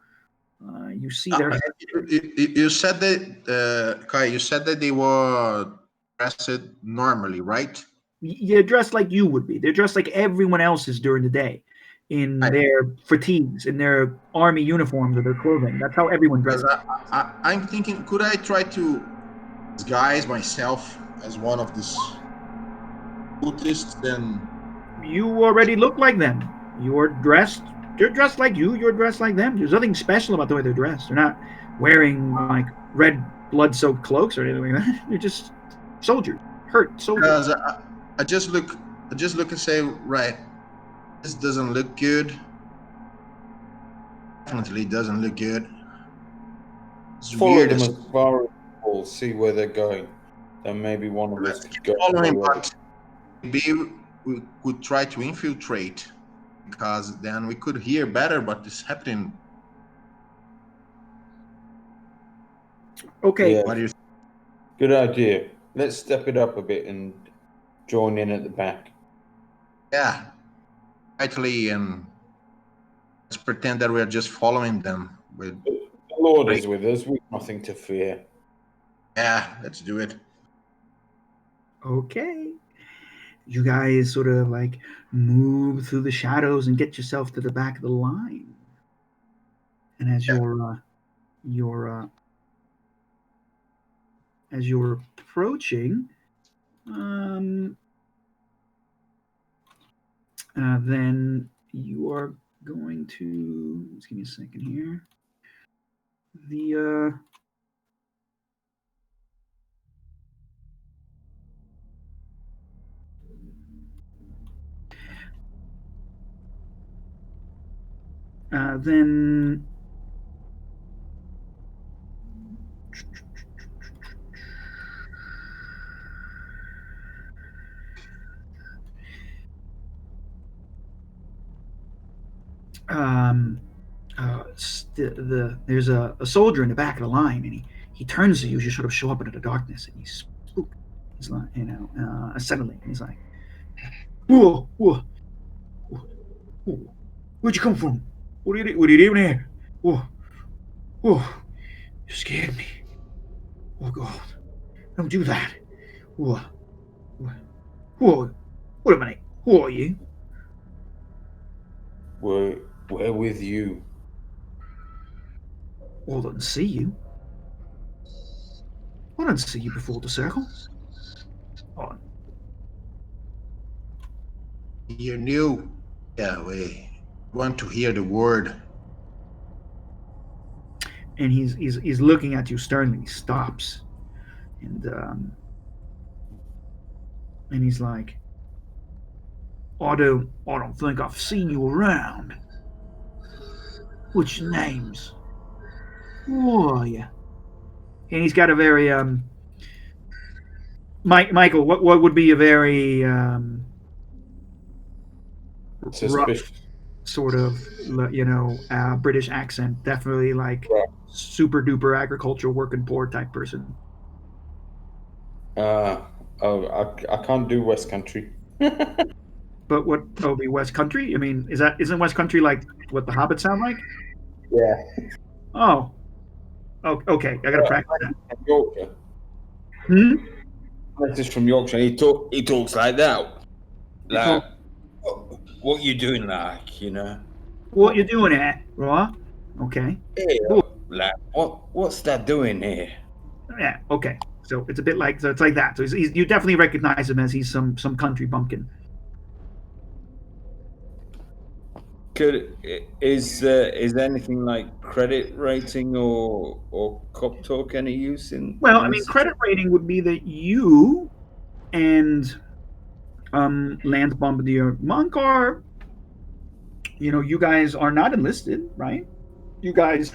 S2: you see their head.
S5: You said that, Kai, you said that they were dressed normally, right?
S2: They're dressed like you would be. They're dressed like everyone else is during the day, in
S5: Right.
S2: their fatigues, in their army uniforms or their clothing. That's how everyone
S5: Because
S2: dresses.
S5: I'm thinking, could I try to disguise myself as one of these cultists and
S2: You already look like them. You're dressed. They're dressed like you. You're dressed like them. There's nothing special about the way they're dressed. They're not wearing like red blood-soaked cloaks or anything like that. They're just soldiers, hurt soldiers.
S5: because I just look and say, right, this doesn't look good. Definitely doesn't look good. It's
S6: Follow
S5: weird.
S6: them as far as possible, see where they're going. Then maybe one of us
S5: Let's
S6: could
S5: keep
S6: go
S5: following,
S6: already.
S5: but maybe we could try to infiltrate because then we could hear better what is happening.
S2: Okay,
S6: Yeah,
S5: What do you
S6: good idea. Let's step it up a bit and join in at the back.
S5: Yeah, quietly, and let's pretend that we're just following them. With
S6: The Lord is with us. We've nothing to fear.
S5: yeah, let's do it.
S2: okay. You guys sort of like move through the shadows and get yourself to the back of the line. And
S5: Yeah.
S2: you're as you're approaching, um, then you are going to, just give me a second here. the then um, there's a soldier in the back of the line, and he turns to you as you sort of show up into the darkness, and he's spooked. He's like, suddenly, he's like, whoa, whoa, whoa, where'd you come from? What are you doing here? Whoa, whoa, you scared me. Oh God, don't do that. Whoa, whoa, wait a minute. Who are you?
S6: We're with you.
S2: Well, I didn't see you. I didn't see you before the circle. Oh,
S5: You're new. Yeah, we want to hear the word.
S2: and he's looking at you sternly. He stops, and he's like, I don't think I've seen you around. What's your names? Who are you? And he's got a very Michael. What would be a very rough
S6: Suspicious.
S2: sort of British accent? Definitely like
S6: Right.
S2: super duper agricultural working poor type person.
S6: I can't do West Country.
S2: But what? Oh, be West Country? I mean, isn't West Country like what the Hobbits sound like?
S6: Yeah.
S2: Oh, okay. I gotta practice that.
S6: From Yorkshire.
S2: Hmm?
S6: This is from Yorkshire. He talks like that. Like, what you doing, like, you know?
S2: What you doing at, right? Okay.
S6: Yeah. Like, what's that doing here?
S2: Yeah. Okay. So it's a bit like it's like that. So you definitely recognize him as he's some country bumpkin.
S6: Is anything like credit rating or cop talk any use in?
S2: Well,
S6: in
S2: I
S6: this
S2: mean, credit rating would be that you and Lance Bombardier Monk are, you guys are not enlisted, right? You guys.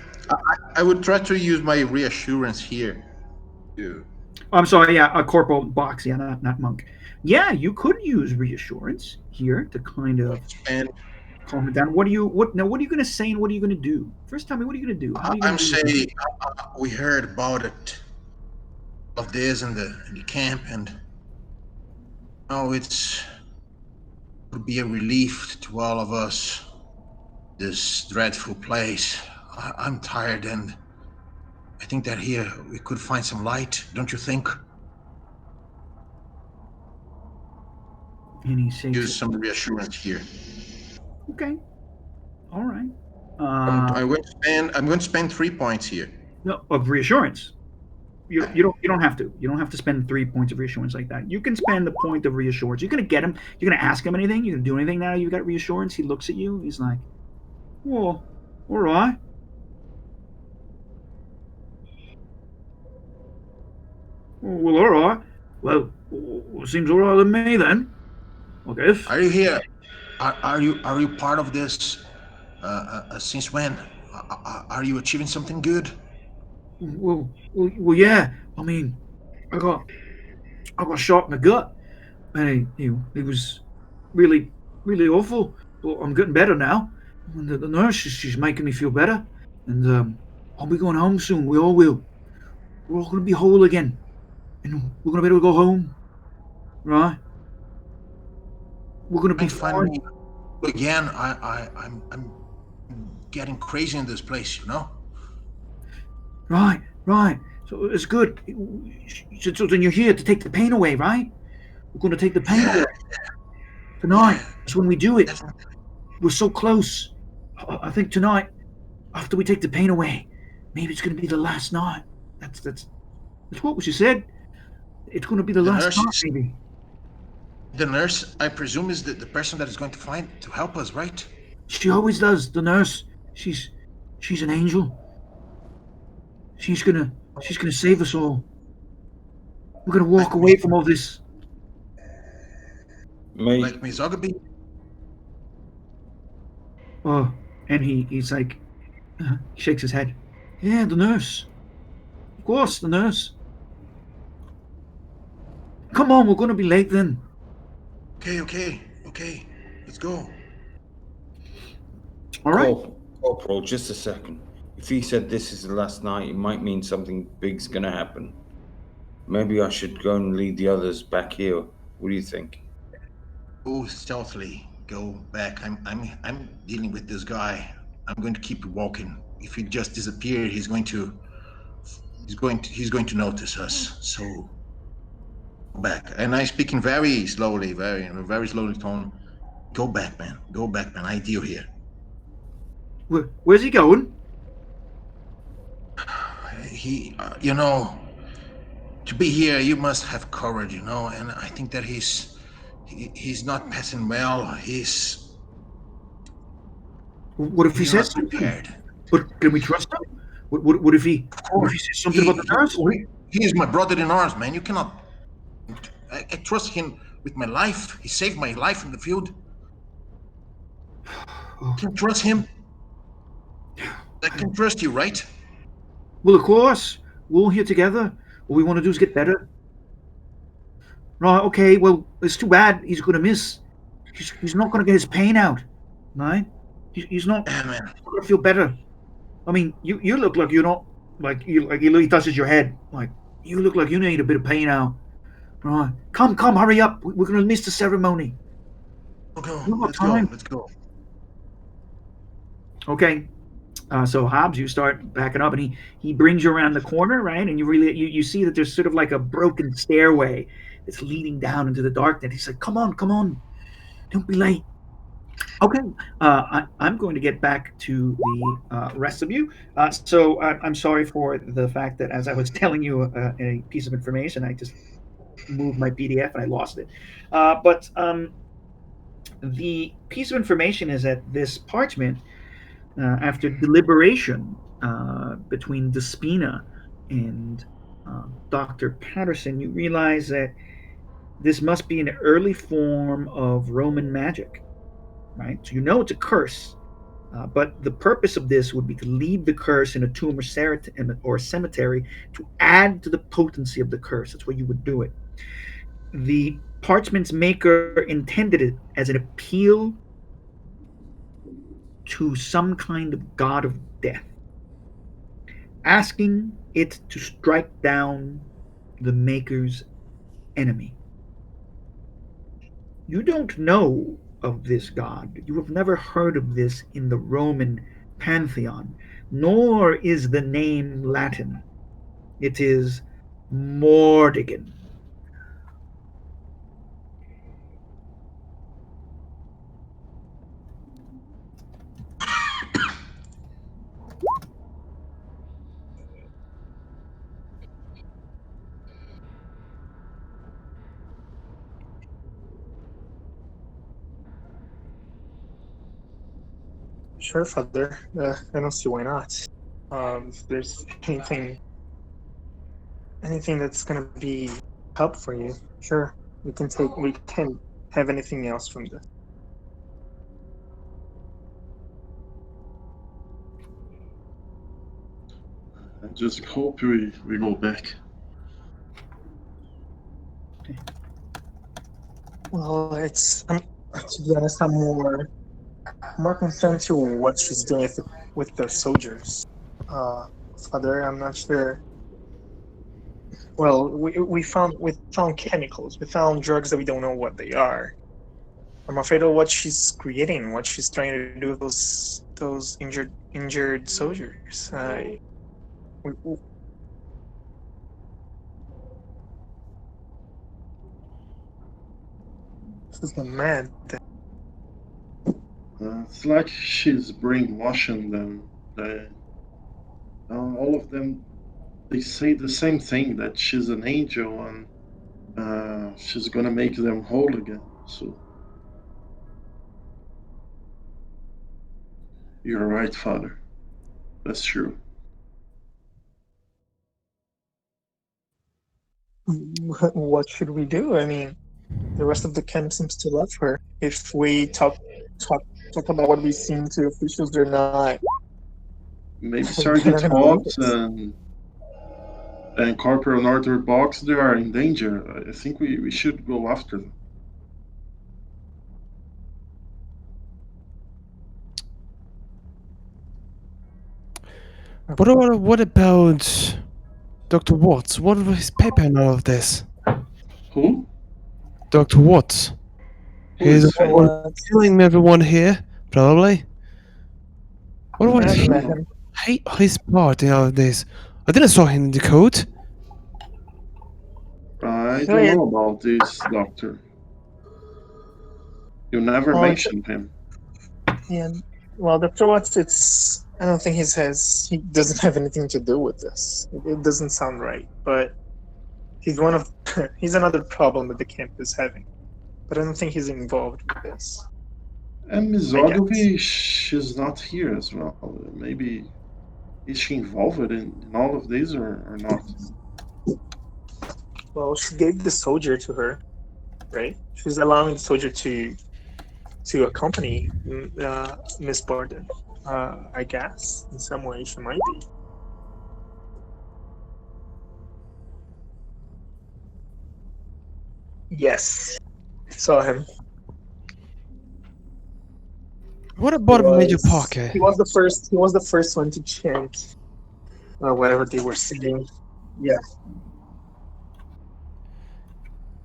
S5: I would try to use my reassurance here. To
S2: I'm sorry. Yeah, a corporal box. Yeah, not Monk. Yeah, you could use reassurance here to kind of
S5: expand.
S2: calm it down. What are you going to say and what are you going to do? First, tell me, what are you going to do? How are you going
S5: I'm
S2: to do this?
S5: saying we heard about it, of this in the camp, and it would be a relief to all of us. This dreadful place. I'm tired, and I think that here we could find some light. Don't you think?
S2: And he shakes
S5: Use
S2: it.
S5: some reassurance here.
S2: Okay. All right.
S5: I'm going to spend 3 points here.
S2: No, of reassurance. You don't have to. You don't have to spend 3 points of reassurance like that. You can spend the point of reassurance. You're gonna get him. You're gonna ask him anything. You're gonna do anything now. You got reassurance. He looks at you. He's like, "Well, all right." Well, all right. Well, seems all right to me then. I guess.
S5: Are you here? Are you part of this? Since when? Are you achieving something good?
S2: Well, yeah. I mean, I got shot in the gut, and it was really, really awful. But I'm getting better now. And the nurse, she's making me feel better, and I'll be going home soon. We all will. We're all gonna be whole again, and we're gonna be able to go home, right? We're gonna be
S5: And
S2: fine.
S5: finally, again, I'm getting crazy in this place.
S2: Right. So it's good. So then you're here to take the pain away, right? We're gonna take the pain away tonight. That's when we do it. We're so close. I think tonight, after we take the pain away, maybe it's gonna be the last night. That's what she said. It's gonna be the
S5: The
S2: last
S5: nurse
S2: night,
S5: is
S2: maybe.
S5: the nurse. I presume is the person that is going to help us, right?
S2: She always does. The nurse. She's an angel. She's gonna she's gonna save us all. We're gonna
S5: Like
S2: walk
S5: Miss,
S2: away from all this.
S6: Mate,
S5: like Miss Ogilvy.
S2: Oh, and he's like, he shakes his head. Yeah, the nurse. Of course, the nurse. Come on, we're gonna be late then.
S5: Okay. Let's go.
S2: All right.
S6: Corporal, just a second. If he said this is the last night, it might mean something big's gonna happen. Maybe I should go and lead the others back here. What do you think?
S5: Go stealthily. Go back. I'm dealing with this guy. I'm going to keep walking. If he just disappear, he's going to notice us. So go back. And I speaking very slowly, very slowly tone. Go back, man. Go back, man. I deal here.
S2: Where's he going?
S5: He, to be here, you must have courage, And I think that he's not passing well.
S2: What if he
S5: He's
S2: says
S5: not
S2: something?
S5: prepared.
S2: But can we trust him? What if he
S5: Of
S2: what if
S5: course,
S2: he says something about the nurse?
S5: he is my brother in arms, man. You cannot. I trust him with my life. He saved my life in the field.
S2: Oh,
S5: Can trust him. I can trust you, right?
S2: well, of course. We're all here together. All we want to do is get better. Right, okay, well, it's too bad he's going to miss. He's not going to get his pain out, right? He's not
S5: Yeah, man.
S2: going to feel better. I mean, you look like you're not, like he touches your head. Like, you look like you need a bit of pain out. Right. Come, hurry up. We're going to miss the ceremony.
S5: Okay,
S2: We don't
S5: let's
S2: have
S5: go.
S2: time.
S5: Let's go.
S2: Okay, so Hobbs, you start backing up, and he brings you around the corner, right? And you see that there's sort of like a broken stairway that's leading down into the darkness. He's like, come on, don't be late. Okay, I'm going to get back to the rest of you. I'm sorry for the fact that as I was telling you a piece of information, I just moved my PDF and I lost it. But the piece of information is that this parchment, after deliberation between Despina and Dr. Patterson, you realize that this must be an early form of Roman magic, right? So you know it's a curse, but the purpose of this would be to leave the curse in a tomb or a cemetery to add to the potency of the curse. That's why you would do it. The parchment's maker intended it as an appeal to some kind of god of death, asking it to strike down the maker's enemy. You don't know of this god. You have never heard of this in the Roman pantheon, nor is the name Latin. It is Mordigan.
S3: Sure, Father. I don't see why not. If there's anything that's gonna be help for you, sure. We can have anything else from this.
S4: I just hope we go back.
S3: Well, to be honest, I'm more concerned to what she's doing with the soldiers. Uh, Father, I'm not sure. Well, we found chemicals. We found drugs that we don't know what they are. I'm afraid of what she's creating, what she's trying to do with those injured soldiers. This is mad.
S4: It's like she's brainwashing them. All of them, they say the same thing, that she's an angel and she's gonna make them whole again. So you're right, Father. That's true.
S3: What should we do? I mean, the rest of the camp seems to love her. If we talk talk about what we've seen to officials,
S4: Maybe
S3: they're not
S4: Sergeant
S3: gonna believe
S4: Hobbs
S3: it.
S4: and Corporal Northern Box, they are in danger. I think we should go after them.
S1: What about Dr. Watts? What was his paper in all of this?
S4: Who?
S1: Dr. Watts.
S4: Who
S1: He's the
S4: is
S3: Dr.
S4: he?
S1: one
S3: Watts.
S1: killing everyone here, probably. What
S3: I
S1: was
S3: haven't
S1: he?
S3: met him.
S1: His part in all of this? I didn't saw him in the coat.
S4: I
S3: Oh
S4: don't
S3: yeah.
S4: know about this, Doctor. You never
S3: Well,
S4: mentioned him.
S3: yeah. Well, Dr. Watts, it's. I don't think he doesn't have anything to do with this. It doesn't sound right, but he's one of he's another problem that the camp is having. But I don't think he's involved with this.
S4: And Miss
S3: I guess.
S4: Ogilvy, she's not here as well. Maybe is she involved in all of this or not?
S3: Well, she gave the soldier to her, right? She's allowing the soldier to accompany Miss Borden. I guess in some way she might be. Yes, saw him.
S1: What
S3: He
S1: about Major
S3: was
S1: Parker?
S3: he was the first. He was the first one to chant whatever they were singing. Yeah,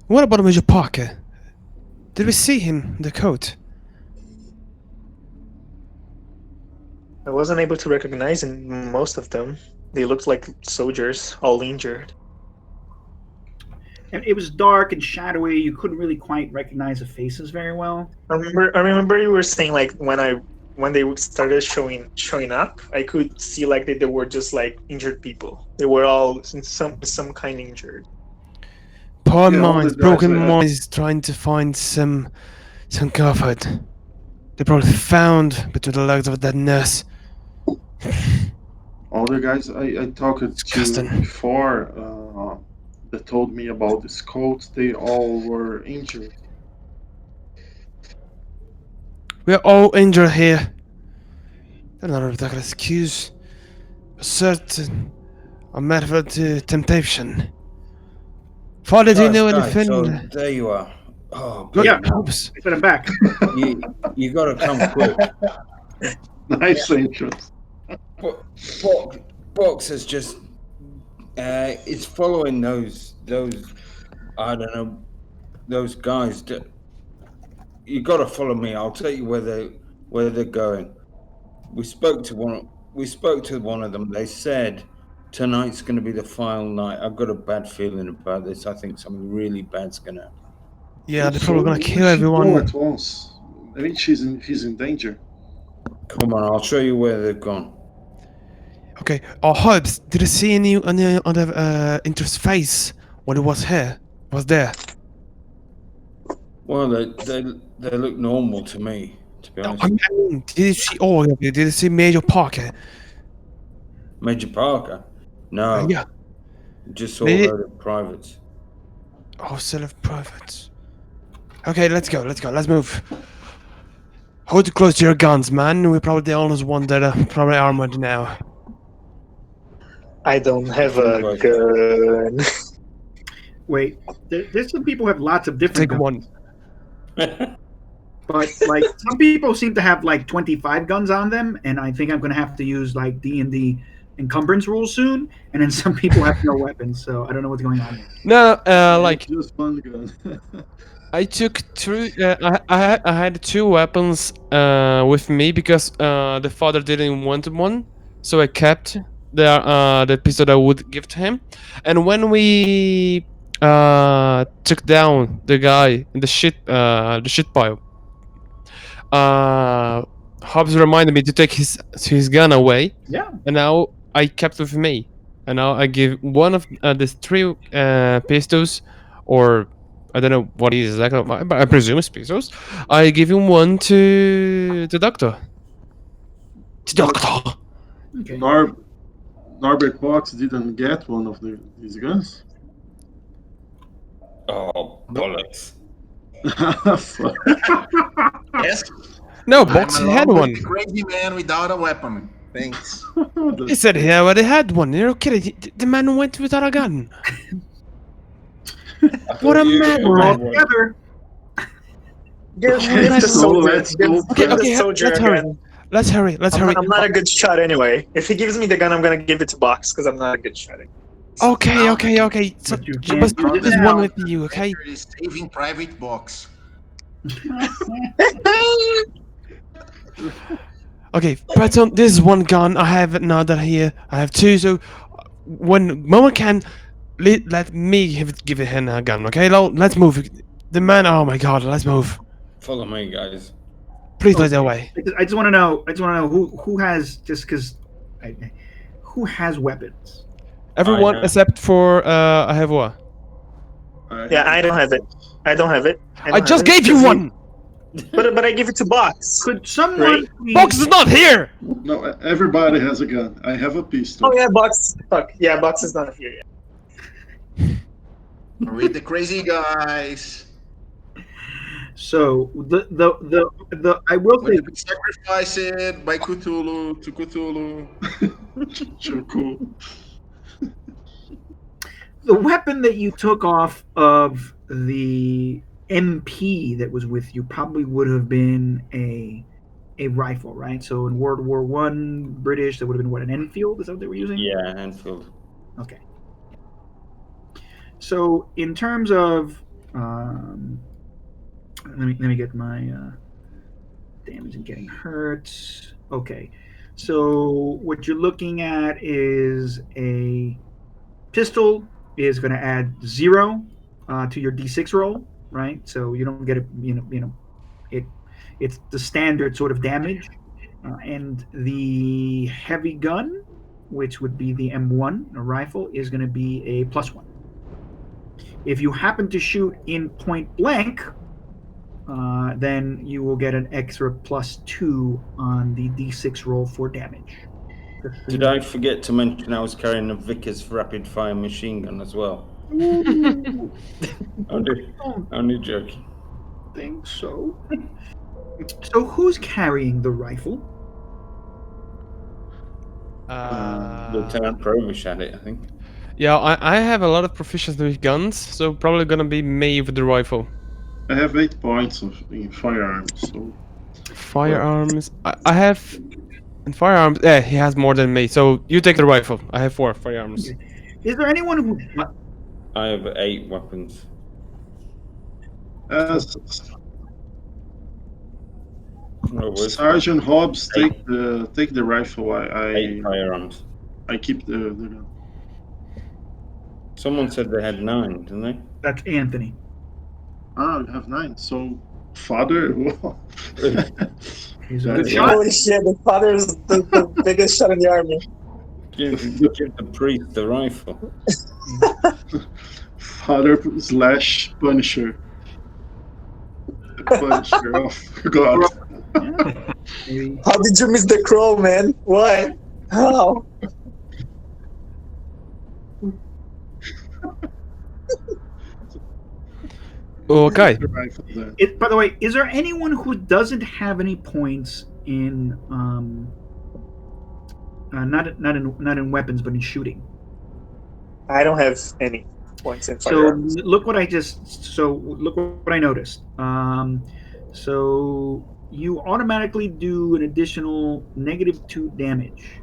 S1: What about Major Parker? Did we see him in the coat?
S3: I wasn't able to recognize most of them. They looked like soldiers, all injured.
S2: And it was dark and shadowy. You couldn't really quite recognize the faces very well.
S3: I remember you were saying like when they started showing up, I could see like they were just like injured people. They were all in some kind injured.
S1: Poor
S4: Yeah, all the
S1: minds,
S4: guys.
S1: broken minds, trying to find some comfort. They probably found between the legs of that nurse.
S4: All the guys I talked to
S1: Disgusting.
S4: before that told me about this coat, they all were injured.
S1: We are all injured here. That's not a ridiculous excuse. A certain a method to temptation. Father, do you know
S6: Guys, so
S1: anything?
S6: there you are. Oh,
S1: Good
S2: Yeah.
S6: bloody hell.
S1: hopes.
S2: I said I'm back.
S6: You got to come quick.
S4: Nice entrance.
S6: Bo- Bo- Box is just it's following those I don't know those guys. You got to follow me. I'll tell you where they're going. We spoke to one. We spoke to one of them. They said tonight's going to be the final night. I've got a bad feeling about this. I think something really bad's going to.
S1: Yeah, they're
S4: So
S1: probably gonna
S4: we
S1: kill
S4: should go
S1: everyone.
S4: at once. Maybe he's in danger.
S6: Come on, I'll show you where they've gone.
S1: Okay, our hopes. Did you see any on the interest face when it was here? Was there?
S6: Well, they look normal to me, to be honest.
S1: I mean, did you see all of you? Did you see Major Parker?
S6: Major Parker? No,
S1: Yeah.
S6: just saw a
S1: Maybe.
S6: load of privates.
S1: Oh, still of privates. Okay, let's go. Let's move. Hold close to your guns, man. We're probably the only ones that are probably armored now.
S3: I don't have
S6: Too
S3: a
S6: close.
S3: gun.
S2: Wait, there's some people who have lots of different
S1: Take
S2: guns,
S1: one.
S2: but like some people seem to have like 25 guns on them, and I think I'm going to have to use like D&D encumbrance rules soon. And then some people have no weapons, so I don't know what's going on here.
S1: No,
S4: Yeah,
S1: like
S4: just one gun.
S1: I took two. I had two weapons with me because the father didn't want one, so I kept the pistol I would give to him. And when we took down the guy in the shit pile, uh, Hobbs reminded me to take his gun away,
S2: Yeah.
S1: and now I kept with me. And now I give one of these three pistols, or I don't know what it is exactly, but I presume it's pistols. I give him one to the doctor. To doctor.
S2: Okay.
S4: Norbert Box didn't get one of these guns.
S6: Oh, bollocks.
S4: Fuck.
S5: Yes,
S1: No,
S5: I'm
S1: Box had
S5: alone with
S1: one.
S5: the crazy man without a weapon. Thanks.
S1: He said he already had one. You're kidding. The man went without a gun.
S6: I
S1: What
S6: thought
S1: a
S6: you
S2: We're all
S1: madman.
S6: one.
S2: together.
S3: Give,
S1: Oh,
S3: give
S1: that's
S3: the
S4: so
S3: soldier.
S4: let's
S3: Give,
S4: go
S1: Okay,
S3: give the
S1: okay,
S4: fast.
S3: soldier
S1: let's
S3: a
S1: hurry.
S3: gun.
S1: Let's hurry. Let's hurry.
S3: I'm not a good shot anyway. If he gives me the gun, I'm gonna give it to Box because I'm not a good shot.
S1: Okay,
S5: Now,
S1: okay, okay. So,
S2: But you
S1: but
S2: can't use it
S1: just
S2: now.
S1: one with you, okay?
S5: Adventure is Saving Private Box.
S1: Okay, Breton, this is one gun. I have another here. I have two. So when Mama can, let me give him a gun, okay? Let's move. The man. Oh my God, let's move.
S6: Follow me, guys.
S1: Please lead
S2: Okay.
S1: the way.
S2: I just want to know. I just want to know who has just because. Who has weapons?
S1: Everyone
S6: have.
S1: except for I have what?
S3: Yeah, I don't have it. I don't have it.
S1: I
S3: don't have
S1: just
S3: it,
S1: gave you
S3: 'cause
S1: one.
S3: but I give it to Box.
S2: Could someone
S3: Right.
S2: please?
S1: Box is not here.
S4: No, everybody has a gun. I have a pistol.
S3: Oh yeah, Box. Fuck yeah, Box is not here yet.
S5: With the crazy guys.
S2: So the I will
S5: Going
S2: say
S5: to be sacrificed by Cthulhu to Cthulhu.
S4: Sure, cool.
S2: the weapon that you took off of the MP that was with you probably would have been a rifle, right? So in World War One, British, that would have been what, an Enfield? Is that what they were using?
S6: Yeah, Enfield.
S2: Okay. So in terms of, let me get my damage and getting hurt. Okay. So what you're looking at is a pistol is going to add 0 to your d6 roll, right? So you don't get it. It it's the standard sort of damage, and the heavy gun, which would be the M1, a rifle, is going to be a +1. If you happen to shoot in point blank, then you will get an extra +2 on the d6 roll for damage.
S6: Did I forget to mention I was carrying a Vickers rapid fire machine gun as well? Only joking.
S2: Think so. So who's carrying the rifle?
S6: Lieutenant Provish had it, I think.
S1: Yeah, I have a lot of proficiency with guns, so probably gonna be me with the rifle.
S4: I have 8 points in firearms, so
S1: Firearms. I have in firearms. Yeah, he has more than me. So you take the rifle. I have 4 firearms.
S2: Is there anyone who?
S6: I have 8 weapons.
S4: as
S6: No, it was
S4: Sergeant Hobbs take the rifle.
S6: 8 firearms.
S4: I keep the gun.
S6: Someone said they had 9, didn't they?
S2: That's Anthony.
S4: Ah, you have 9. So father.
S2: He's a
S4: That
S2: good
S4: is
S2: shot.
S3: Holy shit, the father is the biggest shot in the army.
S6: Give the priest the rifle.
S4: Father / Punisher. The Punisher of God.
S2: Maybe.
S3: How did you miss the crow, man? What? How?
S1: Okay.
S4: The rifle then.
S2: By the way, is there anyone who doesn't have any points in not in weapons but in shooting?
S3: I don't have any points in
S2: So
S3: firearms.
S2: look what I noticed. So you automatically do an additional -2 damage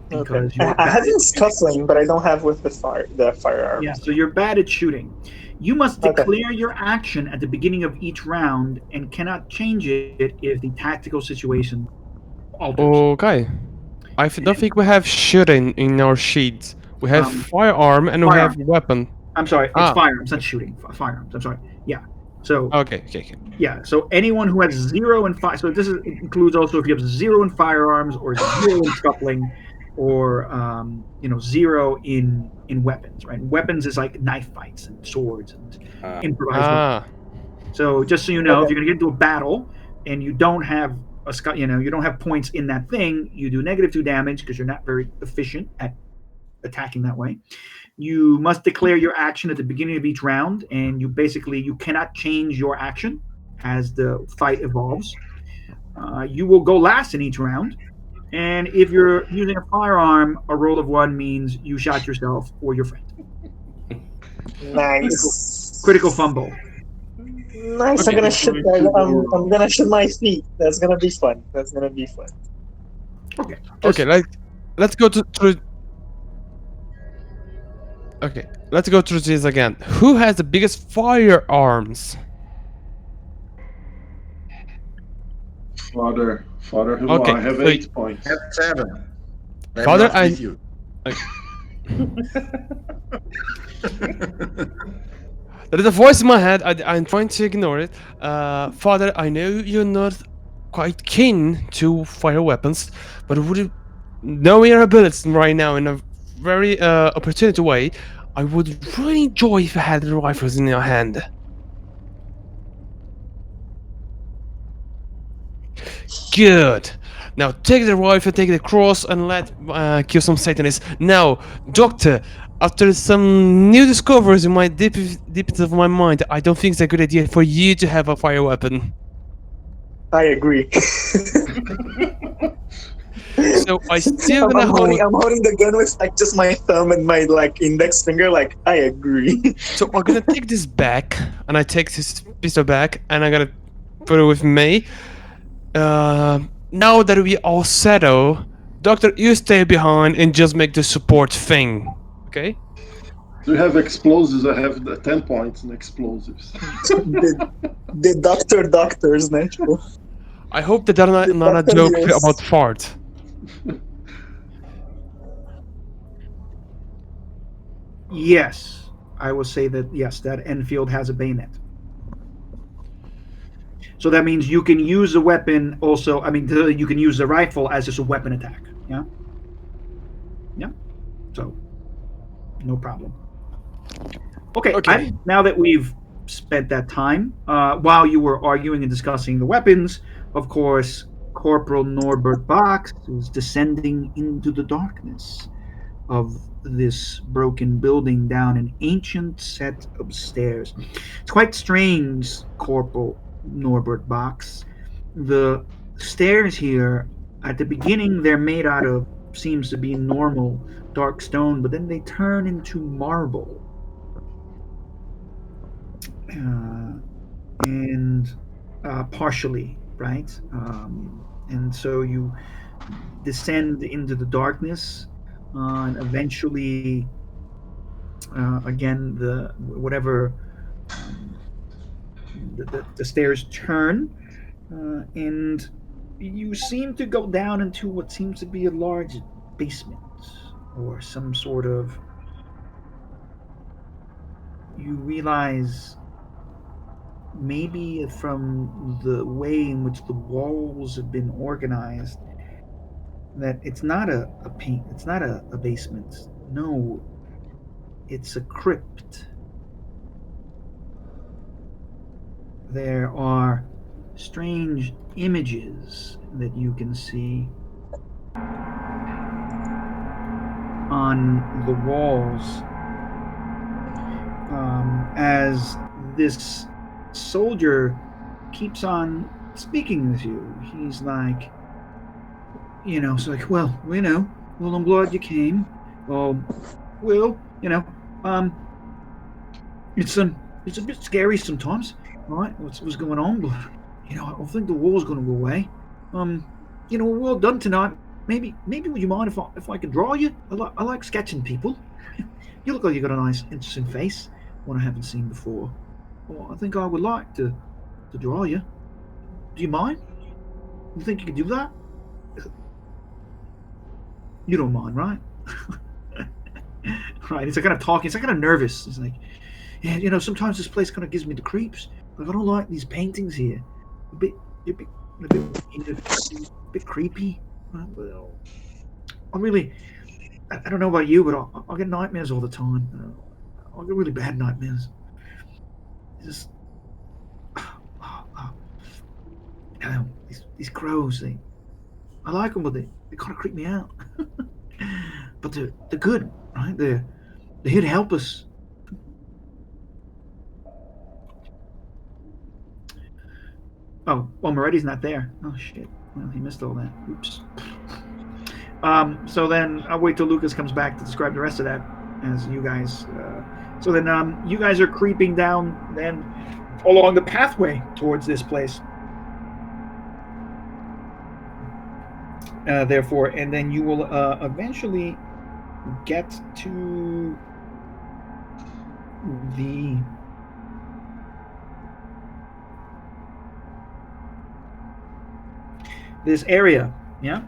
S2: because
S3: Okay.
S2: you're
S3: I
S2: bad
S3: have in
S2: at
S3: scuffling, but I don't have with the firearms.
S2: yeah, so you're bad at shooting. You must
S3: Okay.
S2: declare your action at the beginning of each round and cannot change it if the tactical situation alters.
S1: Okay. Don't think we have shooting in our sheets. We have
S2: Um,
S1: firearm and we have
S2: firearm.
S1: weapon.
S2: I'm sorry, it's
S1: Ah.
S2: firearms, not shooting. Firearms. I'm sorry. Yeah. So
S1: Okay.
S2: yeah. So anyone who has 0 in fire. So this includes also if you have 0 in firearms or 0 in scuffling, or 0 in weapons. Right. Weapons is like knife fights and swords and improvised.
S1: Ah.
S2: So just so you know, if
S3: Okay.
S2: you're going to get into a battle and you don't have you don't have points in that thing, you do -2 damage because you're not very efficient at attacking that way. You must declare your action at the beginning of each round, and you cannot change your action as the fight evolves. You will go last in each round, and if you're using a firearm, a roll of one means you shot yourself or your friend. Critical
S3: Nice.
S2: fumble.
S3: Nice. I'm
S1: Okay,
S3: gonna
S4: I'm
S3: shoot.
S4: going to
S3: I'm gonna shoot my feet. That's gonna be fun. That's gonna be fun.
S2: Okay.
S1: okay,
S2: Just
S1: let's go through. Okay, let's go through this again. Who has the biggest firearms?
S4: Father, who
S1: Okay,
S4: I have
S1: so
S4: 8 points.
S5: Have 7. I'm
S1: father,
S5: not with you.
S1: there is a voice in my head. I'm trying to ignore it. Father, I know you're not quite keen to fire weapons, but would you, knowing your abilities right now in a very opportunity way, I would really enjoy if you had the rifles in your hand. Good. Now take the rifle, take the cross, and let kill some Satanists. Now, Doctor, after some new discoveries in my deepest of my mind, I don't think it's a good idea for you to have a fire weapon.
S3: I agree.
S1: So I still gonna hold.
S3: I'm holding the gun with like just my thumb and my like index finger. Like I agree.
S1: So I'm gonna take this back, and I take this pistol back, and I'm gonna put it with me. Now that we all settle, Doctor, you stay behind and just make the support thing. Okay?
S4: Do you have explosives? I have 10 points in explosives.
S3: the the doctors, natural.
S1: I hope that they're
S3: The
S1: not a
S3: doctor
S1: joke
S3: heals.
S1: about fart.
S2: yes, I will say that yes, that Enfield has a bayonet. So that means you can use the weapon also. I mean, you can use the rifle as just a weapon attack. Yeah, yeah. So no problem. Okay,
S1: Okay.
S2: now that we've spent that time, while you were arguing and discussing the weapons, of course, Corporal Norbert Box is descending into the darkness of this broken building down an ancient set of stairs. It's quite strange, Corporal Norbert Box. The stairs here, at the beginning, they're made out of seems to be normal dark stone, but then they turn into marble. And partially, right? And so you descend into the darkness, and eventually, again, the whatever um, the stairs turn, and you seem to go down into what seems to be a large basement or some sort of. You realize maybe from the way in which the walls have been organized that it's not it's not a basement. No, it's a crypt. There are strange images that you can see on the walls, as this soldier keeps on speaking with you. He's like, it's like, well, I'm glad you came. Well, you know, um, it's it's a bit scary sometimes, right? What's going on? But I think the war's going to go away. Um, we're all done tonight. Maybe would you mind if I could draw you? I like sketching people. You look like you got a nice, interesting face, one I haven't seen before. Well, I think I would like to draw you. Do you mind? You think you could do that? You don't mind, right? Right. He's like kind of talking. He's like kind of nervous. He's like, yeah, sometimes this place kind of gives me the creeps. Like I don't like these paintings here. A bit, a bit, a bit creepy. Well, I really, I don't know about you, but I'll get nightmares all the time. I'll get really bad nightmares. Just, these crows. I like them, but they kind of creep me out. But they're good, right? right? They're here to help us. Oh, well, Moretti's not there. Oh shit. Well, he missed all that. Oops. So then I'll wait till Lucas comes back to describe the rest of that as you guys. So then you guys are creeping down then along the pathway towards this place. Therefore, and then you will eventually get to the this area. Yeah.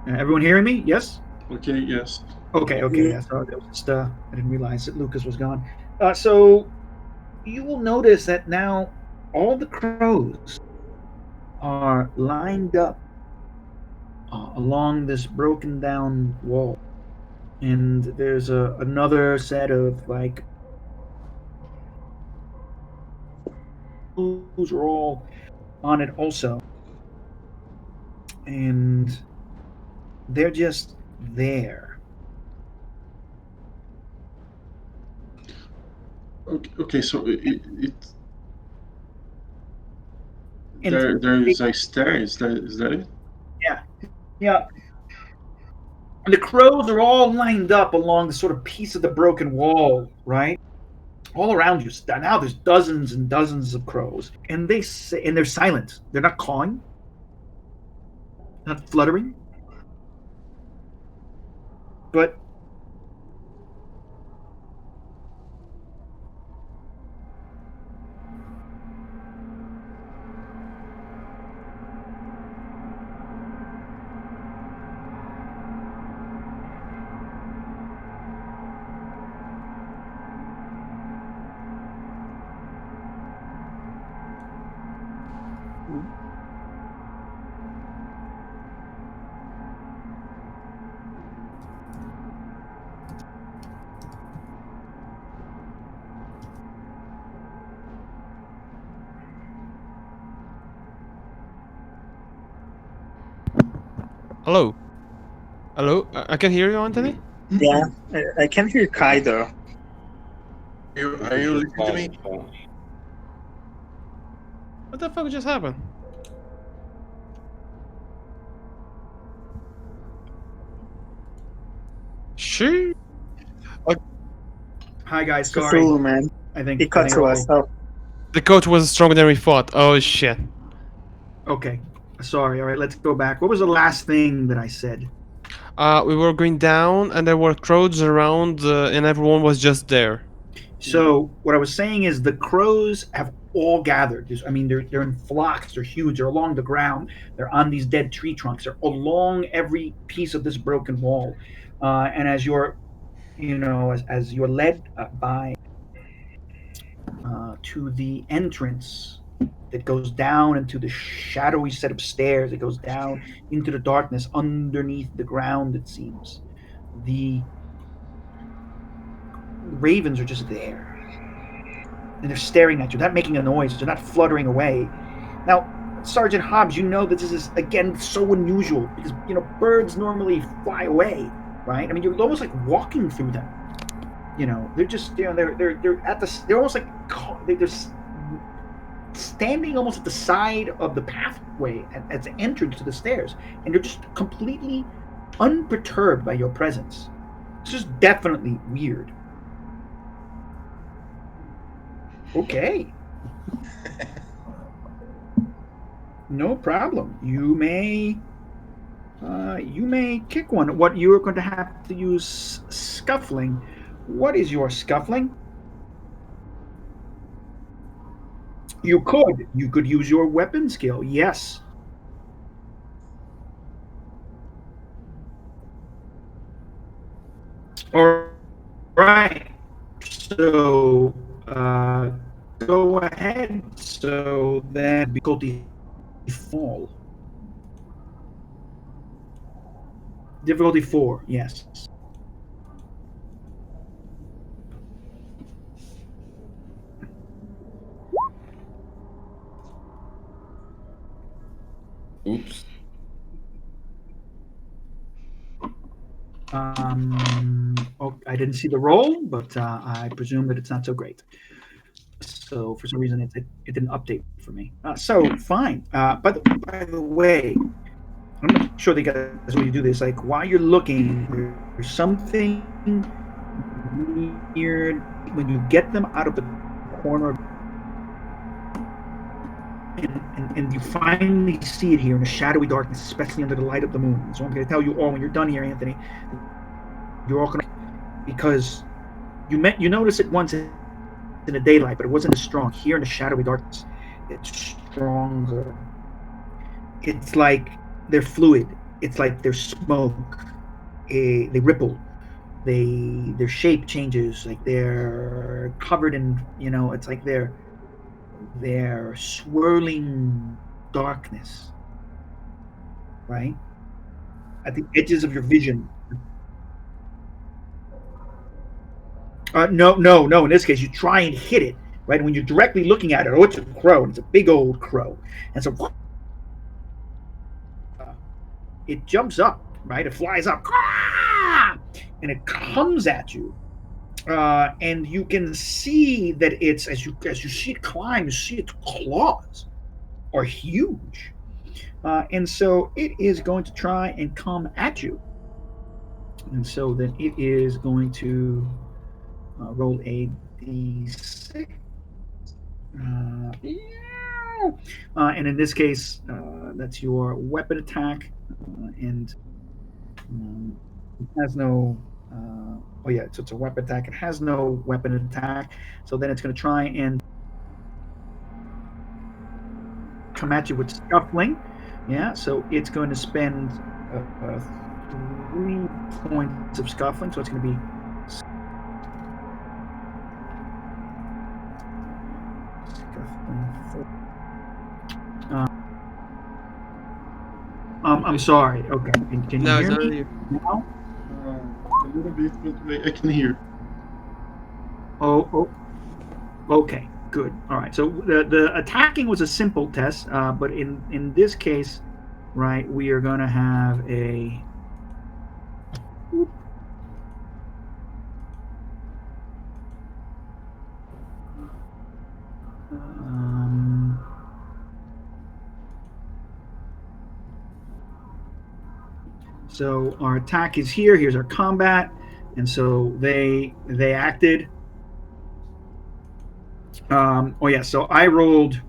S2: Everyone hearing me? Yes.
S4: Okay, yes.
S2: Okay. Okay. Yeah. Sorry, that was just I didn't realize that Lucas was gone. So you will notice that now all the crows are lined up along this broken down wall, and there's another set of like crows are all on it also, and they're just there.
S4: Okay, so
S2: And
S4: there is a stair. Is that it?
S2: yeah, yeah. And the crows are all lined up along the sort of piece of the broken wall, right? All around you. Now there's dozens and dozens of crows, and they say, and they're silent. They're not cawing, not fluttering, but
S1: Hello. Hello. I can hear you, Anthony.
S3: Yeah, I can hear Kai though.
S5: Are you listening to me?
S1: What the fuck just happened? Sure.
S2: hi guys, sorry.
S3: Cthulhu, man.
S2: I think
S3: He cut to us. Oh,
S1: The coach was stronger than we thought. Oh shit.
S2: Okay, sorry. All right, let's go back. What was the last thing that I said?
S1: We were going down, and there were crowds around, and everyone was just there.
S2: So what I was saying is the crows have all gathered. I mean, they're in flocks. They're huge. They're along the ground. They're on these dead tree trunks. They're along every piece of this broken wall. And as you're, as you're led by to the entrance that goes down into the shadowy set of stairs. It goes down into the darkness underneath the ground. It seems the ravens are just there, and they're staring at you. They're not making a noise. They're not fluttering away. Now, Sergeant Hobbs, you know that this is again so unusual because birds normally fly away, right? I mean, you're almost like walking through them. They're just they're at the they're almost like they're standing almost at the side of the pathway at the entrance to the stairs, and they're just completely unperturbed by your presence. It's just definitely weird. Okay. No problem. You may kick one. What you're going to have to use scuffling. What is your scuffling? You could use your weapon skill. Yes. All right. So go ahead. So then difficulty fall. Difficulty 4. Yes.
S6: Oops.
S2: I didn't see the roll, but I presume that it's not so great. So for some reason, it didn't update for me. So fine. By the way, I'm not sure that you guys when you do this. Like while you're looking, there's something weird when you get them out of the corner of and you finally see it here in the shadowy darkness, especially under the light of the moon. So I'm going to tell you all when you're done here, Anthony, you're all going to because you notice it once in the daylight, but it wasn't as strong. Here in the shadowy darkness, it's stronger. It's like they're fluid. It's like they're smoke. They ripple. Their shape changes. Like they're covered in It's like they're swirling darkness, right? At the edges of your vision. No, no, no. In this case, you try and hit it, right? When you're directly looking at it, oh, it's a crow. It's a big old crow. And so it jumps up, right? It flies up, and it comes at you. And you can see that it's as you see it climb, you see its claws are huge, and so it is going to try and come at you. And so then it is going to roll a d6. And in this case, that's your weapon attack, and it has no. Oh yeah, so it's a weapon attack. It has no weapon attack, so then it's going to try and come at you with scuffling. Yeah, so it's going to spend 3 points of scuffling, so it's going to be scuffling 4. I'm sorry. Okay, can you
S1: No, it's
S2: hear
S1: not
S2: me
S1: you.
S2: now?
S4: A little bit, but I can hear.
S2: Oh, okay, good. All right. So the attacking was a simple test, but in this case, right, we are going to have a. Um, so our attack is here. Here's our combat, and so they acted. Oh yeah. So I rolled.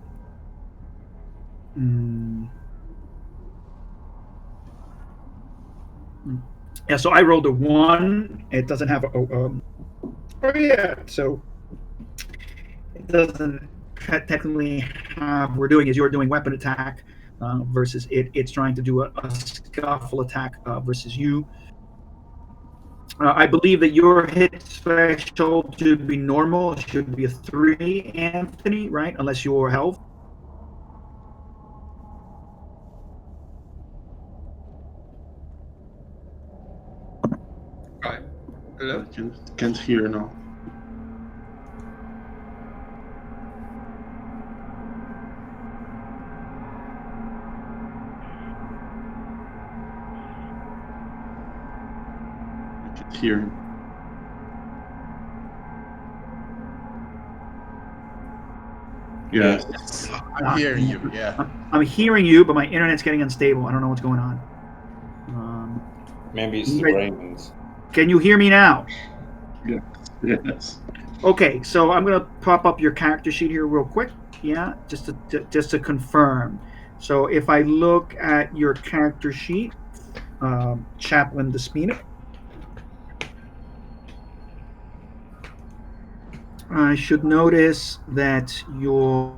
S2: Yeah. So I rolled a 1. It doesn't have a. Oh yeah. So it doesn't technically have. You're doing weapon attack versus it's trying to do a scuffle attack versus you. I believe that your hit threshold should be normal. It should be a 3, Anthony, right? Unless your health.
S1: Right. Hello?
S4: Can't hear now. I can't hear him. Yeah.
S5: I'm hearing you. Yeah.
S2: I'm hearing you, but my internet's getting unstable. I don't know what's going on.
S6: Maybe it's the Ravens.
S2: Can you hear me now?
S4: Yes.
S2: Okay, so I'm gonna pop up your character sheet here real quick. Yeah, just to confirm. So if I look at your character sheet, Chaplain Despina, I should notice that your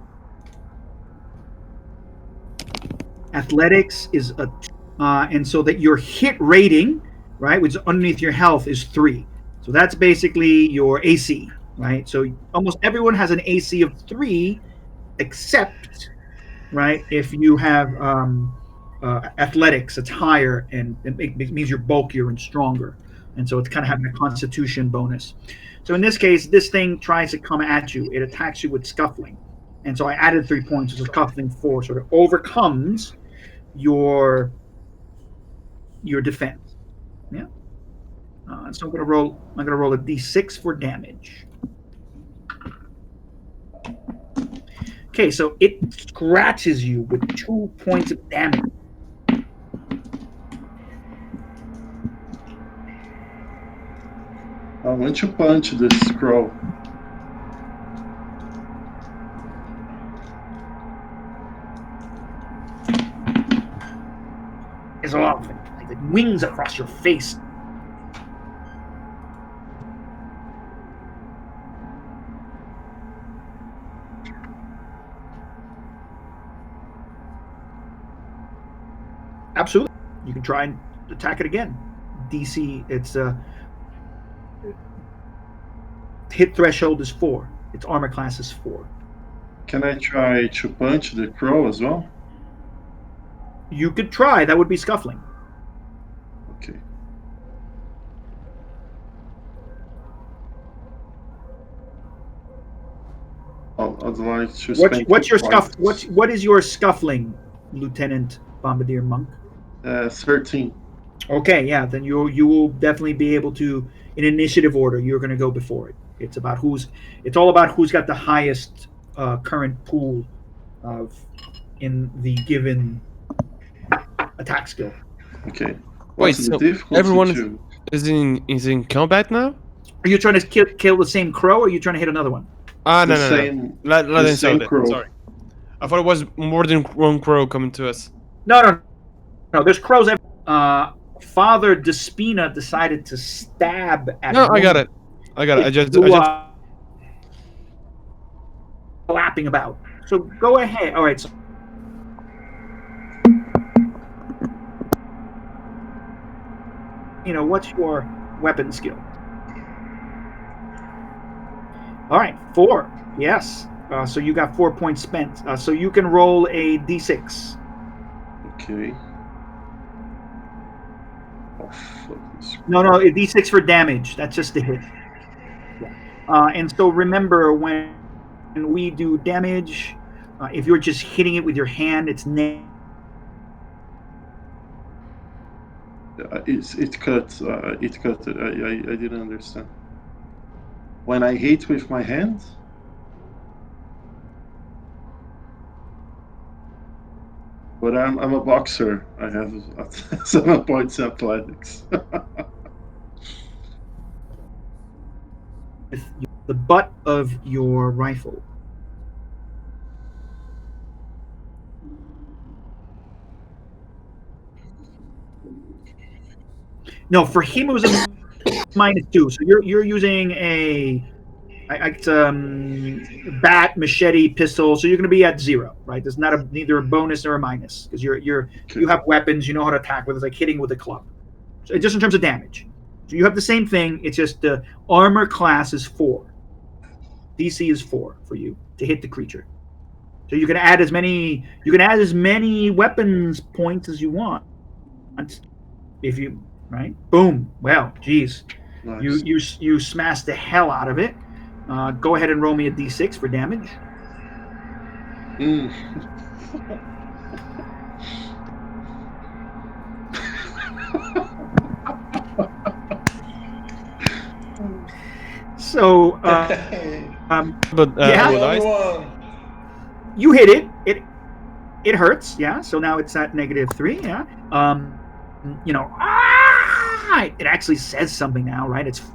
S2: athletics is a, and so that your hit rating, right, which is underneath your health, is 3. So that's basically your AC, right? So almost everyone has an AC of 3, except, right, if you have athletics, it's higher, and it means you're bulkier and stronger, and so it's kind of having a Constitution bonus. So in this case, this thing tries to come at you. It attacks you with scuffling, and so I added 3 points. So scuffling 4, so it overcomes your defense. Yeah. So I'm gonna roll. I'm gonna roll a d6 for damage. Okay, so it scratches you with 2 points of damage.
S4: I want to punch this crow.
S2: Is off, like the wings across your face. Absolutely, you can try and attack it again. DC, its hit threshold is 4. Its armor class is 4.
S4: Can I try to punch the crow as well?
S2: You could try. That would be scuffling.
S4: Okay. I'd like to spend
S2: What's
S4: 2
S2: your scuff?
S4: points.
S2: What is your scuffling, Lieutenant Bombardier Monk?
S4: 13.
S2: Okay, yeah, then you will definitely be able to, in initiative order, you're going to go before it. It's about who's. It's all about who's got the highest current pool of in the given attack skill.
S4: Okay.
S1: Wait,
S4: What's the
S1: so
S4: difficulty
S1: everyone
S4: to
S1: is in combat now?
S2: Are you trying to kill the same crow, or are you trying to hit another one?
S1: Ah,
S4: the
S1: no, no, no.
S4: same
S1: Let
S4: the
S1: him
S4: same
S1: say it.
S4: crow?
S1: Sorry, I thought it was more than one crow coming to us.
S2: No. There's crows. Father Despina decided to stab at
S1: No, I got
S2: one
S1: it. I got it. I
S2: who
S1: just.
S2: lapping about. So go ahead. All right. So, what's your weapon skill? All right, 4. Yes. So you got 4 points spent. So you can roll a d6.
S4: Okay. Oh, fuck this.
S2: No, a d6 for damage. That's just a hit. Yeah. And so remember, when we do damage, if you're just hitting it with your hand, it's
S4: It cut. It cut. I didn't understand. When I hit with my hand, but I'm a boxer. I have 7 points athletics.
S2: with the butt of your rifle. No, for him it was a -2. So you're using it's bat, machete, pistol. So you're going to be at 0, right? There's not neither a bonus nor a minus because you
S4: Okay.
S2: have weapons. You know how to attack with. It's like hitting with a club. So just in terms of damage. So you have the same thing. It's just the armor class is 4. DC is 4 for you to hit the creature. So you can add as many weapons points as you want. If you right, boom. Well, geez,
S4: Nice.
S2: you smashed the hell out of it. Go ahead and roll me a d6 for damage.
S4: Mm.
S2: So,
S1: But
S2: Yeah.
S1: roll
S6: The only
S1: dice.
S6: one.
S2: you hit it. It hurts. Yeah. So now it's at -3. Yeah. It actually says something now, right? It's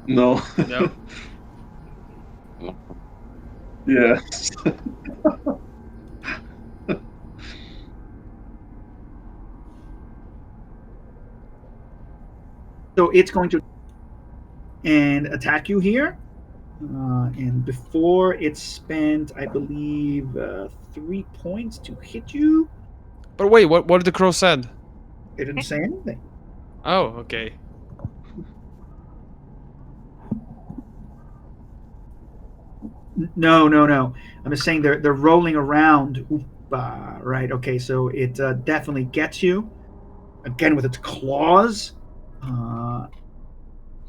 S4: No.
S1: No.
S4: Yes.
S2: so it's going to and attack you here. And before it's spent, I believe 3 points to hit you.
S1: But wait, what did the crow said?
S2: It didn't say anything.
S1: Oh, okay.
S2: No. I'm just saying they're rolling around. Right. Okay. So it definitely gets you again with its claws.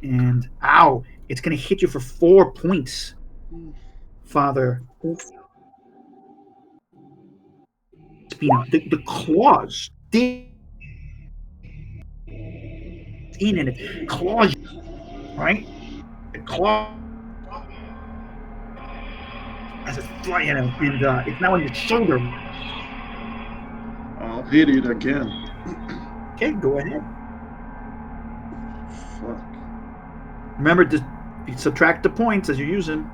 S2: And ow! It's going to hit you for 4 points Father Spina. The claws dig in and it claws you, right? It claws as it's flying and it's now on your shoulder.
S4: I'll hit it again.
S2: Okay, go ahead.
S4: Fuck.
S2: Remember to subtract the points as you use them.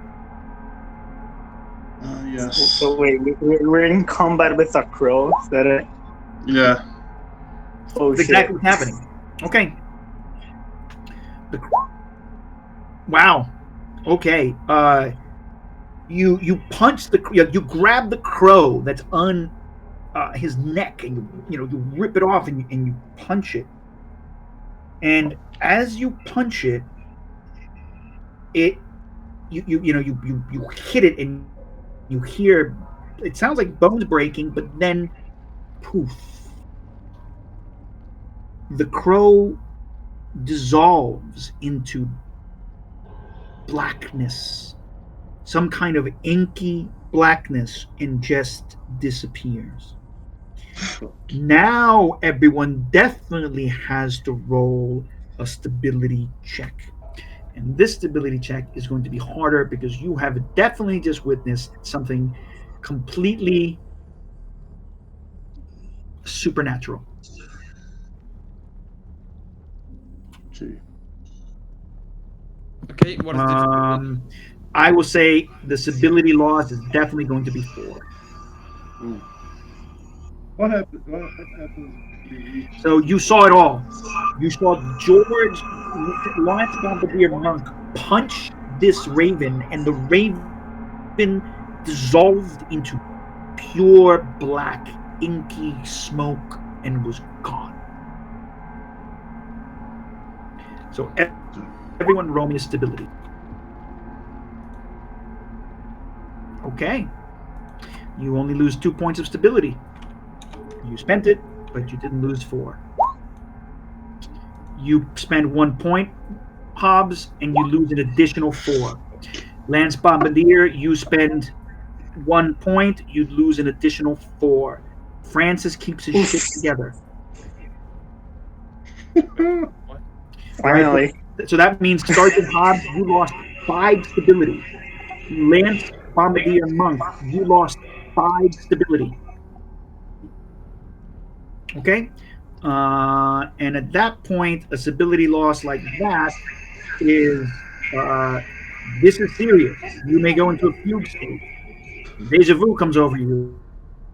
S4: Yes.
S3: So wait, we're in combat with a crow. Is that it?
S4: Yeah.
S3: Oh
S2: That's
S3: shit!
S2: exactly what's happening. Okay. The, wow. Okay. You punch you grab the crow that's on his neck and you rip it off and you punch it. And as you punch it, it you hit it and you hear it sounds like bones breaking, but then poof, the crow dissolves into blackness, some kind of inky blackness, and just disappears. Now everyone definitely has to roll a stability check. And this stability check is going to be harder because you have definitely just witnessed something completely supernatural.
S4: Okay.
S1: Okay, what is the difficulty?
S2: I will say the stability loss is definitely going to be 4.
S4: Mm. What happened? What happens if we reach?
S2: So you saw it all. You saw George Lawrence Bombardier Monk punch this raven, and the raven dissolved into pure black, inky smoke and was gone. So everyone roll me a stability. Okay. You only lose 2 points of stability. You spent it, but you didn't lose 4. You spend 1 point, Hobbs, and you lose an additional 4. Lance Bombardier, you spend 1 point, you lose an additional 4. Francis keeps his shit together. Right?
S3: Finally.
S2: So that means Sergeant Hobbs, you lost 5 stability. Lance Bombardier Monk, you lost 5 stability. Okay? And at that point, a stability loss like that is this is serious. You may go into a fugue state. Deja vu comes over you,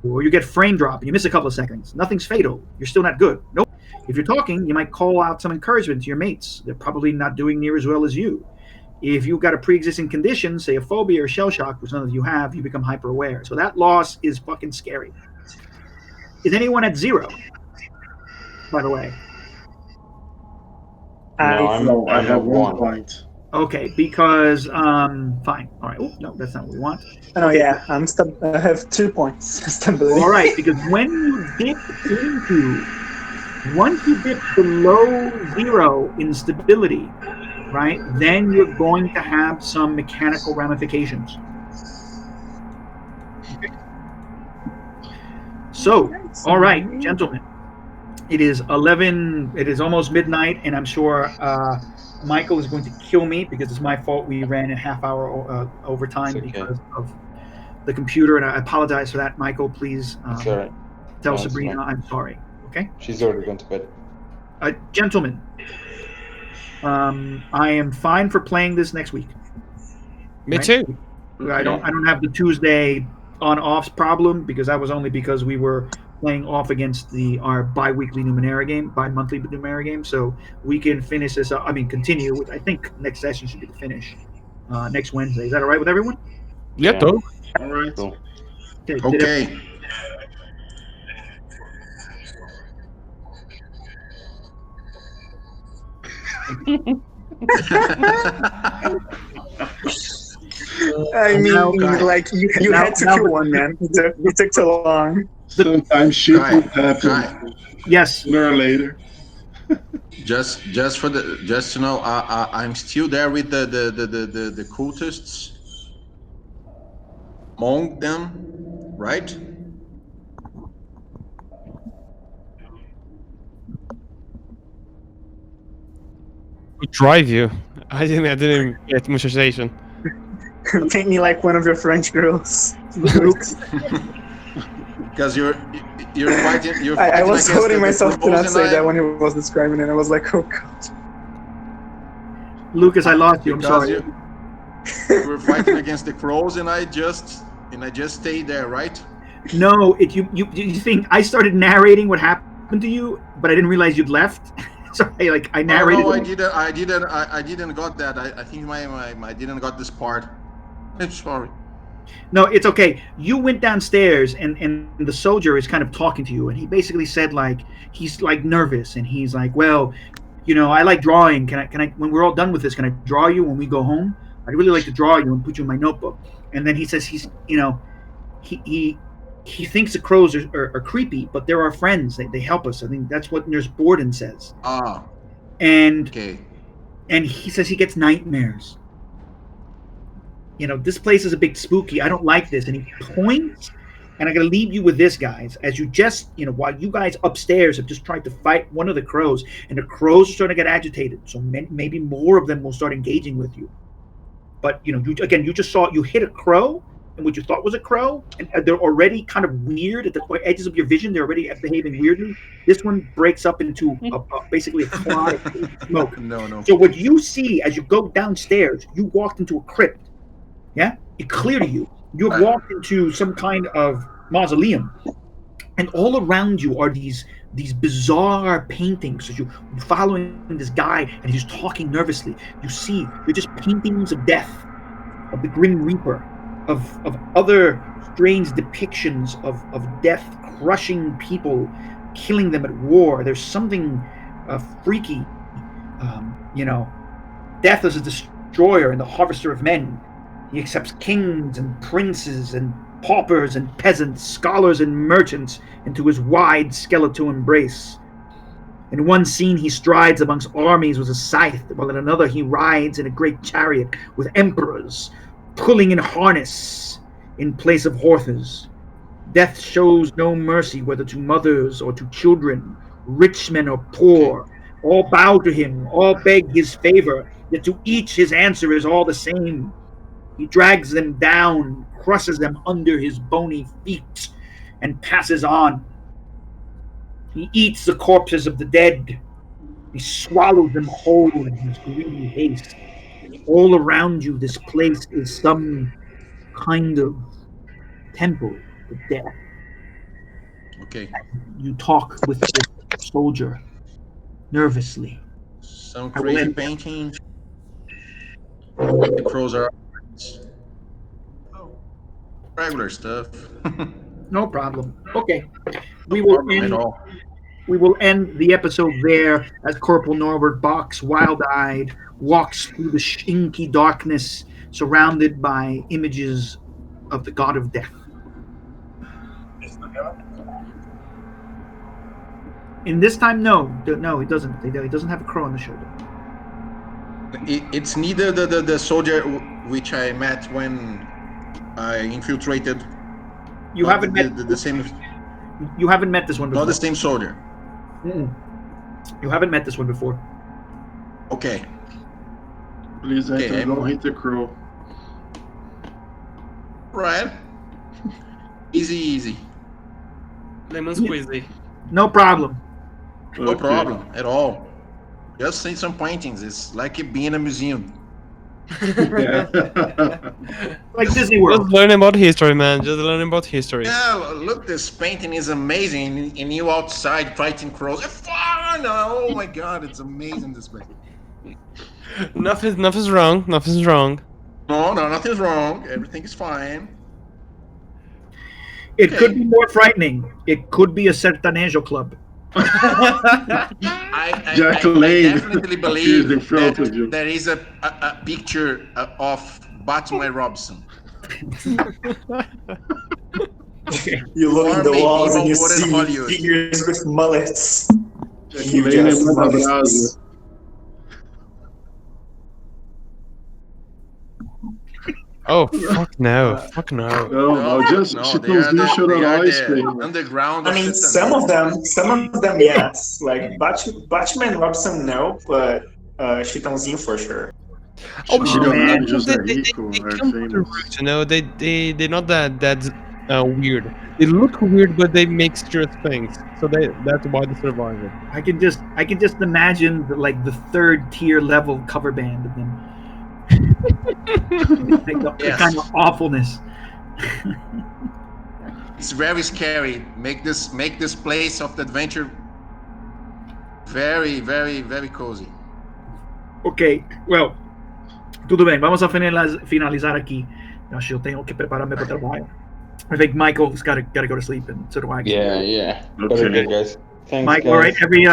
S2: or you get frame drop and you miss a couple of seconds. Nothing's fatal. You're still not good. Nope. If you're talking, you might call out some encouragement to your mates. They're probably not doing near as well as you. If you've got a pre-existing condition, say a phobia or shell shock, which none of you have, you become hyper aware. So that loss is fucking scary. Is anyone at 0? By the way.
S6: No,
S4: No, I
S6: I'm
S4: have
S6: at
S4: 1
S6: 1.
S4: point.
S2: Okay, because fine. All right. Oh no, that's not what we want.
S3: Oh yeah, I have 2 points stability.
S2: All right, because when you dip into, once you dip below 0 in stability, right, then you're going to have some mechanical ramifications. Okay. So, all right, gentlemen, it is 11. It is almost midnight, and I'm sure Michael is going to kill me because it's my fault. We ran a half-hour overtime
S6: It's okay.
S2: because of the computer, and I apologize for that. Michael, please
S6: It's all right.
S2: tell
S6: No, it's
S2: Sabrina
S6: fine.
S2: I'm sorry. Okay,
S6: She's already gone to bed.
S2: gentlemen, I am fine for playing this next week.
S1: Me
S2: Right?
S1: too.
S2: I don't have the Tuesday on offs problem because that was only because we were playing off against our bi-weekly Numenera game, bi-monthly Numenera game. So we can finish this up. I mean, continue with. I think next session should be the finish next Wednesday. Is that all right with everyone?
S1: Yeah,
S6: Yeah.
S1: totally.
S4: All right.
S6: Cool.
S2: Okay.
S5: Okay.
S3: I mean,
S2: Now,
S3: like you
S2: now-
S3: had to
S2: now
S3: kill
S2: the-
S3: one man. It took too long.
S4: Sometimes shit
S5: Kai,
S4: would happen
S5: Kai.
S2: Yes.
S4: sooner or later.
S5: just for the just to know, I'm still there with the cultists. among them, right?
S1: Who drive you? I didn't get much hesitation.
S3: Paint me like one of your French girls.
S5: Because you're fighting
S3: I was
S5: against
S3: holding
S5: the
S3: myself to
S5: crows,
S3: not
S5: and
S3: say that when he was describing it. I was like, oh god.
S2: Lucas, I lost you. I'm
S5: because
S2: sorry.
S5: you were fighting against the crows, and I just stayed there, right?
S2: No, you think I started narrating what happened to you, but I didn't realize you'd left. So I
S5: Oh
S2: narrated.
S5: no, I didn't got that. I think I didn't got this part. I'm sorry.
S2: No, it's okay. You went downstairs, and the soldier is kind of talking to you, and he basically said like he's like nervous, and he's like, well, I like drawing. Can I when we're all done with this, can I draw you when we go home? I'd really like to draw you and put you in my notebook. And then he says he thinks the crows are creepy, but they're our friends. They help us. I think that's what Nurse Borden says.
S5: Ah,
S2: And
S5: okay.
S2: and he says he gets nightmares. This place is a bit spooky. I don't like this. And he points, and I'm going to leave you with this, guys. As you just, while you guys upstairs have just tried to fight one of the crows, and the crows are starting to get agitated. So maybe more of them will start engaging with you. But, you just saw, you hit a crow, and what you thought was a crow, and they're already kind of weird at the edges of your vision. They're already behaving weirdly. This one breaks up into basically a cloud of smoke.
S5: No.
S2: So what you see as you go downstairs, you walked into a crypt. Yeah, it's clear to you. You have walked into some kind of mausoleum, and all around you are these bizarre paintings. So you're following this guy, and he's talking nervously. You see, they're just paintings of death, of the Grim Reaper, of other strange depictions of death crushing people, killing them at war. There's something freaky, Death is a destroyer and the harvester of men. He accepts kings and princes and paupers and peasants, scholars and merchants into his wide skeletal embrace. In one scene he strides amongst armies with a scythe, while in another he rides in a great chariot with emperors, pulling in harness in place of horses. Death shows no mercy whether to mothers or to children, rich men or poor. All bow to him, all beg his favor, yet to each his answer is all the same. He drags them down, crushes them under his bony feet, and passes on. He eats the corpses of the dead. He swallows them whole in his greedy haste. All around you, this place is some kind of temple to death.
S5: Okay.
S2: You talk with this soldier nervously.
S5: Some
S2: I will
S5: crazy
S2: end.
S5: paintings. The crows are regular stuff.
S2: No problem. Okay.
S5: No
S2: We will
S5: problem at
S2: end
S5: all.
S2: we will end the episode there as Corporal Norbert Box, wild-eyed, walks through the inky darkness surrounded by images of the god of death. In this time, no, he doesn't. He doesn't have a crow on the shoulder.
S5: It's neither the soldier which I met when I infiltrated.
S2: You
S5: not
S2: haven't met
S5: the same.
S2: You haven't met this one before.
S5: Not the same soldier.
S2: Mm-mm. You haven't met this one before.
S5: Okay.
S4: Please,
S5: Okay,
S4: Anton, don't hit the crow.
S5: Right. Easy.
S1: Lemon squeezy.
S2: No problem.
S5: No
S4: Okay.
S5: problem at all. Just see some paintings. It's like being in a museum.
S4: Yeah.
S2: Like Disney
S1: Just
S2: World.
S1: learning about history, man. Just learning about history.
S5: Yeah, look, this painting is amazing. And you outside fighting crows. Fun! Oh my god, it's amazing this way.
S1: Nothing's wrong. Nothing's wrong.
S5: No, nothing's wrong. Everything is fine.
S2: It
S5: Okay.
S2: could be more frightening. It could be a Sertanejo club.
S5: I
S4: Jacqueline
S5: definitely
S4: appears
S5: believe
S4: in front of you.
S5: that there is a picture of Batman Robson.
S2: Okay.
S3: You look
S5: Or
S3: in the
S5: maybe
S3: walls and you
S5: more than
S3: see
S5: Hollywood.
S3: figures with mullets.
S4: Jacqueline
S3: Yes,
S4: manda
S3: mullets.
S4: brasa.
S1: Oh fuck no! Fuck no!
S4: No, just
S5: no,
S4: Chitãozinho
S5: they are
S4: Chororó
S5: the
S4: Spain.
S5: underground
S3: I
S5: of
S3: mean,
S5: sertanejo.
S3: some of them, yes. Like Batman and Robson, no, but Chitãozinho for sure.
S1: Oh
S2: Oh,
S1: shit!
S2: man.
S4: Milionário José Rico
S1: They
S4: are
S1: come with the
S4: famous.
S1: roots, you know. They're not that weird. They look weird, but they make serious things. So that's why they survive it.
S2: I can just imagine the third tier level cover band of them. Like the kind of
S5: Yes,
S2: awfulness.
S5: it's very scary. Make this place of the adventure very, very, very cozy.
S2: Ok, well, tudo bem. Vamos a finalizar aqui. Acho que eu tenho que preparar-me para o trabalho. I think Michael's got to go to sleep, and so do I.
S6: Yeah, yeah. Better go,
S4: Okay.
S6: guys. Thanks,
S2: Mike, all right.
S6: guys.
S2: Every